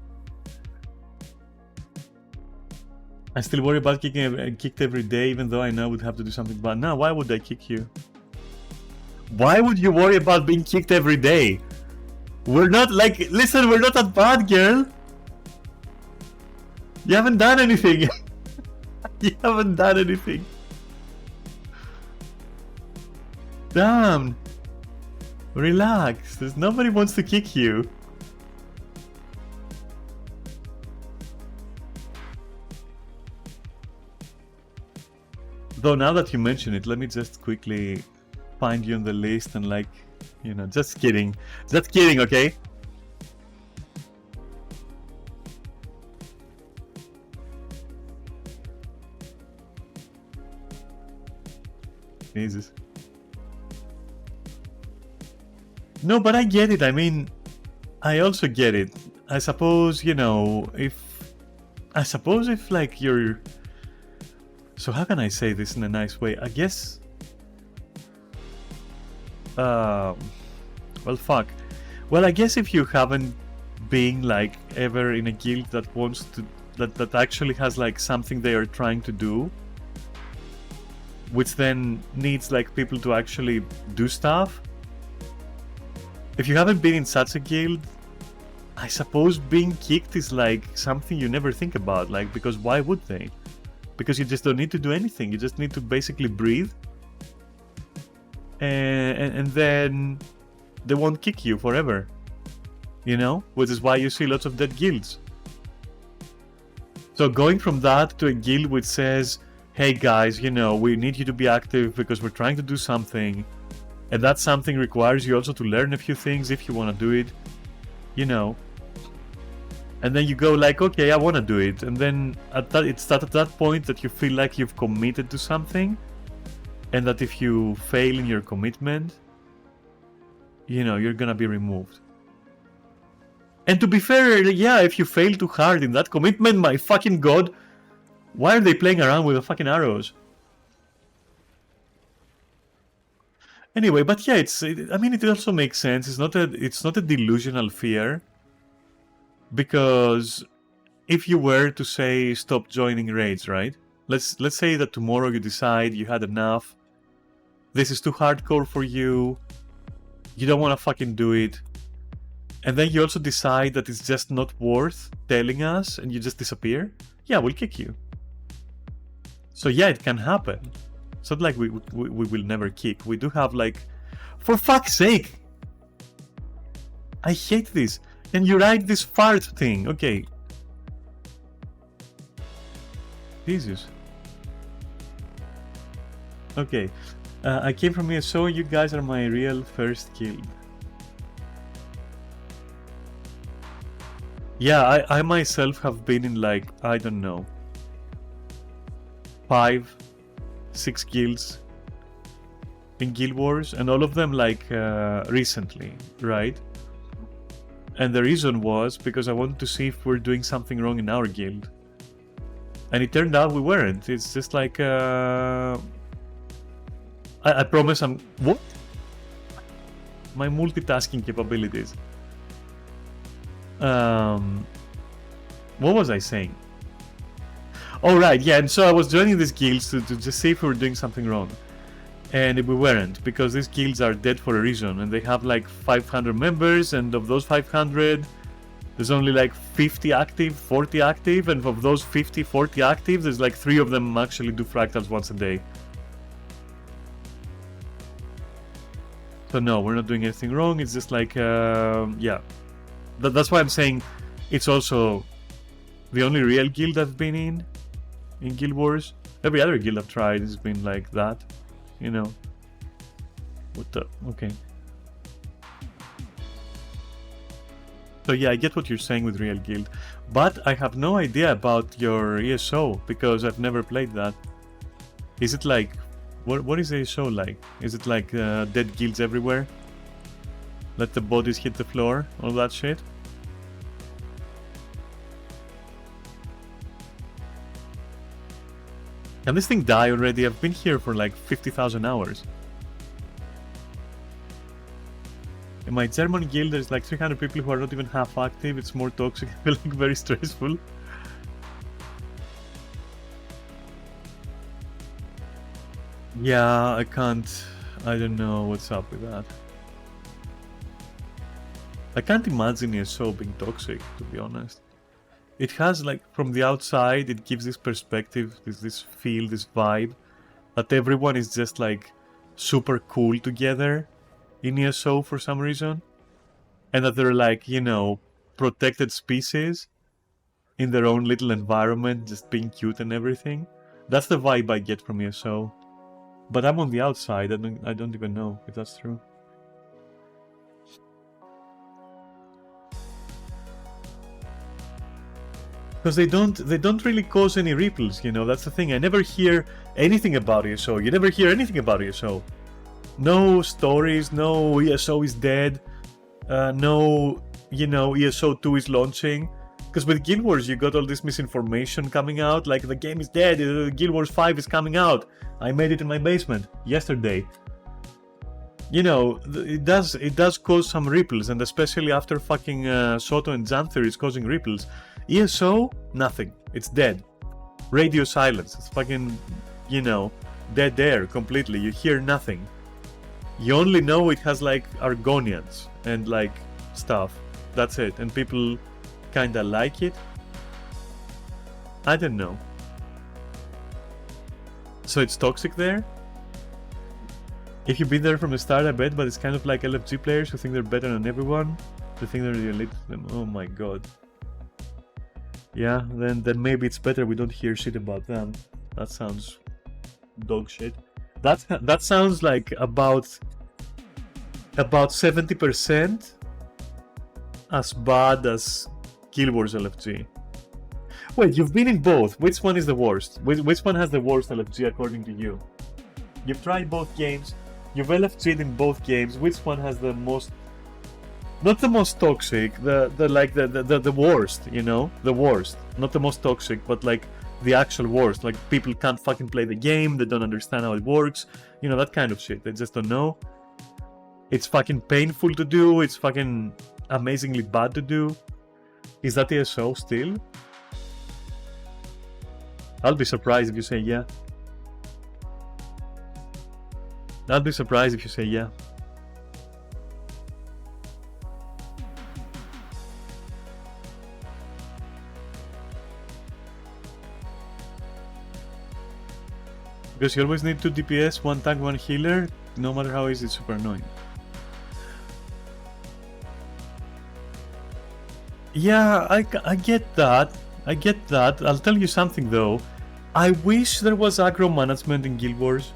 I still worry about getting kicked every day, even though I know I would have to do something bad. Now, why would I kick you? Why would you worry about being kicked every day? We're not listen, we're not that bad, girl. You haven't done anything. You haven't done anything. Damn. Relax. Nobody wants to kick you. Though now that you mention it, let me just quickly find you on the list and just kidding. Just kidding, okay? Jesus. No, but I get it. I mean, I also get it. I suppose, if you're... So how can I say this in a nice way? I guess... well, fuck. Well, I guess if you haven't been, ever in a guild that wants to... That actually has, something they are trying to do, which then needs, people to actually do stuff. If you haven't been in such a guild, I suppose being kicked is, something you never think about, because why would they? Because you just don't need to do anything. You just need to basically breathe. And then they won't kick you forever. Which is why you see lots of dead guilds. So going from that to a guild which says, hey guys, we need you to be active because we're trying to do something. And that something requires you also to learn a few things if you want to do it. And then you go okay, I want to do it. And then it's at that point that you feel like you've committed to something. And that if you fail in your commitment, you're gonna be removed. And to be fair, yeah, if you fail too hard in that commitment, my fucking god, why are they playing around with the fucking arrows? Anyway, but yeah, it also makes sense. It's not a delusional fear. Because if you were to say stop joining raids, right? Let's say that tomorrow you decide you had enough. This is too hardcore for you. You don't want to fucking do it. And then you also decide that it's just not worth telling us and you just disappear. Yeah, we'll kick you. So yeah, it can happen. It's not like we will never kick. We do have for fuck's sake. I hate this. And you write this fart thing. Okay. Jesus. Okay. I came from here, so you guys are my real first guild. Yeah, I myself have been in I don't know, 5, 6 guilds in Guild Wars, and all of them recently, right? And the reason was because I wanted to see if we're doing something wrong in our guild. And it turned out we weren't. It's just I promise I'm... What? My multitasking capabilities. What was I saying? Oh right, yeah, and so I was joining these guilds to just see if we were doing something wrong. And we weren't, because these guilds are dead for a reason, and they have 500 members, and of those 500, There's only like 50 active, 40 active, and of those 50, 40 active, there's like 3 of them actually do fractals once a day. So no, we're not doing anything wrong. It's just like, yeah. That's why I'm saying it's also the only real guild I've been in Guild Wars. Every other guild I've tried has been like that, you know. What the? Okay. So yeah, I get what you're saying with real guild, but I have no idea about your ESO because I've never played that. Is it like, what is ESO like? Is it like dead guilds everywhere? Let the bodies hit the floor, all that shit? Can this thing die already? I've been here for like 50,000 hours. In my German guild, there's like 300 people who are not even half active. It's more toxic. I feel like very stressful. Yeah, I can't. I don't know what's up with that. I can't imagine ESO being toxic, to be honest. It has, like, from the outside, it gives this perspective, this feel, this vibe, that everyone is just, like, super cool together in ESO for some reason. And that they're, like, you know, protected species in their own little environment, just being cute and everything. That's the vibe I get from ESO. But I'm on the outside, I don't even know if that's true. Because they don't really cause any ripples, you know, that's the thing. I never hear anything about ESO. You never hear anything about ESO. No stories, no ESO is dead, no, you know, ESO 2 is launching. Because with Guild Wars you got all this misinformation coming out, like the game is dead, Guild Wars 5 is coming out. I made it in my basement yesterday. You know, it does cause some ripples, and especially after fucking Soto and Xanther is causing ripples. ESO, nothing. It's dead. Radio silence. It's fucking, you know, dead air completely. You hear nothing. You only know it has like Argonians and like stuff. That's it. And people kinda like it. I don't know. So it's toxic there? If you've been there from the start, I bet, but it's kind of like LFG players who think they're better than everyone. They think they're the elite. Oh my god. Yeah, then maybe it's better we don't hear shit about them. That sounds dog shit. That sounds like about 70% as bad as Guild Wars LFG. Wait, you've been in both. Which one is the worst? Which one has the worst LFG according to you? You've tried both games. You've LFG'd in both games. Which one has the most? Not the most toxic. The worst. You know, the worst. Not the most toxic, but like the actual worst. Like people can't fucking play the game. They don't understand how it works. You know, that kind of shit. They just don't know. It's fucking painful to do. It's fucking amazingly bad to do. Is that ESO still? I'll be surprised if you say yeah. I'll be surprised if you say yeah. Because you always need 2 DPS, 1 tank, 1 healer, no matter how easy, it's super annoying. Yeah, I get that. I get that. I'll tell you something though. I wish there was aggro management in Guild Wars.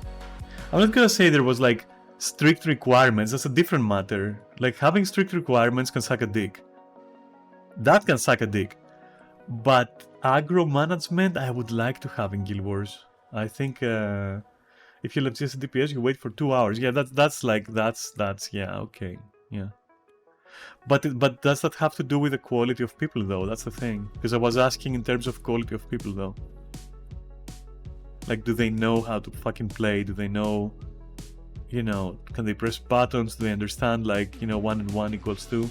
I'm not gonna say there was like strict requirements, that's a different matter. Like having strict requirements can suck a dick. That can suck a dick. But aggro management I would like to have in Guild Wars. I think if you let just DPS you wait for 2 hours. Yeah, that's yeah, okay. Yeah. But does that have to do with the quality of people though? That's the thing. Because I was asking in terms of quality of people though. Like, do they know how to fucking play? Do they know, you know, can they press buttons? Do they understand, like, you know, 1 and 1 equals 2?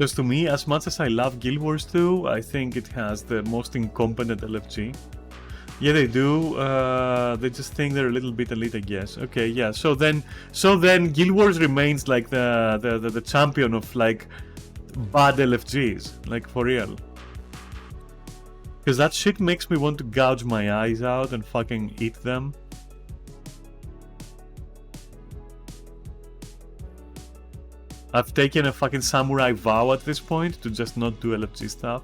Because to me, as much as I love Guild Wars 2, I think it has the most incompetent LFG. Yeah, they do. They just think they're a little bit elite, I guess. Okay, yeah. So then Guild Wars remains like the champion of like bad LFGs, like for real. Because that shit makes me want to gouge my eyes out and fucking eat them. I've taken a fucking samurai vow at this point to just not do LFG stuff.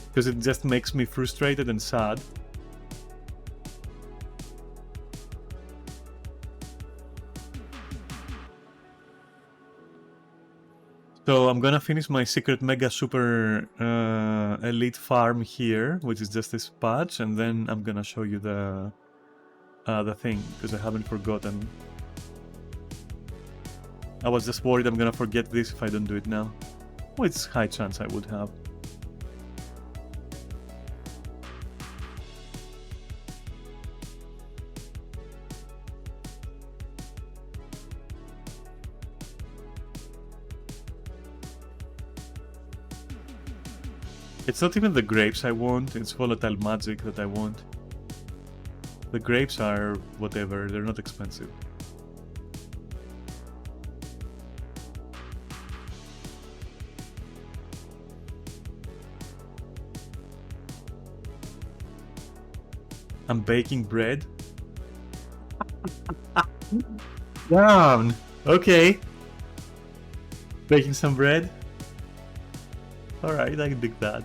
Because it just makes me frustrated and sad. So I'm gonna finish my secret mega super elite farm here, which is just this patch, and then I'm gonna show you the thing, because I haven't forgotten. I was just worried I'm gonna forget this if I don't do it now. Well, it's high chance I would have. It's not even the grapes I want, it's volatile magic that I want. The grapes are whatever, they're not expensive. I'm baking bread. Down! Okay. Baking some bread. Alright, I can dig that.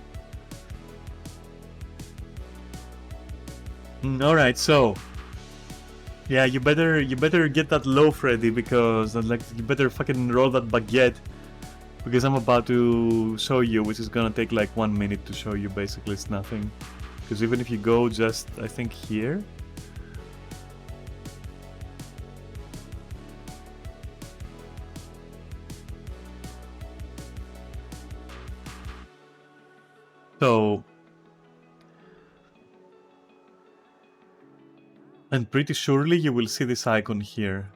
Alright, so yeah, you better get that loaf ready, because like you better fucking roll that baguette, because I'm about to show you, which is gonna take like 1 minute to show you. Basically it's nothing, because even if you go just, I think here, so and pretty surely you will see this icon here,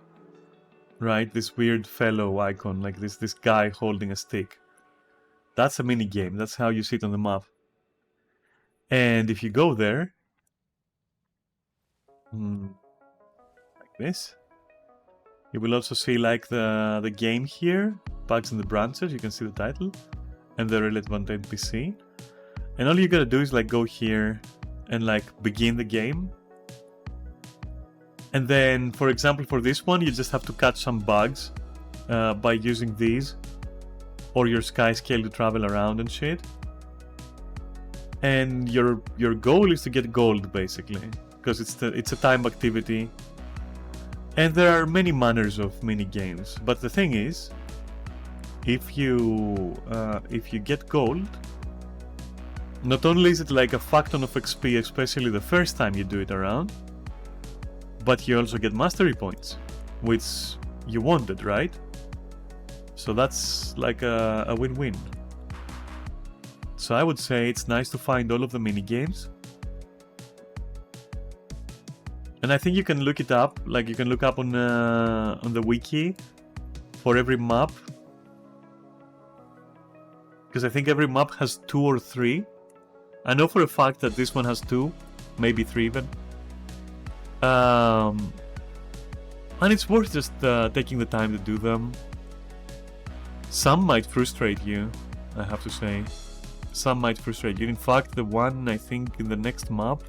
right? This weird fellow icon, like this guy holding a stick. That's a mini game. That's how you see it on the map. And if you go there, like this, you will also see like the game here, Bugs in the Branches. You can see the title and the relevant NPC. And all you gotta do is like go here and like begin the game. And then, for example, for this one, you just have to catch some bugs by using these or your sky scale to travel around and shit. And your goal is to get gold, basically, because it's a time activity. And there are many manners of mini games. But the thing is, if you get gold, not only is it like a fuck ton of XP, especially the first time you do it around, but you also get mastery points, which you wanted, right? So that's like a win-win. So I would say it's nice to find all of the mini games. And I think you can look it up, like you can look up on the wiki for every map. Because I think every map has 2 or 3. I know for a fact that this one has 2, maybe 3 even. And it's worth just taking the time to do them. Some might frustrate you, I have to say. Some might frustrate you. In fact, the one I think in the next map,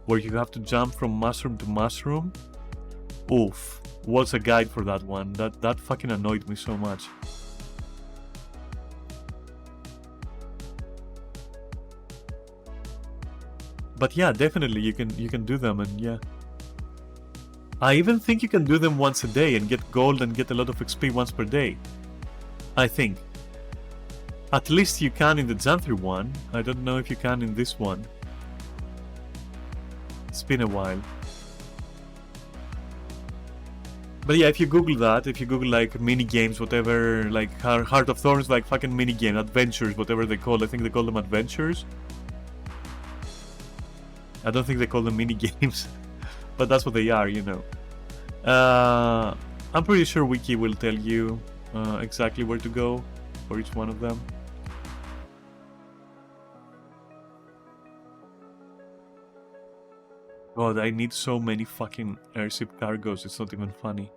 where you have to jump from mushroom to mushroom, oof, what's a guide for that one? That fucking annoyed me so much. But yeah, definitely you can do them, and yeah. I even think you can do them once a day and get gold and get a lot of XP once per day. I think. At least you can in the Xanthri one. I don't know if you can in this one. It's been a while. But yeah, if you Google that, if you Google like mini games, whatever, like Heart of Thorns, like fucking mini game, adventures, whatever they call, I think they call them adventures. I don't think they call them mini games, but that's what they are, you know. I'm pretty sure Wiki will tell you exactly where to go. for each one of them. God, I need so many fucking airship cargoes, it's not even funny.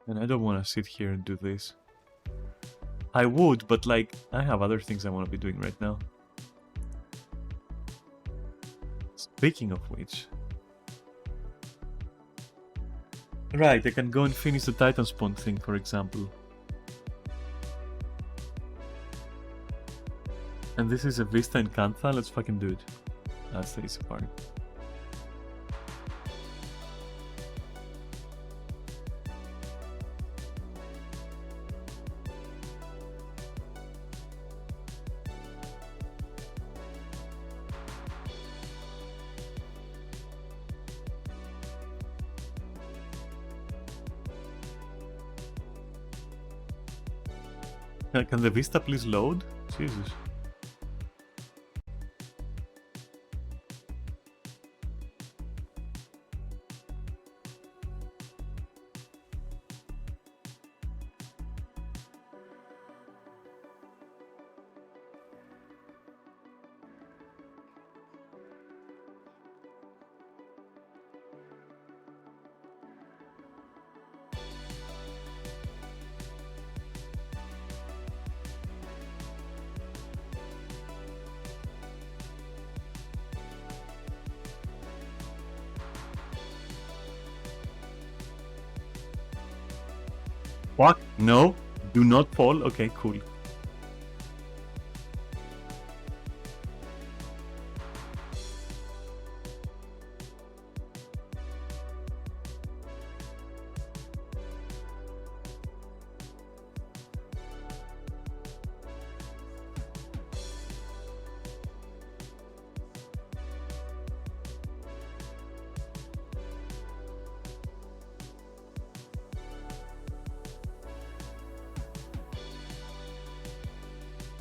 And I don't want to sit here and do this. I would, but like, I have other things I want to be doing right now. Speaking of which... Right, I can go and finish the Titan Spawn thing, for example. And this is a Vista in Kantha, let's fucking do it. That's the easy part. Can the Vista please load? Jesus. Fuck, no, do not fall. Okay, cool.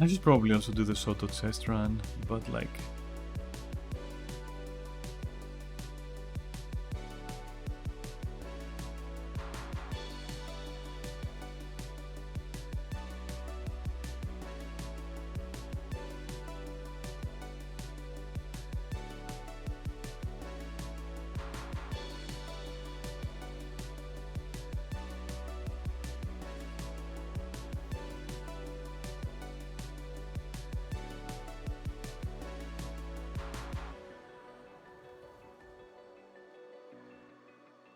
I should probably also do the Soto chest run, but like...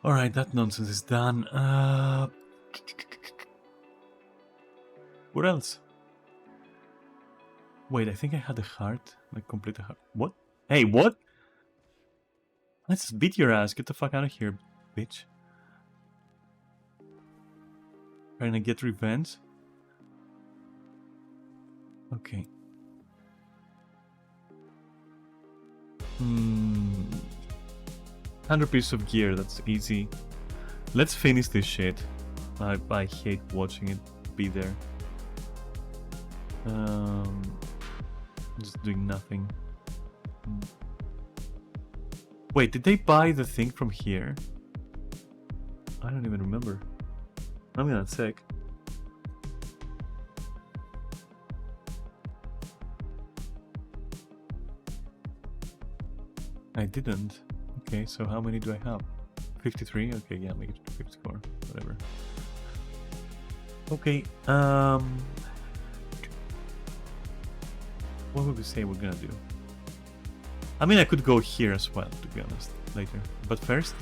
Alright, that nonsense is done. What else? Wait, I think I had a heart. Like, complete a heart. What? Hey, what? Let's beat your ass. Get the fuck out of here, bitch. Trying to get revenge? Okay. 100 pieces of gear, that's easy. Let's finish this shit. I hate watching it be there. Just doing nothing. Wait, did they buy the thing from here? I don't even remember. I'm gonna check. I didn't. Okay, so how many do I have? 53? Okay, yeah, make it 54. Whatever. Okay, what would we say we're gonna do? I mean, I could go here as well, to be honest, later. But first,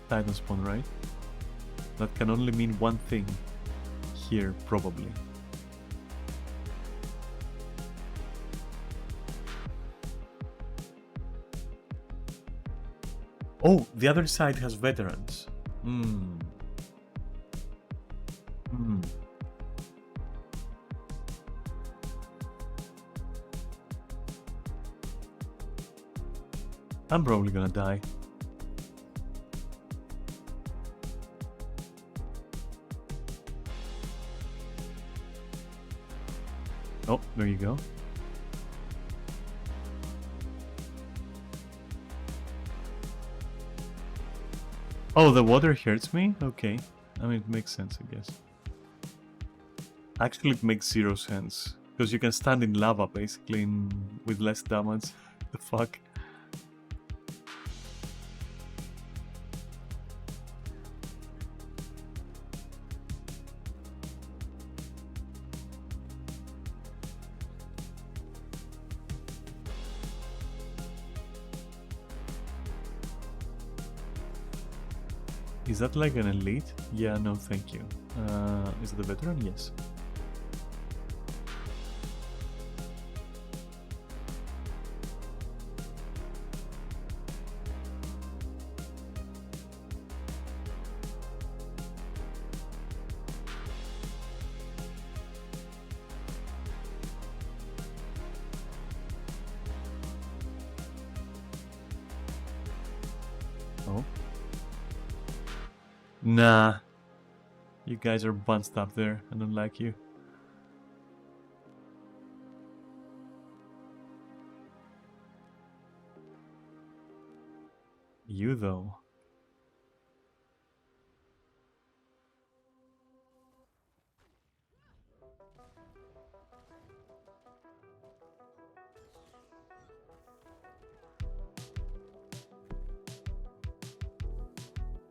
Titan spawn, right? That can only mean one thing. Here, probably. Oh, the other side has veterans. I'm probably gonna die. Oh, there you go. Oh, the water hurts me? Okay. I mean, it makes sense, I guess. Actually, it makes zero sense. Because you can stand in lava, basically, with less damage. The fuck? Is that like an elite? Yeah, no, thank you. Is it a veteran? Yes. Oh. Nah. You guys are bunched up there. I don't like you. You, though.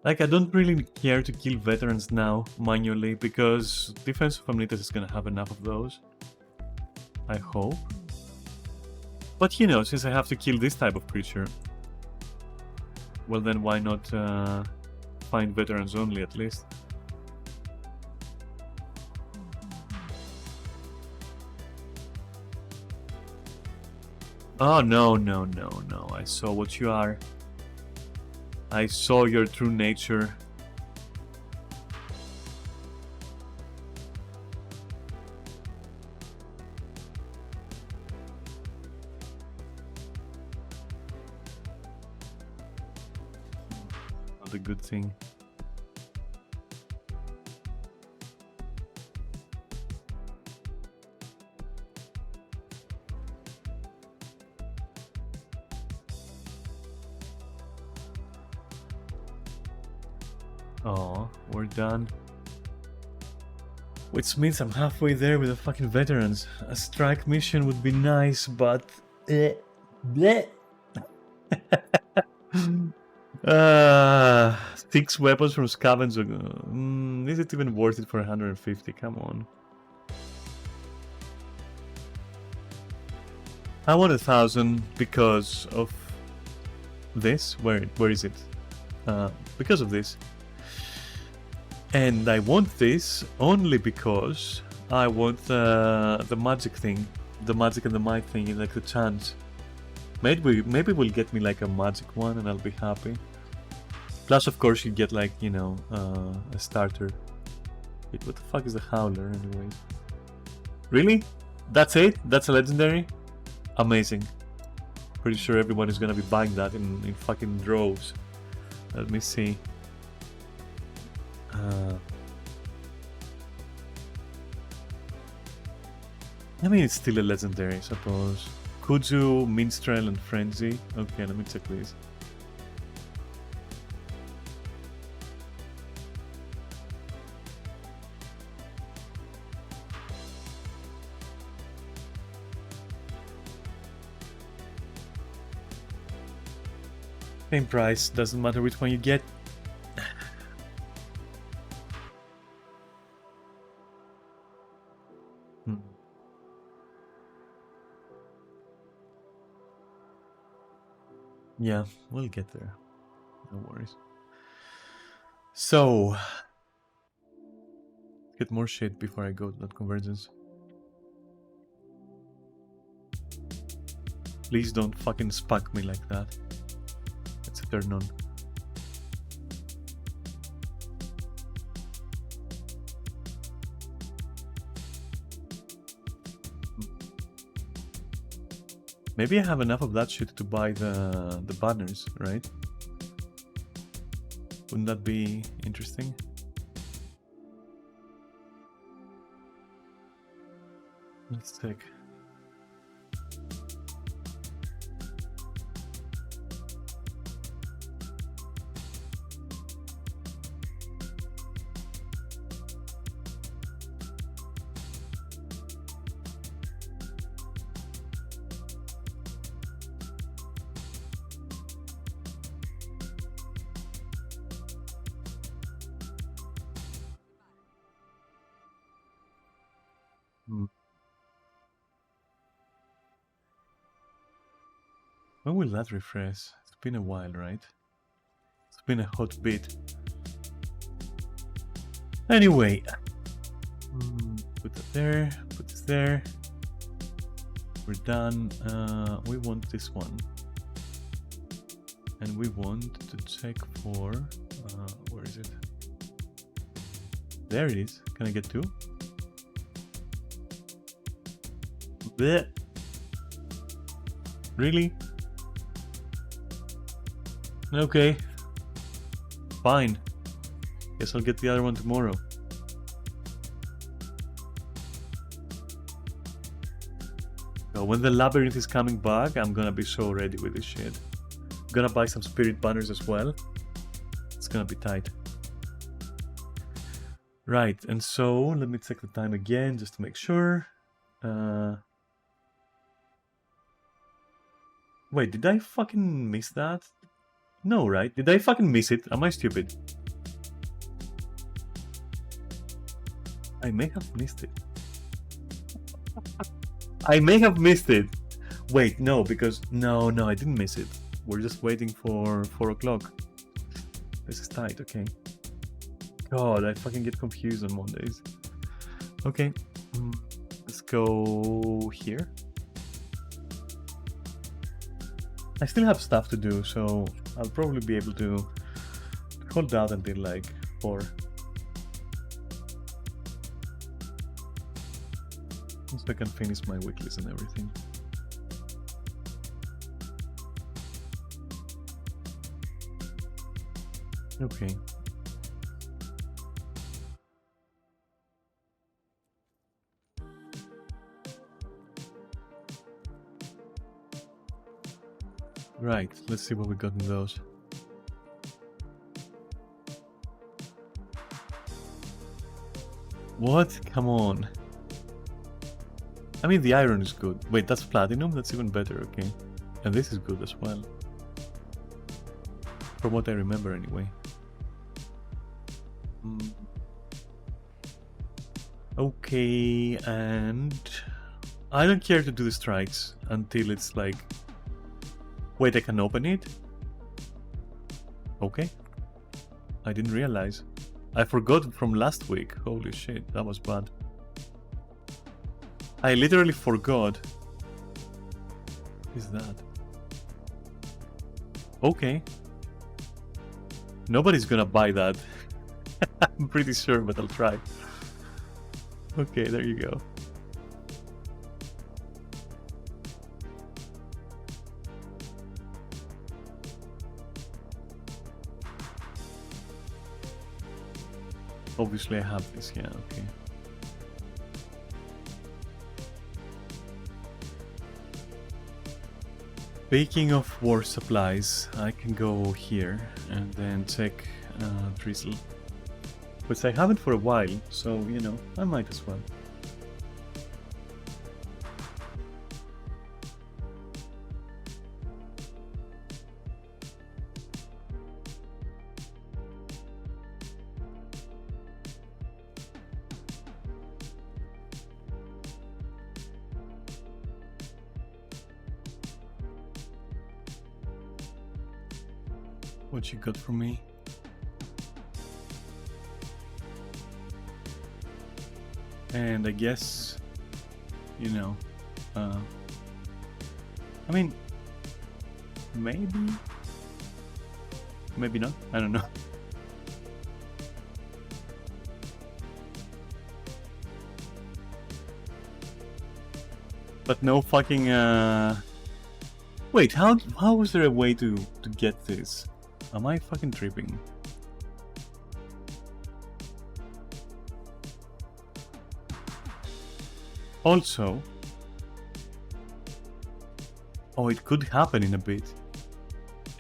Like, I don't really care to kill veterans now, manually, because Defense of Amnitas is gonna have enough of those. I hope. But you know, since I have to kill this type of creature, well then why not find veterans only at least? Oh no, no, no, no, I saw what you are. I saw your true nature. Not a good thing. Oh, we're done. Which means I'm halfway there with the fucking veterans. A strike mission would be nice, but... bleh. 6 weapons from scavenger. Is it even worth it for 150? Come on. I want 1,000 because of this. Where is it? Because of this. And I want this only because I want the magic thing, the magic and the might thing, like the chance. Maybe we'll get me like a magic one and I'll be happy. Plus, of course, you get like, you know, a starter. Wait, what the fuck is the Howler anyways? Really? That's it? That's a legendary? Amazing. Pretty sure everyone is gonna be buying that in fucking droves. Let me see. I mean, it's still a legendary, I suppose. Kuju, Minstrel, and Frenzy. Okay, let me check these. Same price, doesn't matter which one you get. Yeah, we'll get there. No worries. So, get more shit before I go to that convergence. Please don't fucking spuck me like that. It's a turn on. Maybe I have enough of that shit to buy the banners, right? Wouldn't that be interesting? Let's check. When will that refresh? It's been a while, right? It's been a hot bit. Anyway, put that there, put this there. We're done. We want this one. And we want to check for... where is it? There it is. Can I get two? Blech. Really? Okay. Fine. Guess I'll get the other one tomorrow. So when the labyrinth is coming back, I'm gonna be so ready with this shit. I'm gonna buy some spirit banners as well. It's gonna be tight. Right, and so let me check the time again just to make sure. Wait, did I fucking miss that? No, right? Did I fucking miss it? Am I stupid? I may have missed it. I may have missed it. Wait, no, because... No, I didn't miss it. We're just waiting for 4 o'clock. This is tight, okay. God, I fucking get confused on Mondays. Okay, let's go here. I still have stuff to do, so I'll probably be able to hold out until like 4. So I can finish my weeklies and everything. Okay. Right, let's see what we got in those. What? Come on. I mean, the iron is good. Wait, that's platinum? That's even better, okay. And this is good as well. From what I remember, anyway. Okay, and... I don't care to do the strikes until it's like... Wait, I can open it? Okay. I didn't realize. I forgot from last week. Holy shit, that was bad. I literally forgot. What is that? Okay. Nobody's gonna buy that. I'm pretty sure, but I'll try. Okay, there you go. Obviously I have this, yeah, okay. Speaking of war supplies, I can go here and then check drizzle. Which I haven't for a while, so, you know, I might as well. What you got for me? And I guess, you know, I mean, maybe not, I don't know. But no fucking, wait, how was there a way to get this? Am I fucking tripping? Also... Oh, it could happen in a bit.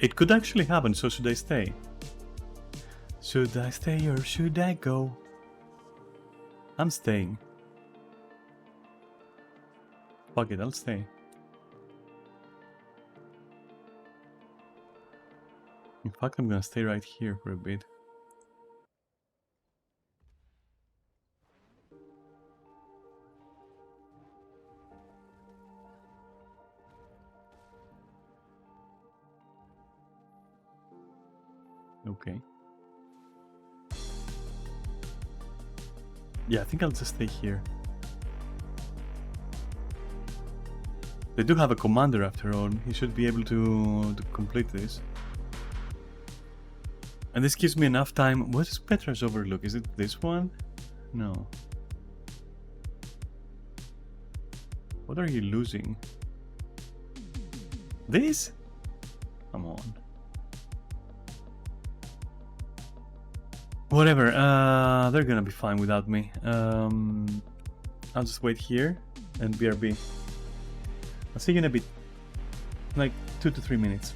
It could actually happen, so should I stay? Should I stay or should I go? I'm staying. Fuck it, I'll stay. In fact, I'm gonna stay right here for a bit. Okay. Yeah, I think I'll just stay here. They do have a commander after all. He should be able to complete this. And this gives me enough time. What is Petra's Overlook? Is it this one? No. What are you losing? This? Come on. Whatever, they're gonna be fine without me. I'll just wait here and BRB. I'll see you in a bit. Like 2 to 3 minutes.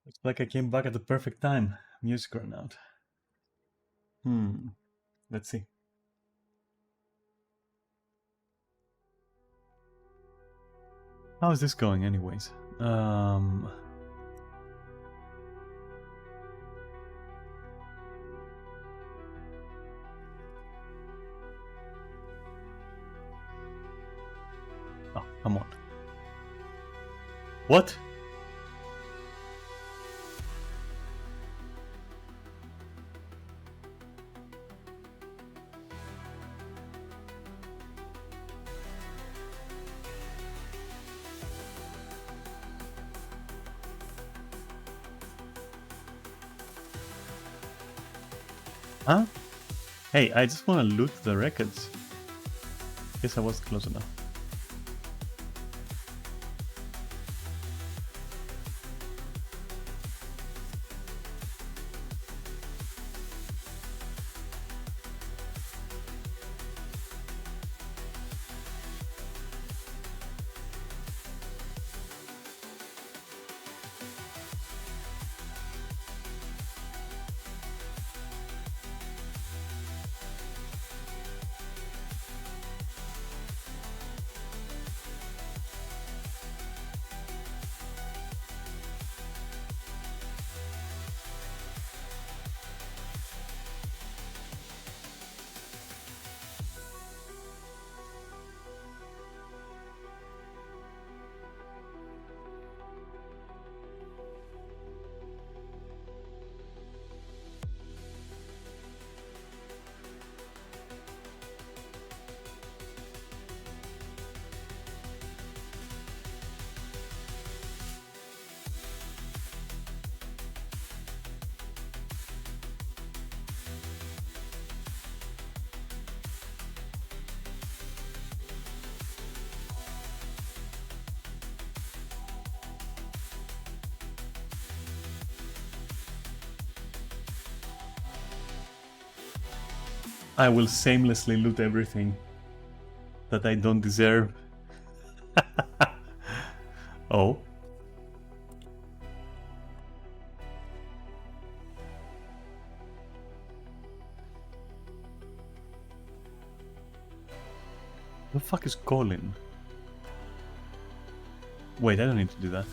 It's like I came back at the perfect time. Music ran out. Let's see. How is this going anyways? Oh, come on. What? Huh? Hey, I just want to loot the records. Guess I was close enough. I will shamelessly loot everything that I don't deserve. Oh. The fuck is Colin? Wait, I don't need to do that.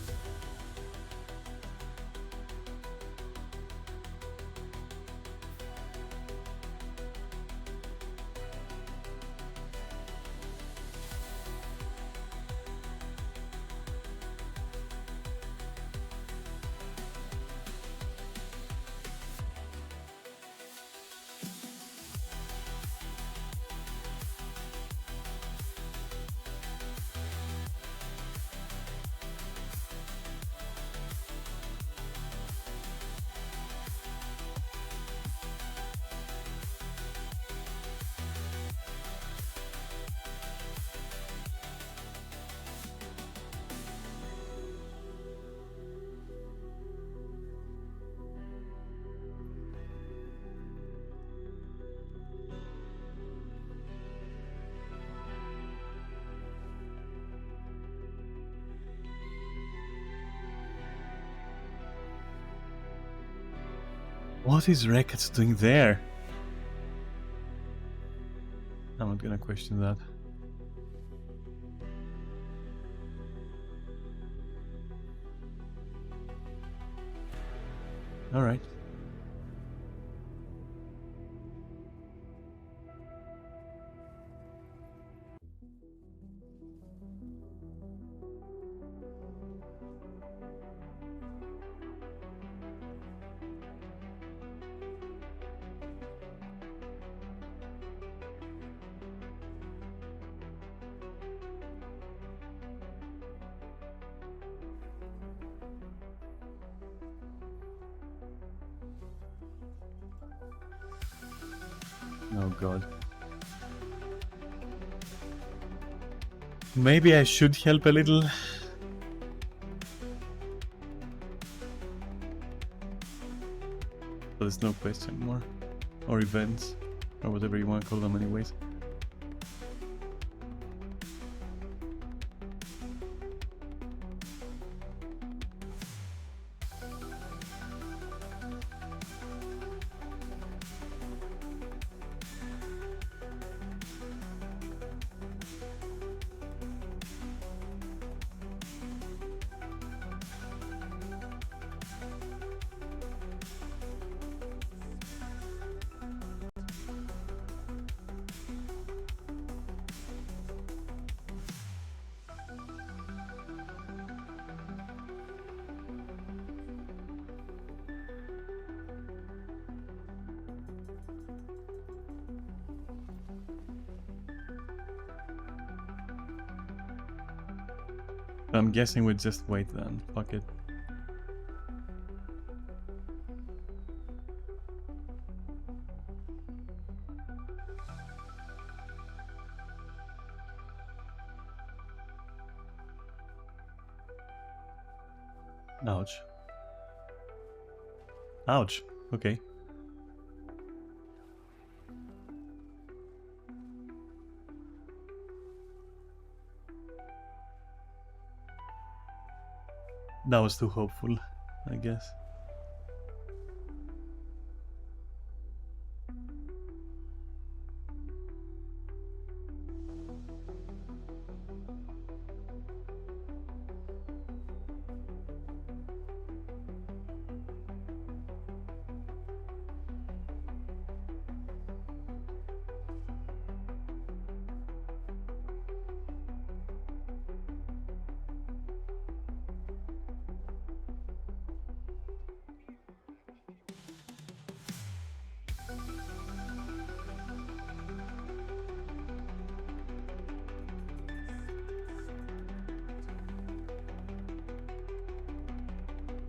What is Records doing there? I'm not gonna question that. Alright. Oh god. Maybe I should help a little. But there's no quest anymore. Or events. Or whatever you want to call them anyways. I'm guessing we just wait then. Fuck it. Ouch. Ouch. Okay. That was too hopeful, I guess.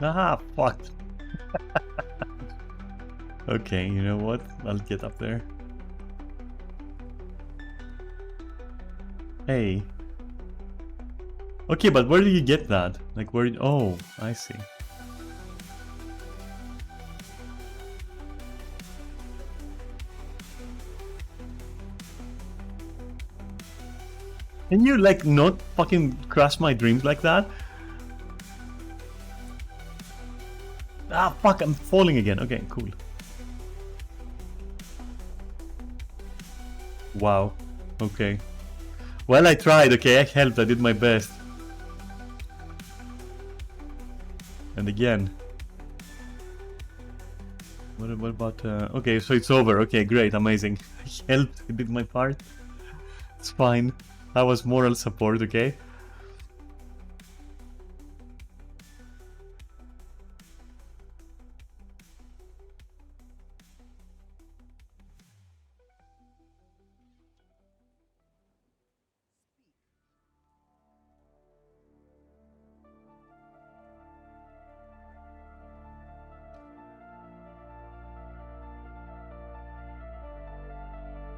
Ah, fuck. Okay, you know what? I'll get up there. Hey. Okay, but where do you get that? Like, where... Oh, I see. Can you, like, not fucking crush my dreams like that? Ah, fuck, I'm falling again. Okay, cool. Wow. Okay. Well, I tried, okay? I helped, I did my best. And again. What about... Okay, so it's over. Okay, great, amazing. I helped, I did my part. It's fine. That was moral support, okay?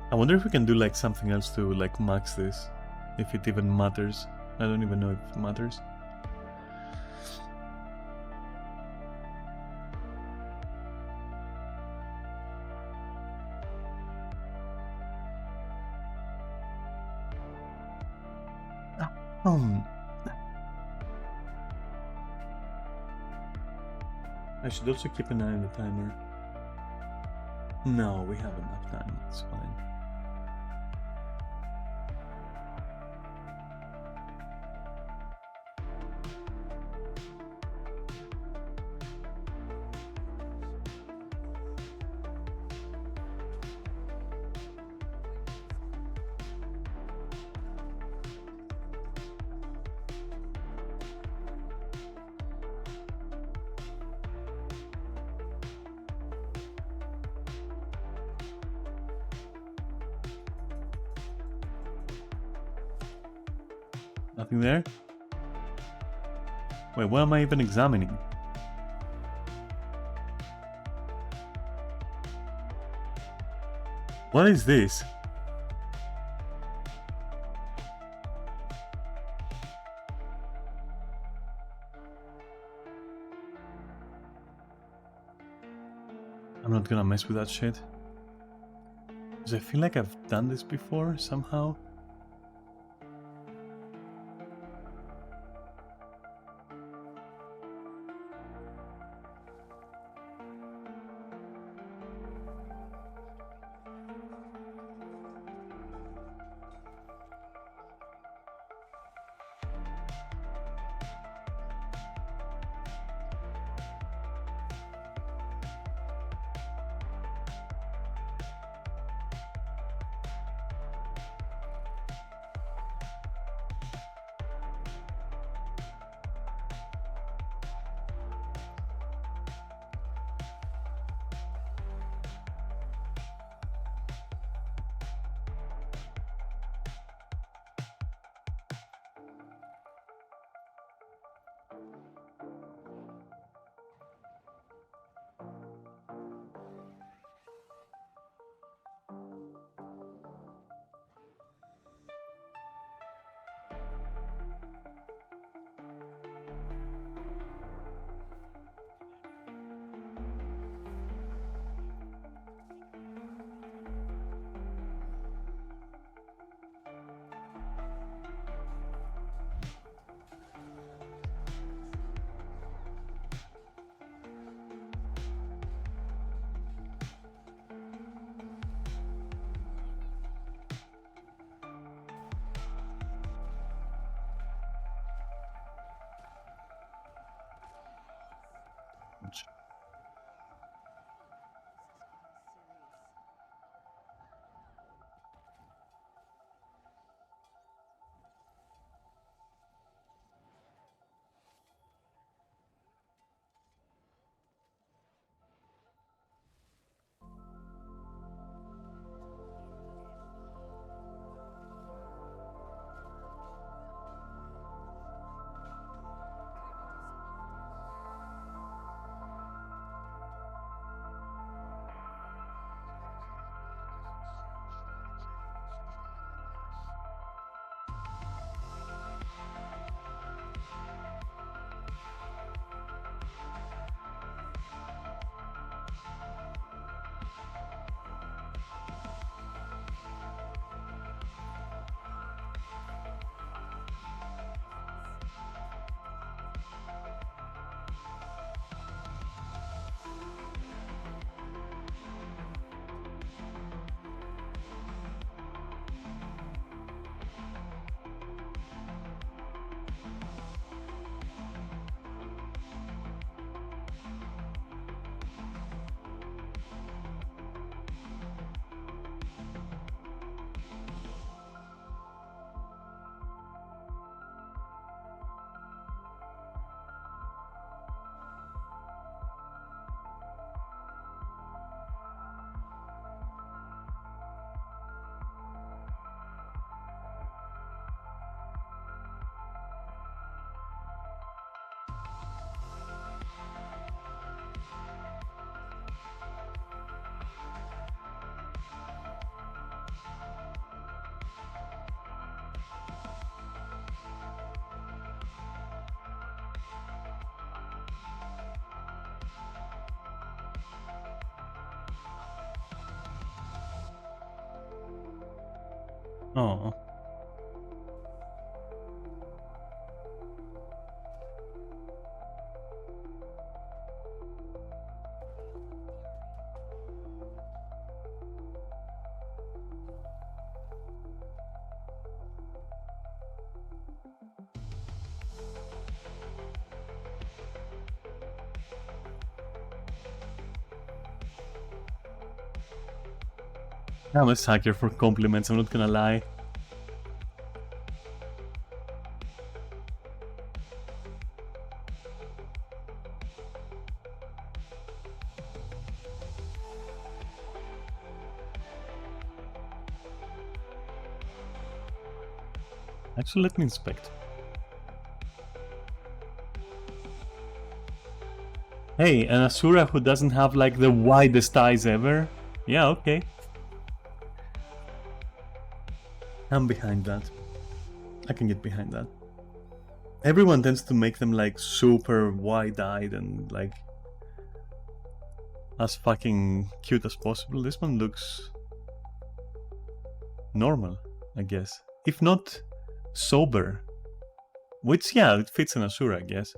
I wonder if we can do like something else to like max this. If it even matters. I don't even know if it matters. I should also keep an eye on the timer. No, we have enough time. It's fine. Nothing there? Wait, what am I even examining? What is this? I'm not gonna mess with that shit. Because I feel like I've done this before, somehow. Oh. I'm a sucker for compliments, I'm not gonna lie. Actually, let me inspect. Hey, an Asura who doesn't have like the widest eyes ever? Yeah, okay. I'm behind that. I can get behind that. Everyone tends to make them like super wide-eyed and like as fucking cute as possible. This one looks normal, I guess. If not sober. Which, yeah, it fits an Asura, I guess.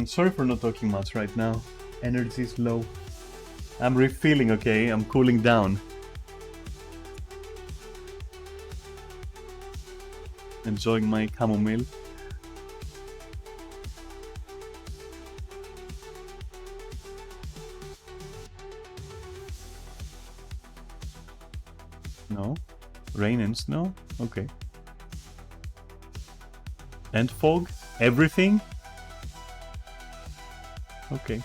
Sorry for not talking much right now. Energy is low. I'm refilling, okay? I'm cooling down. Enjoying my chamomile. No. Rain and snow? Okay. And fog? Everything? Okay.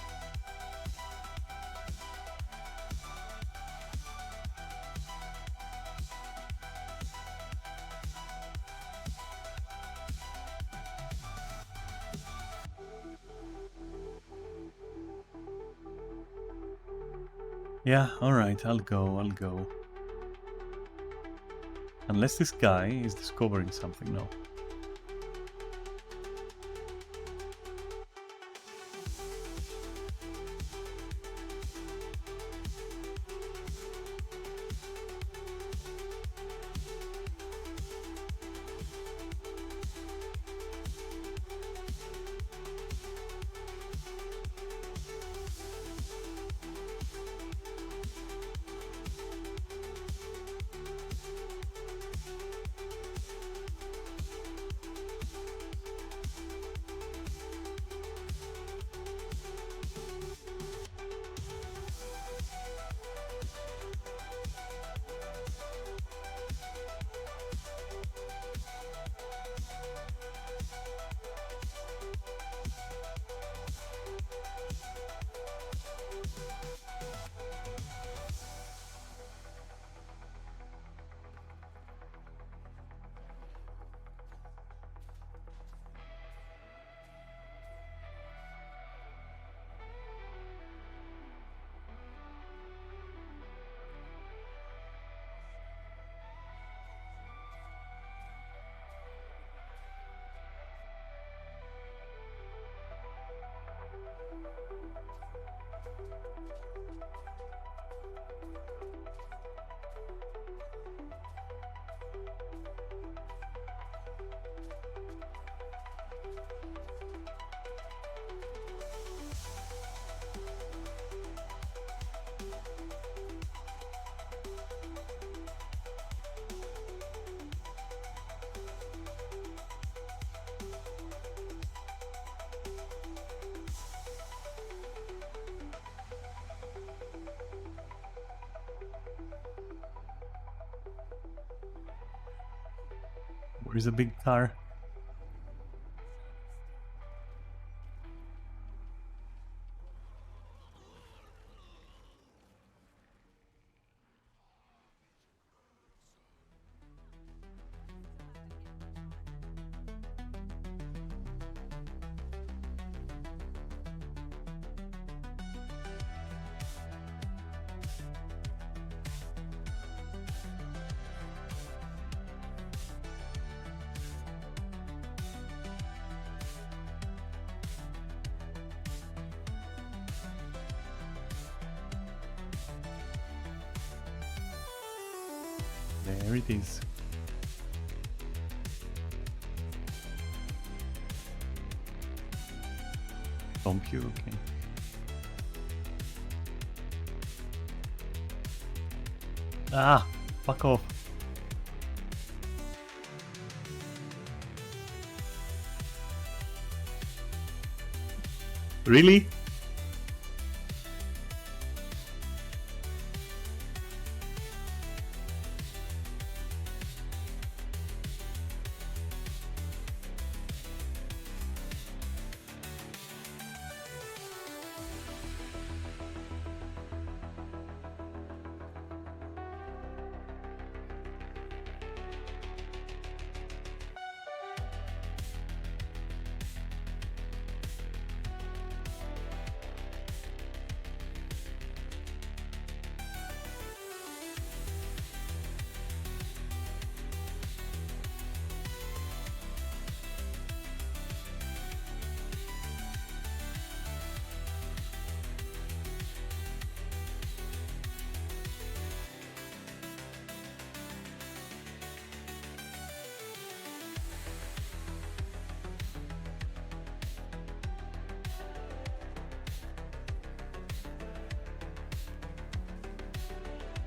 Yeah, alright, I'll go. Unless this guy is discovering something, no. Where's a big car? There it is. Thank you, okay. Ah, fuck off. Really?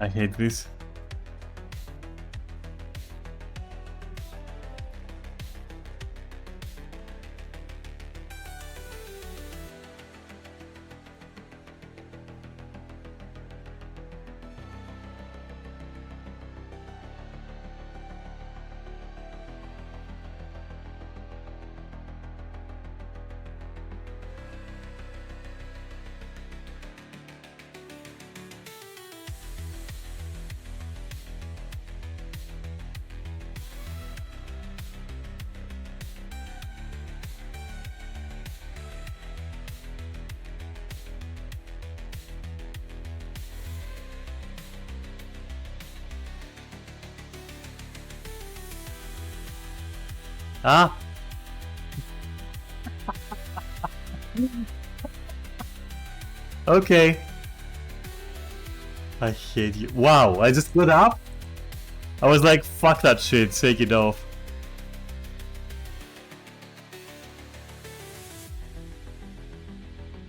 I hate this. Ah! Okay. I hate you. Wow, I just got up? I was like, fuck that shit, take it off.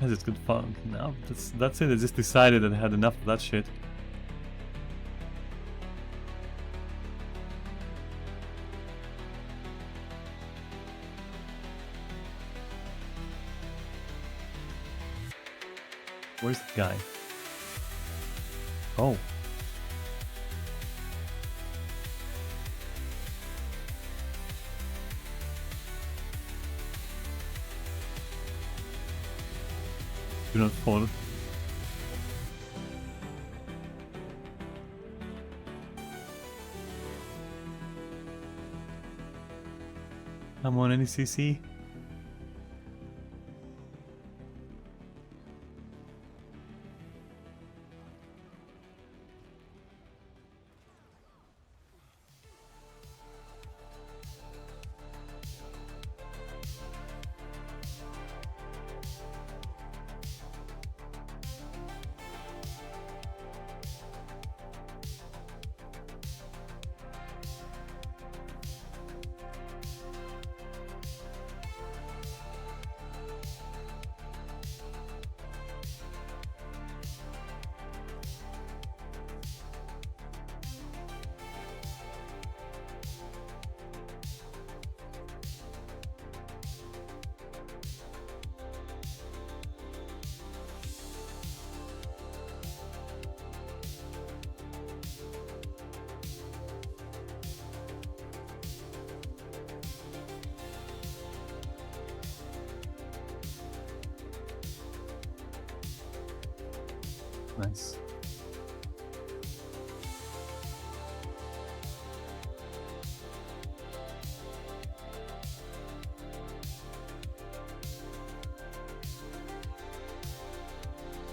I just got fun. No, that's it, I just decided that I had enough of that shit. Where's the guy? Oh. Do not fall. I'm on any CC. Nice.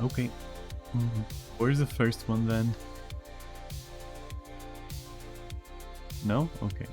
Okay. Where's the first one then? No? Okay.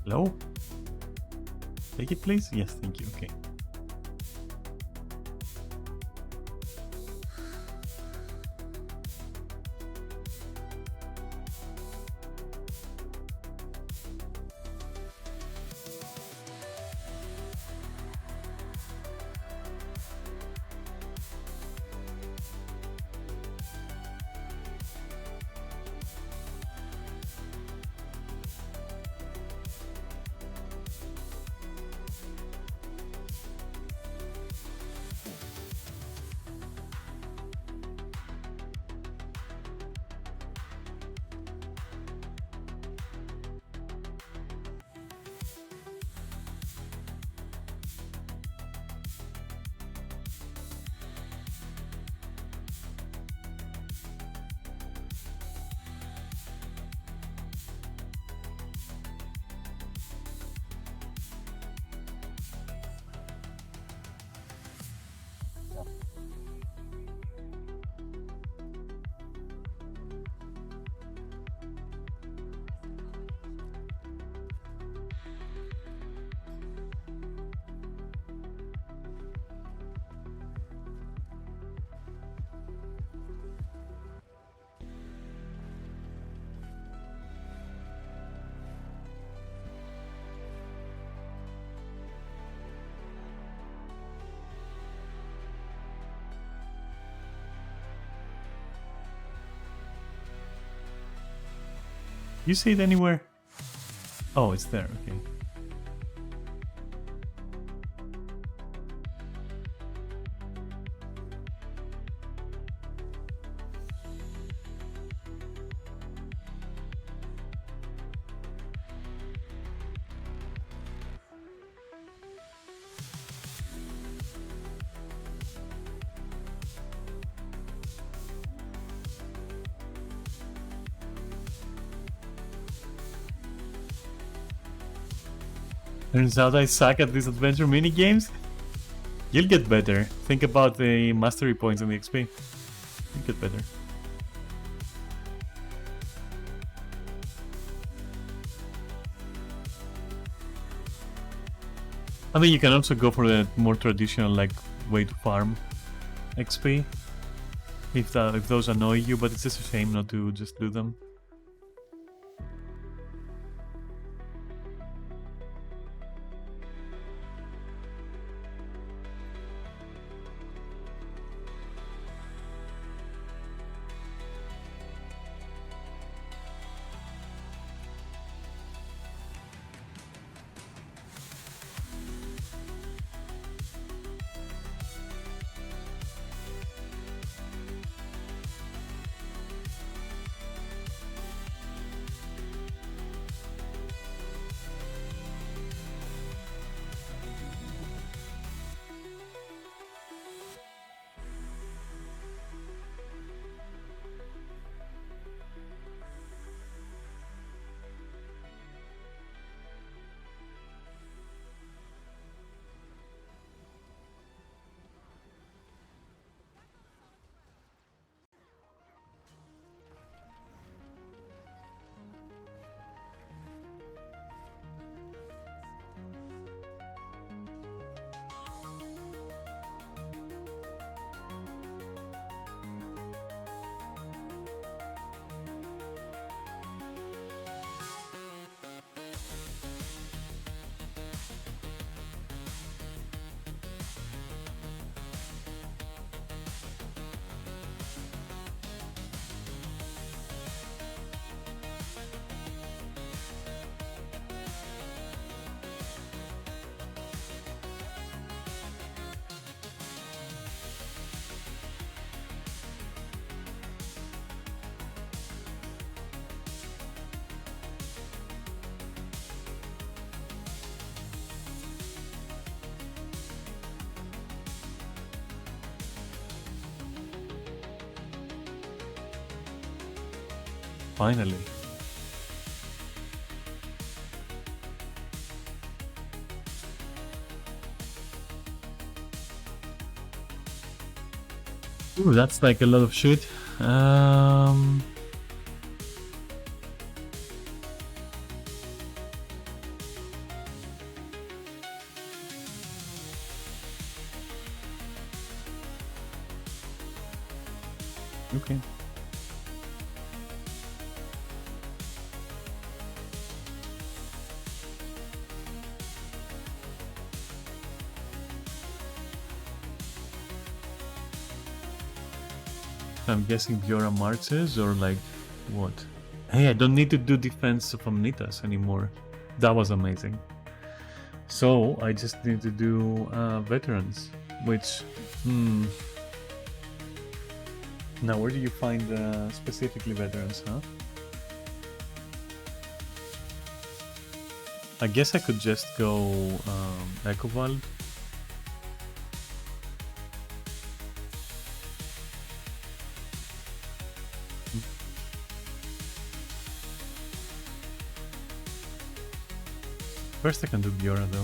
Hello? Take it, please? Yes, thank you. Okay. You see it anywhere? Oh, it's there, okay. Turns out I suck at these adventure minigames. You'll get better. Think about the mastery points and the XP. You'll get better. I mean, you can also go for the more traditional, like, way to farm XP. If those annoy you, but it's just a shame not to just do them. Finally. Ooh, that's like a lot of shit. Okay. I'm guessing Biora marches or like what? Hey, I don't need to do defense of Omnitas anymore. That was amazing. So I just need to do veterans, which now where do you find specifically veterans, huh? I guess I could just go Ecovald. First I can do Biora though.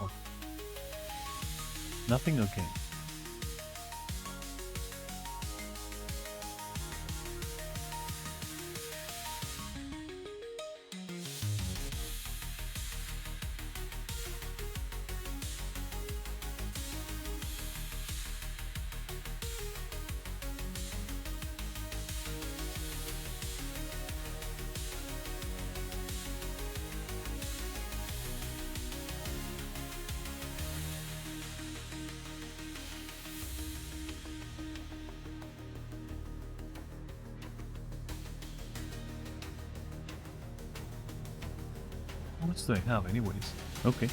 Oh. Nothing? Okay. How much do I have anyways? Okay.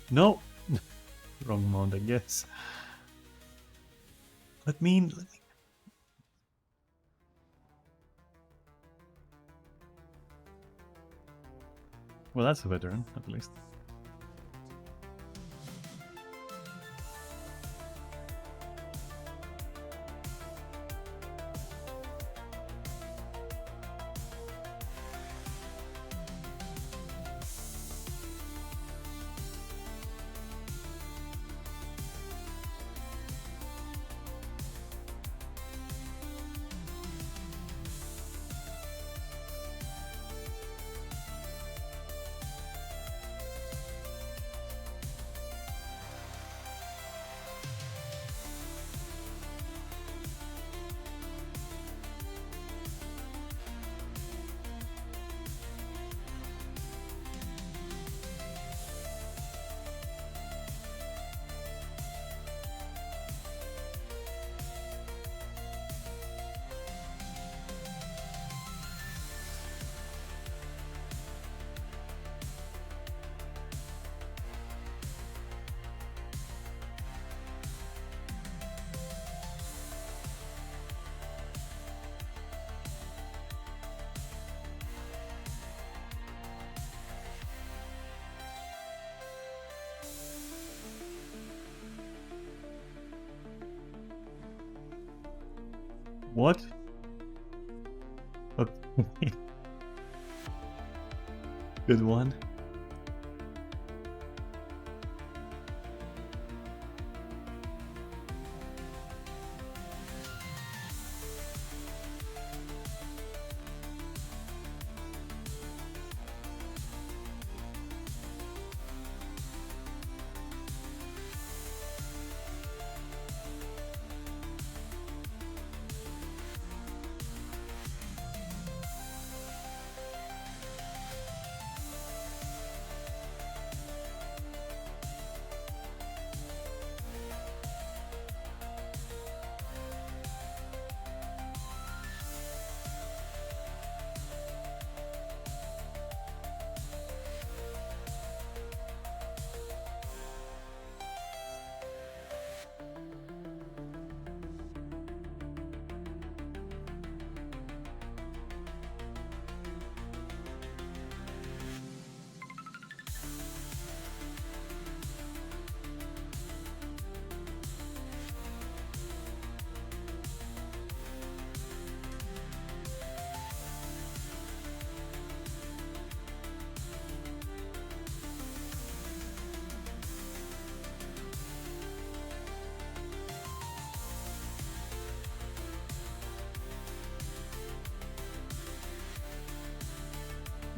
No! Wrong mount, I guess. Let me... Well, that's a veteran, at least. What? Okay. Good one.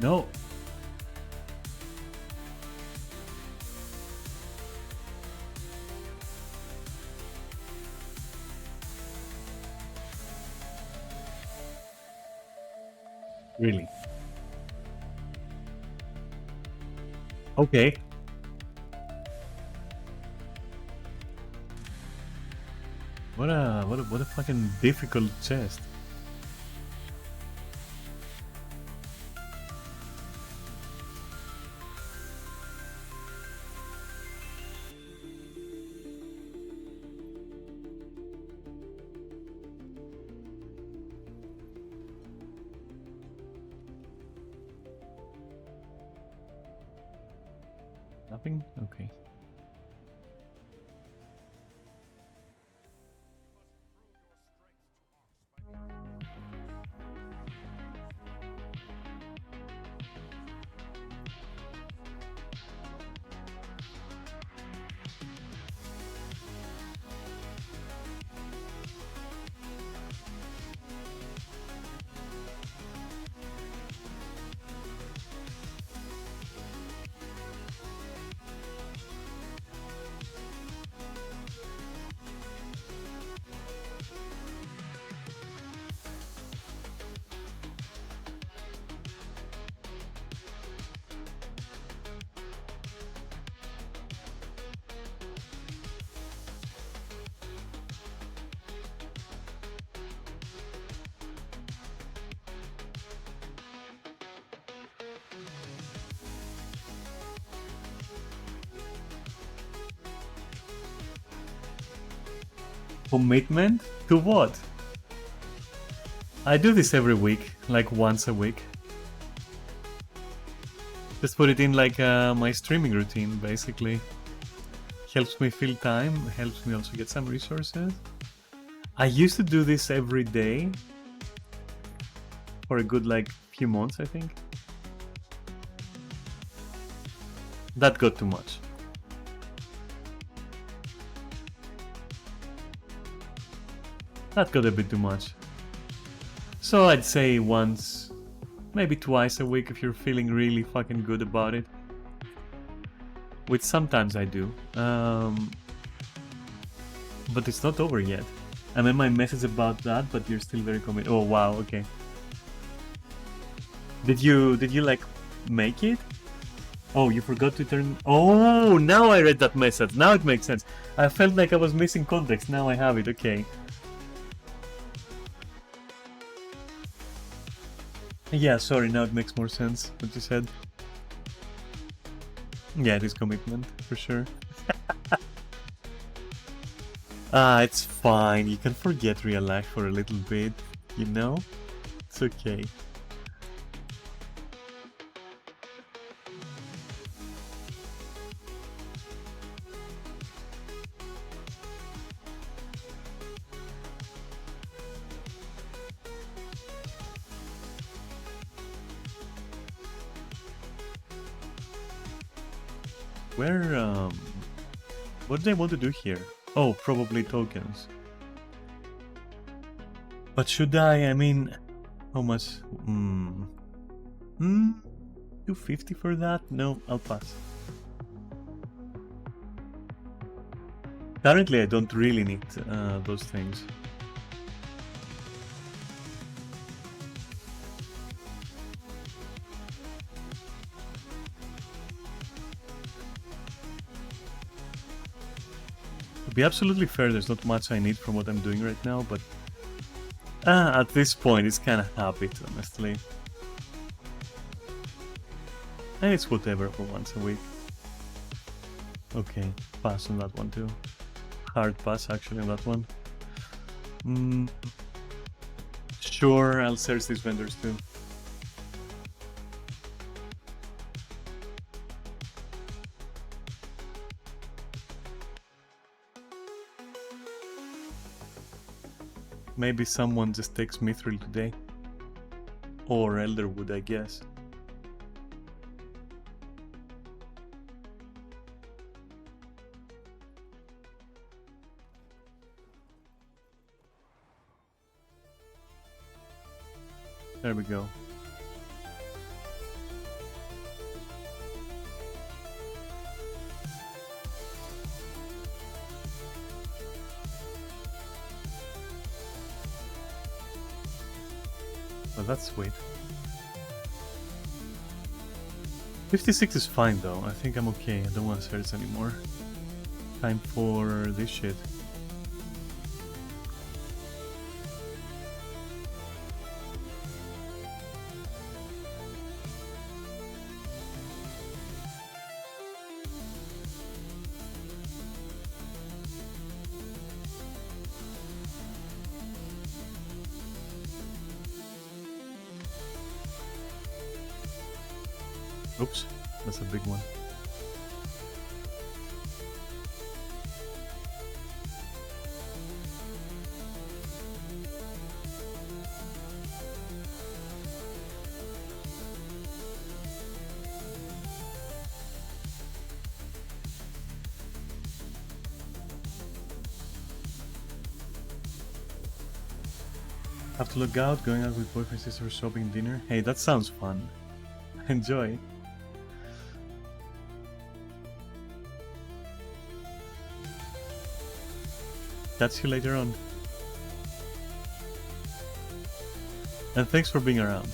No. Really? Okay. What a fucking difficult chest. Nothing? Okay. Commitment? To what? I do this every week, like once a week. Just put it in like my streaming routine, basically. Helps me fill time, helps me also get some resources. I used to do this every day for a good like few months, I think. That got too much. That got a bit too much. So I'd say once, maybe twice a week if you're feeling really fucking good about it. Which sometimes I do. But it's not over yet. I mean my message about that, but you're still very committed. Oh wow, okay. Did you like make it? Oh, you forgot to turn... Oh, now I read that message. Now it makes sense. I felt like I was missing context. Now I have it, okay. Yeah, sorry, now it makes more sense what you said. Yeah, it is commitment, for sure. It's fine. You can forget real life for a little bit, you know? It's okay. Where, what do I want to do here? Oh, probably tokens. But should I mean, how much? 250 for that? No, I'll pass. Currently, I don't really need those things. To be absolutely fair, there's not much I need from what I'm doing right now, but at this point, it's kind of habit, honestly. And it's whatever for once a week. Okay, pass on that one too. Hard pass actually on that one. Sure, I'll search these vendors too. Maybe someone just takes Mithril today. Or Elderwood, I guess. There we go. Oh, that's sweet. 56 is fine though. I think I'm okay. I don't want to search anymore. Time for this shit. Oops, that's a big one. Have to look out, going out with boyfriend, sister, shopping, dinner. Hey, that sounds fun. Enjoy. Catch you later on. And thanks for being around.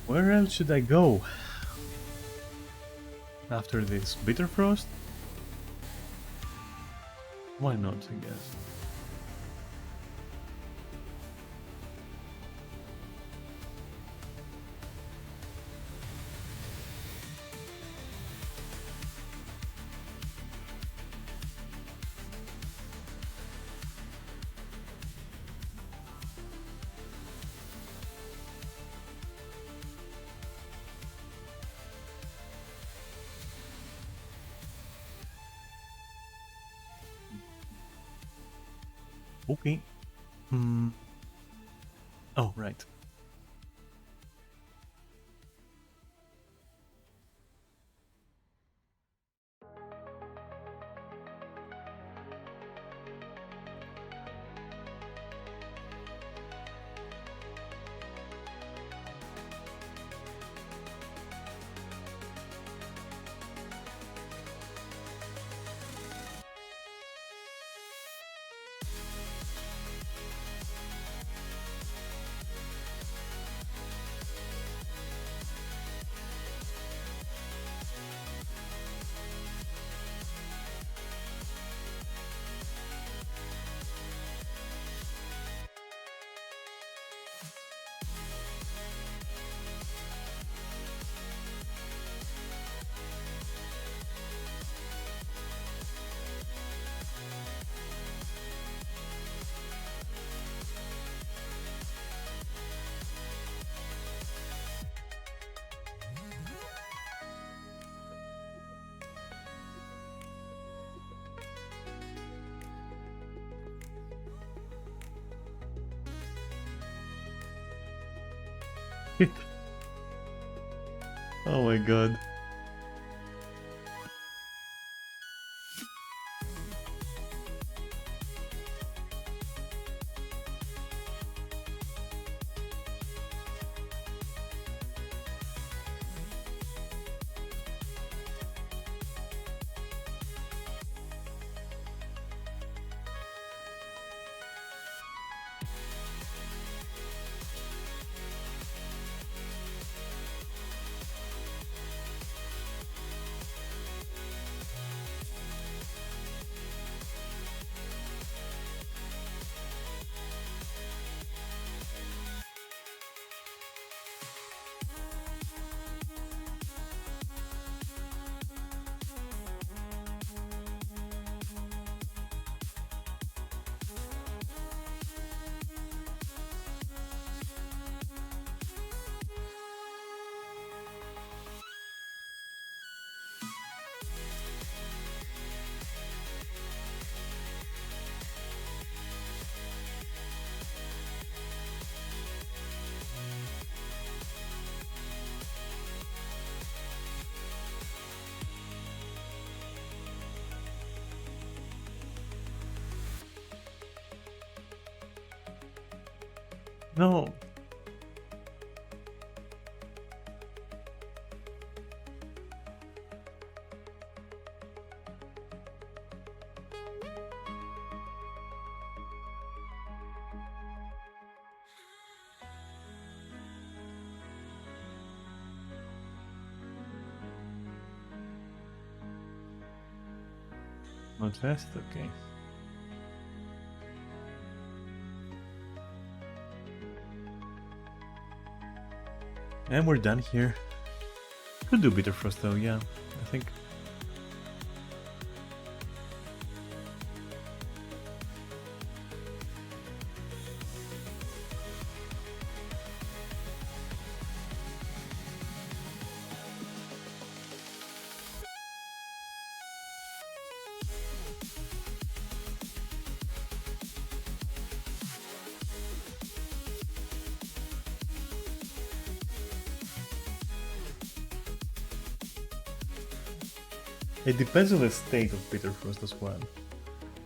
Where else should I go? After this Bitterfrost? Why not, I guess. Okay. Oh, right. Oh my god. No. Not fast? Okay. And we're done here. Could do Bitterfrost though, yeah, I think. It depends on the state of Bitterfrost as well.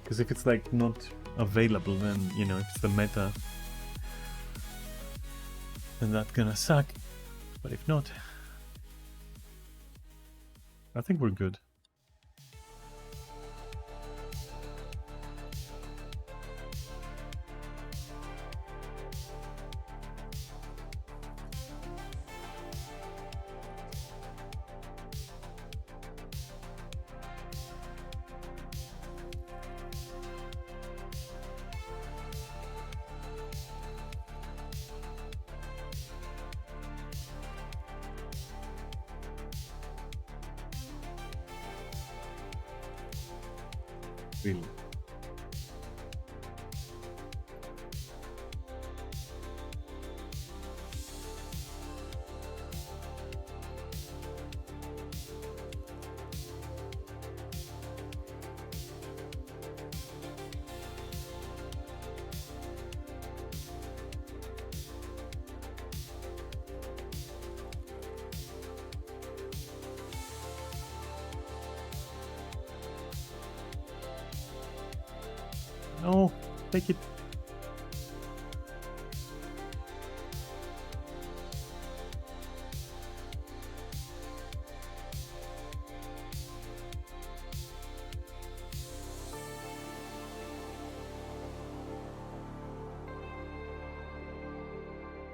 Because if it's like not available, then, you know, if it's the meta, then that's gonna suck. But if not, I think we're good. Really. No, take it.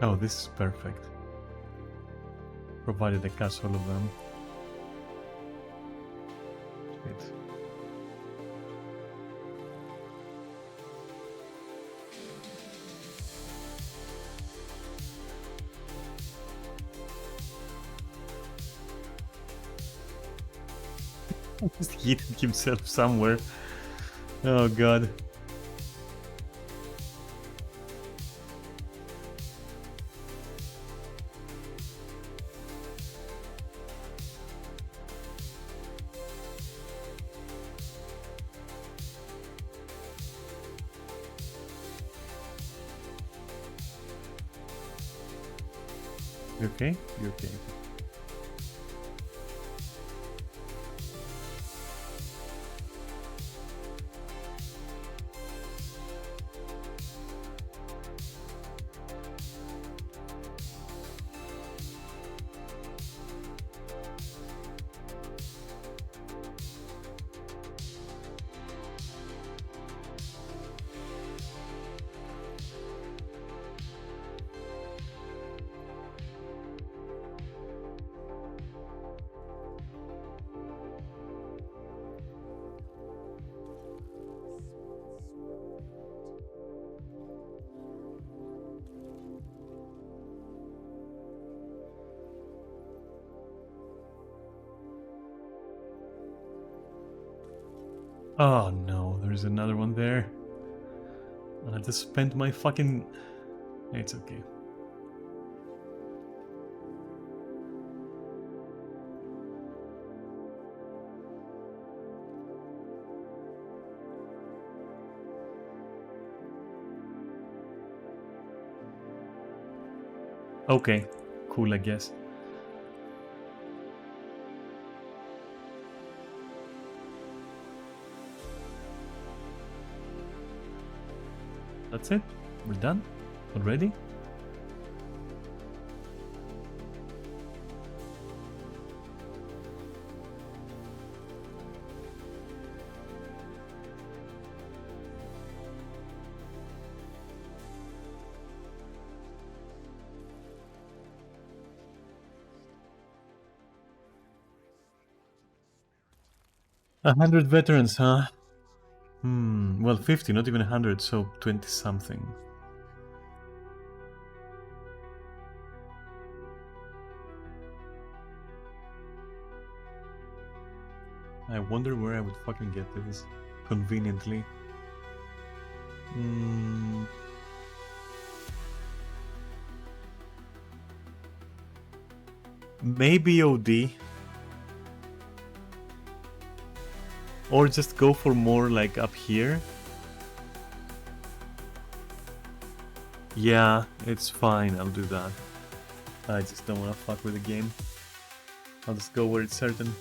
Oh, this is perfect. Provided I catch all of them. Shit. He's hitting himself somewhere. Oh god. You okay? You okay? Oh no, there's another one there. I just spent my fucking... It's okay. Okay, cool, I guess. That's it? We're done? Already? A 100 veterans, huh? Well, 50, not even 100, so 20 something. I wonder where I would fucking get this conveniently. Maybe OD. Or just go for more like up here. Yeah, it's fine, I'll do that. I just don't wanna fuck with the game. I'll just go where it's certain.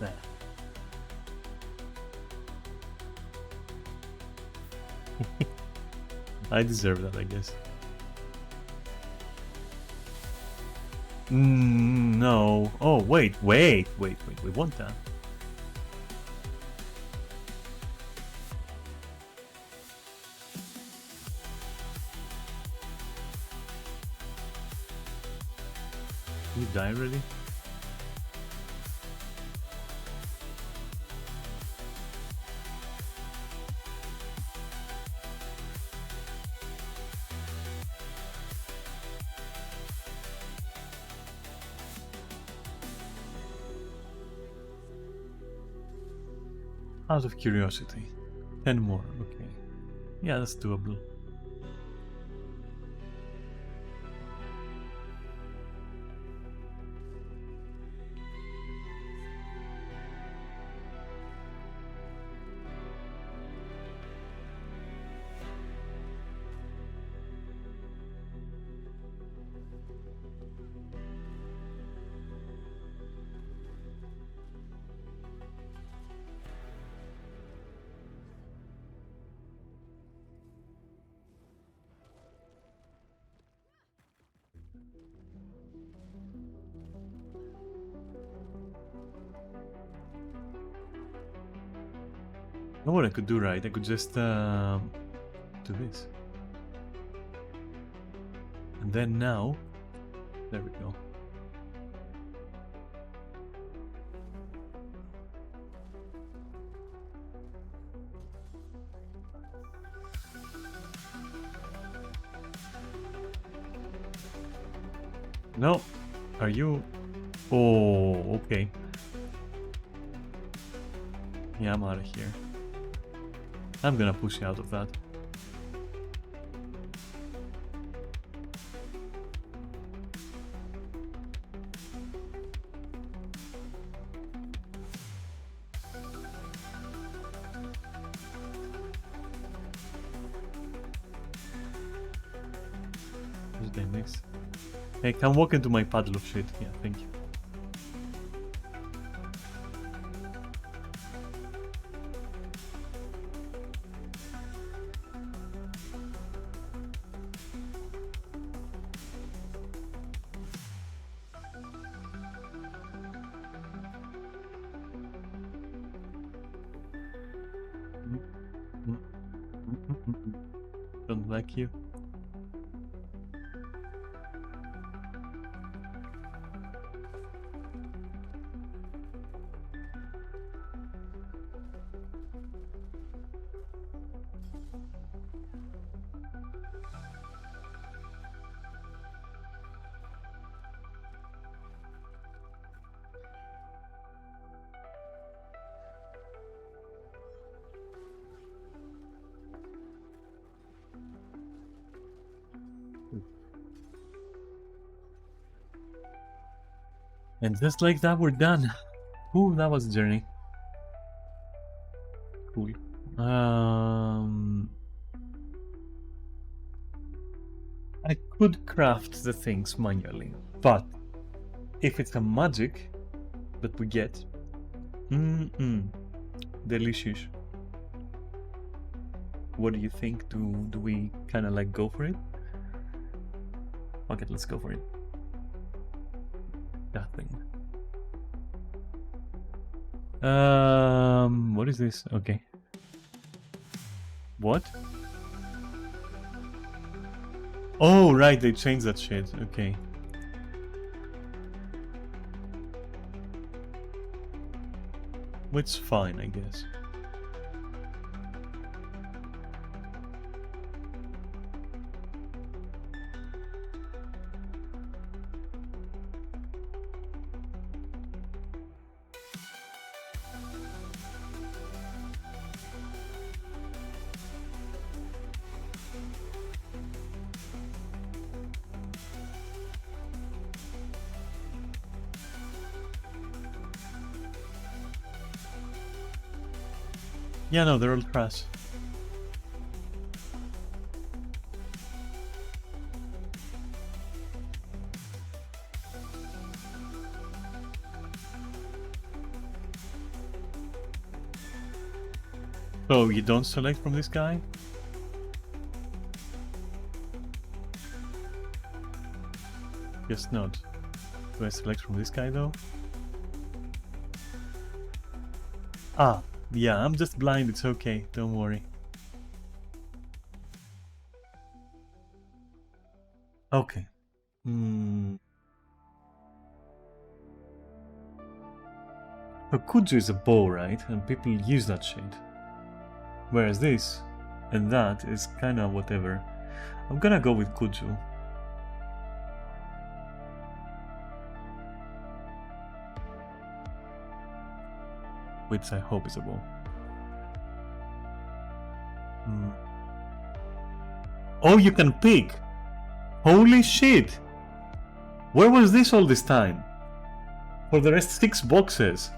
that. I deserve that, I guess. No. Oh, wait. We want that. You die already? Out of curiosity. 10 more, okay. Yeah, that's doable. You know what I could do, right? I could just do this. And then now, there we go. No, are you? Oh, okay. Yeah, I'm out of here. I'm gonna push you out of that. Who's the next? Hey, come walk into my puddle of shit. Yeah, thank you. Don't like you. And just like that, we're done. Ooh, that was a journey. Cool. I could craft the things manually, but if it's a magic that we get, delicious. What do you think? Do we kind of like go for it? Okay, let's go for it. That thing. What is this? Okay. What? Oh, right, they changed that shit. Okay. Which fine, I guess. Yeah, no, they're all trash. So you don't select from this guy? Guess not. Do I select from this guy though? Ah, yeah, I'm just blind, it's okay, don't worry. Okay. So Kudzu is a bow, right? And people use that shit. Whereas this and that is kinda whatever. I'm gonna go with Kudzu. Which I hope is a bow. Oh, you can pick! Holy shit! Where was this all this time? For the rest 6 boxes.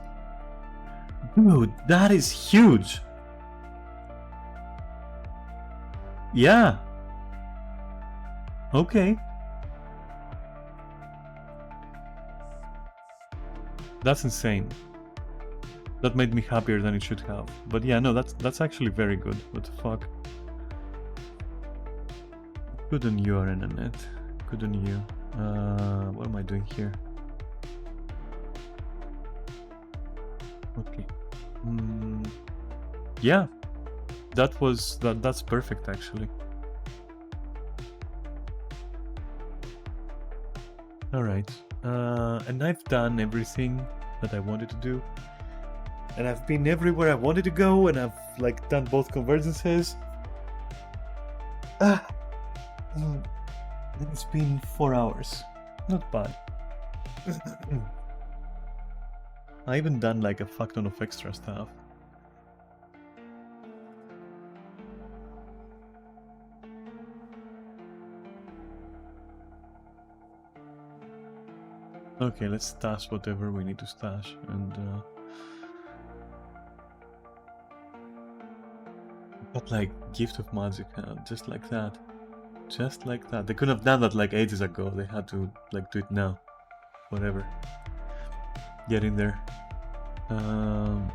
Dude, that is huge! Yeah. Okay. That's insane. That made me happier than it should have. But yeah, no, that's actually very good. What the fuck? Good on you, Arenanet. Good on you. What am I doing here? Okay. Yeah. That's perfect actually. Alright. And I've done everything that I wanted to do. And I've been everywhere I wanted to go, and I've like done both convergences. And it's been 4 hours. Not bad. I even done like a fuck ton of extra stuff. Okay, let's stash whatever we need to stash, and but like gift of magic, just like that. Just like that. They could have done that like ages ago. They had to like do it now. Whatever. Get in there. And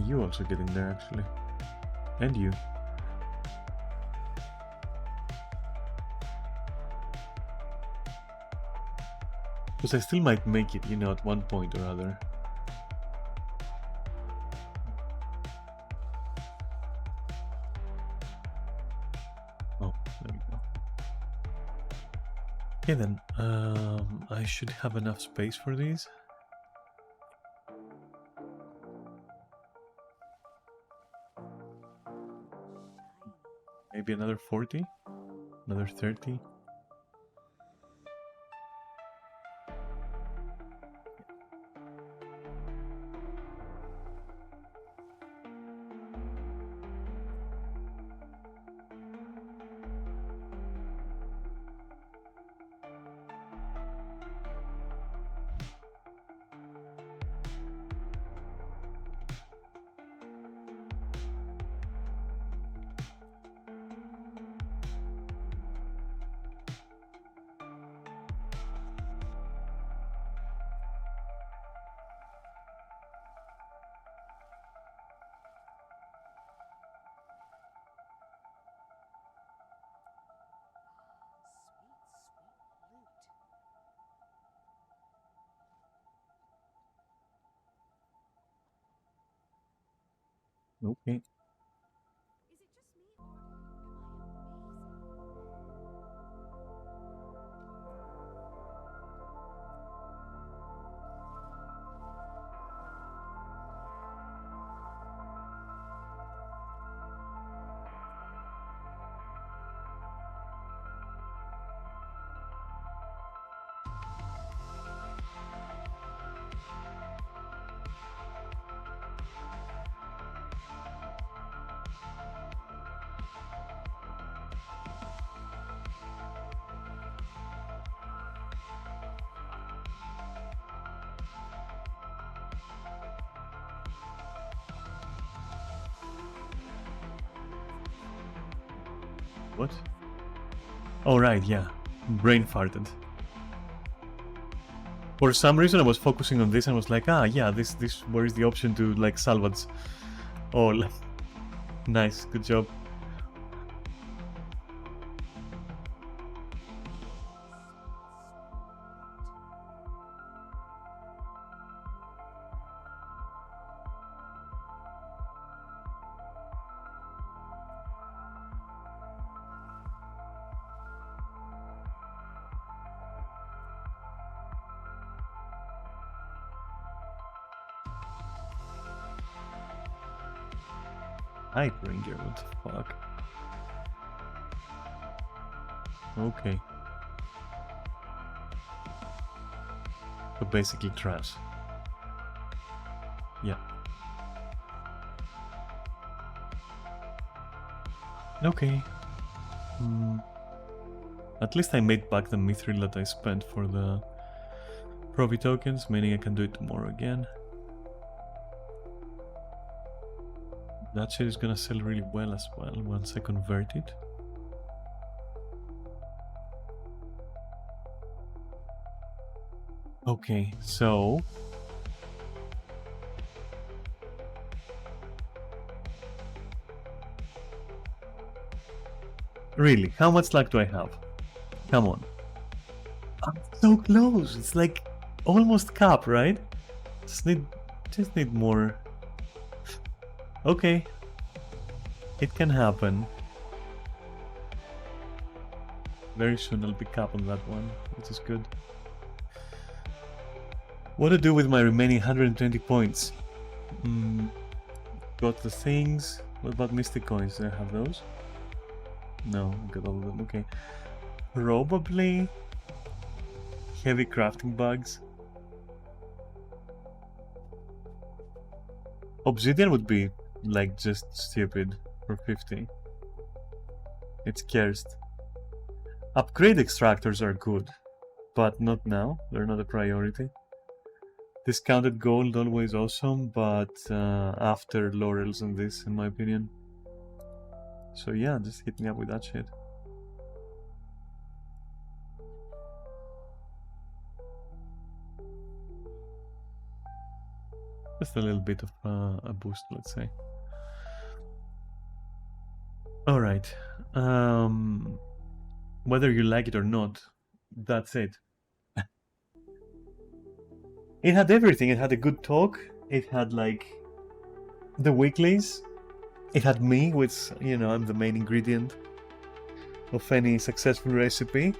you also get in there actually. And you. Because I still might make it, you know, at one point or other. Oh, there we go. Okay then, I should have enough space for these. Maybe another 40? Another 30? Okay. What? Oh right, yeah. Brain farted. For some reason I was focusing on this and was like, ah yeah, this where is the option to like salvage all. Nice, good job. Night Ranger, what the fuck? Okay. So basically trash. Yeah. Okay. At least I made back the mithril that I spent for the Provi tokens, meaning I can do it tomorrow again. That shit is gonna sell really well as well once I convert it. Okay, so... Really, how much luck do I have? Come on. I'm so close, it's like almost cap, right? Just need more. Okay. It can happen. Very soon I'll be cap on that one, which is good. What to do with my remaining 120 points? Got the things. What about mystic coins? Do I have those? No, I got all of them. Okay. Probably heavy crafting bugs. Obsidian would be like just stupid for 50. It's cursed. Upgrade extractors are good, but not now. They're not a priority. Discounted gold always awesome, but after laurels and this, in my opinion. So yeah, just hit me up with that shit. Just a little bit of a boost, let's say. Alright. Whether you like it or not, that's it. It had everything. It had a good talk. It had like the weeklies. It had me, which, you know, I'm the main ingredient of any successful recipe.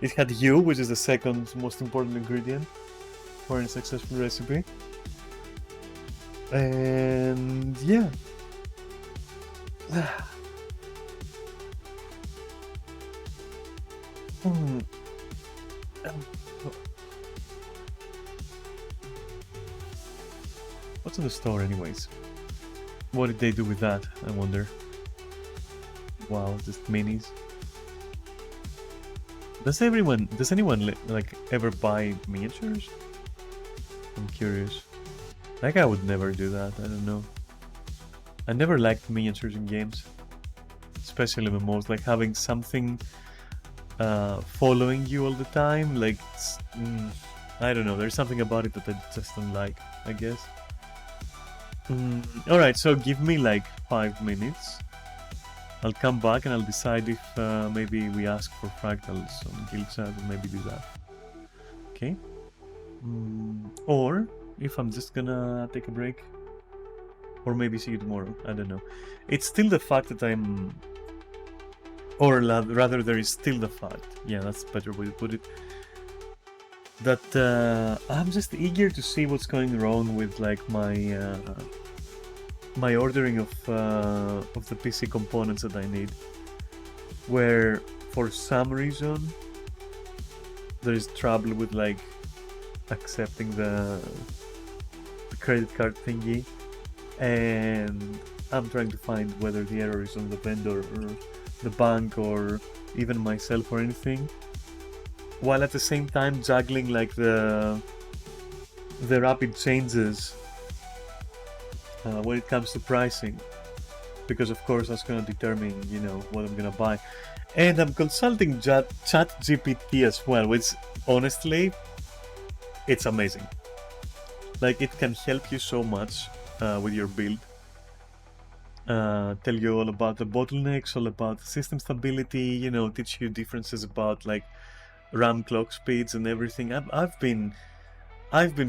It had you, which is the second most important ingredient for any successful recipe. And yeah. What's in the store anyways? What did they do with that, I wonder? Wow, just minis. Does anyone like ever buy miniatures? I'm curious. Like I would never do that, I don't know. I never liked miniatures in games. Especially MMOs, like having something following you all the time, like I don't know, there's something about it that I just don't like, I guess. Alright, so give me like 5 minutes. I'll come back and I'll decide if maybe we ask for fractals on guild chat and maybe do that. Okay? Or if I'm just gonna take a break. Or maybe see you tomorrow, I don't know. It's still the fact that I'm... Or rather, there is still the fact, yeah, that's a better way to put it, that I'm just eager to see what's going wrong with like my my ordering of the PC components that I need, where for some reason there is trouble with like accepting the credit card thingy, and I'm trying to find whether the error is on the vendor or the bank or even myself or anything, while at the same time juggling like the rapid changes when it comes to pricing, because of course that's going to determine, you know, what I'm going to buy. And I'm consulting ChatGPT as well, which honestly, it's amazing. Like, it can help you so much with your build. tell you all about the bottlenecks, all about the system stability, you know, teach you differences about like RAM clock speeds and everything. I've been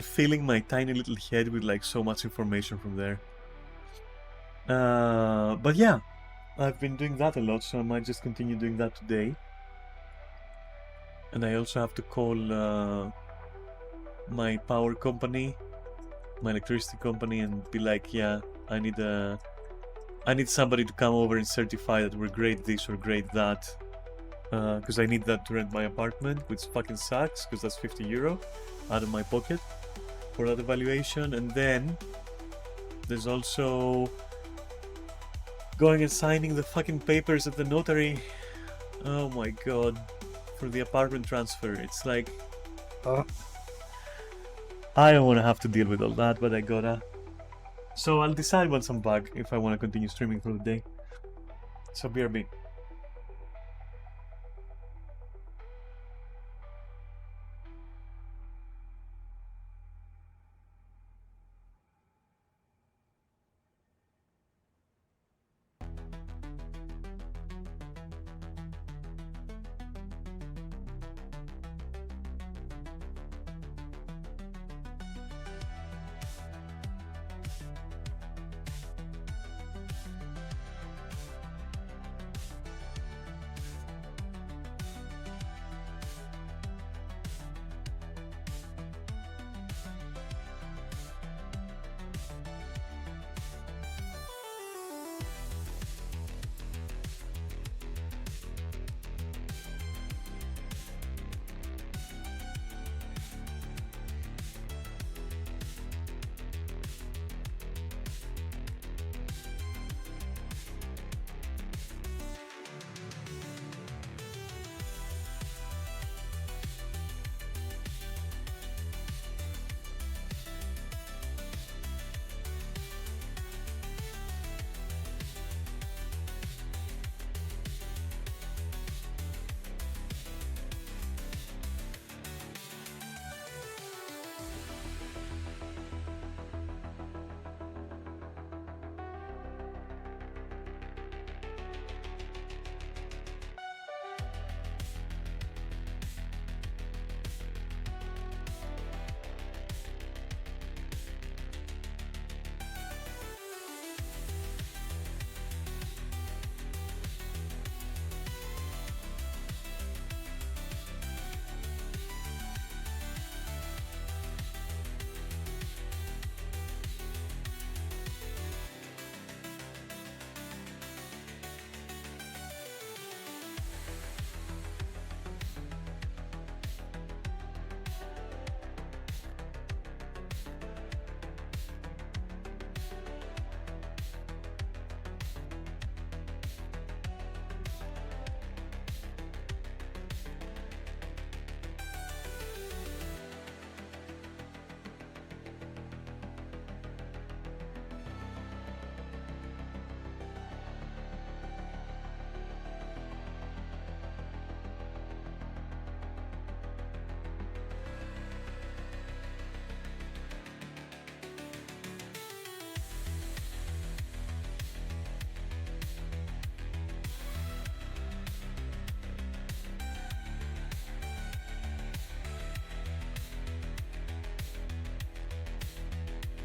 filling my tiny little head with like so much information from there. But yeah, I've been doing that a lot, so I might just continue doing that today. And I also have to call my power company, my electricity company, and be like, yeah, I need somebody to come over and certify that we're grade this or grade that, because I need that to rent my apartment, which fucking sucks, because that's €50 out of my pocket for that evaluation. And then there's also going and signing the fucking papers at the notary. Oh my god, for the apartment transfer. It's like, I don't want to have to deal with all that, but I gotta. So I'll decide once I'm back if I want to continue streaming for the day. So BRB.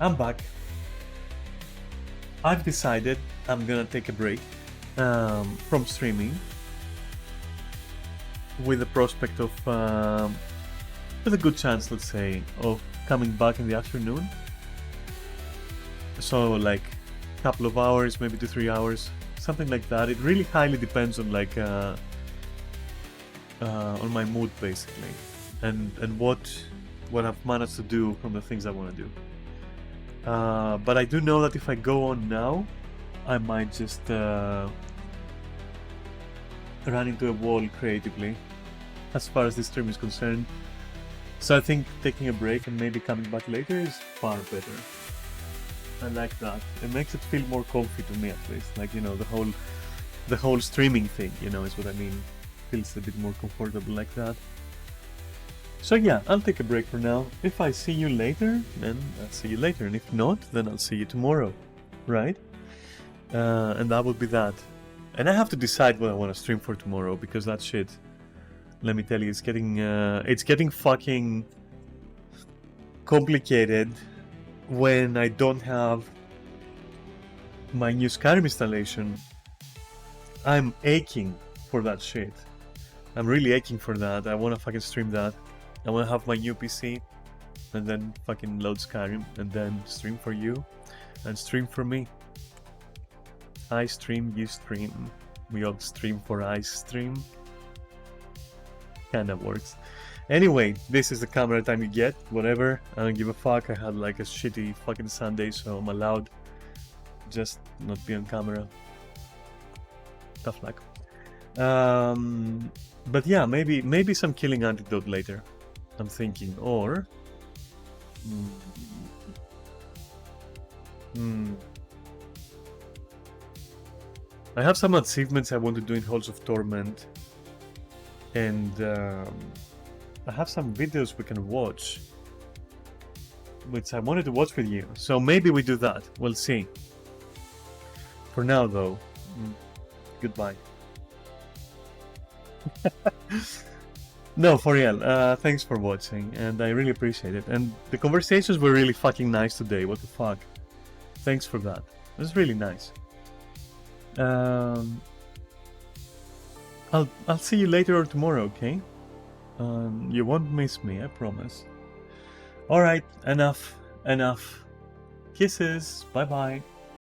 I'm back. I've decided I'm gonna take a break from streaming with the prospect of, with a good chance, let's say, of coming back in the afternoon. So like a couple of hours, maybe 2-3 hours, something like that. It really highly depends on like on my mood basically, and what I've managed to do from the things I want to do. But I do know that if I go on now, I might just run into a wall creatively, as far as this stream is concerned. So I think taking a break and maybe coming back later is far better. I like that. It makes it feel more comfy to me, at least. Like, you know, the whole streaming thing, you know, is what I mean. Feels a bit more comfortable like that. So yeah, I'll take a break for now. If I see you later, then I'll see you later. And if not, then I'll see you tomorrow. Right? And that would be that. And I have to decide what I want to stream for tomorrow, because that shit, let me tell you, it's getting fucking complicated when I don't have my new Skyrim installation. I'm aching for that shit. I'm really aching for that. I want to fucking stream that. I want to have my new PC and then fucking load Skyrim and then stream for you and stream for me. I stream, you stream. We all stream for I stream. Kinda works. Anyway, this is the camera time you get. Whatever. I don't give a fuck. I had like a shitty fucking Sunday, so I'm allowed just not be on camera. Tough luck. But yeah, maybe some killing antidote later. I'm thinking, or I have some achievements I want to do in Halls of Torment, and I have some videos we can watch, which I wanted to watch with you. So maybe we do that. We'll see. For now, though, goodbye. No, for real, thanks for watching, and I really appreciate it. And the conversations were really fucking nice today, what the fuck. Thanks for that. It was really nice. I'll see you later or tomorrow, okay? You won't miss me, I promise. Alright, enough. Kisses, bye bye.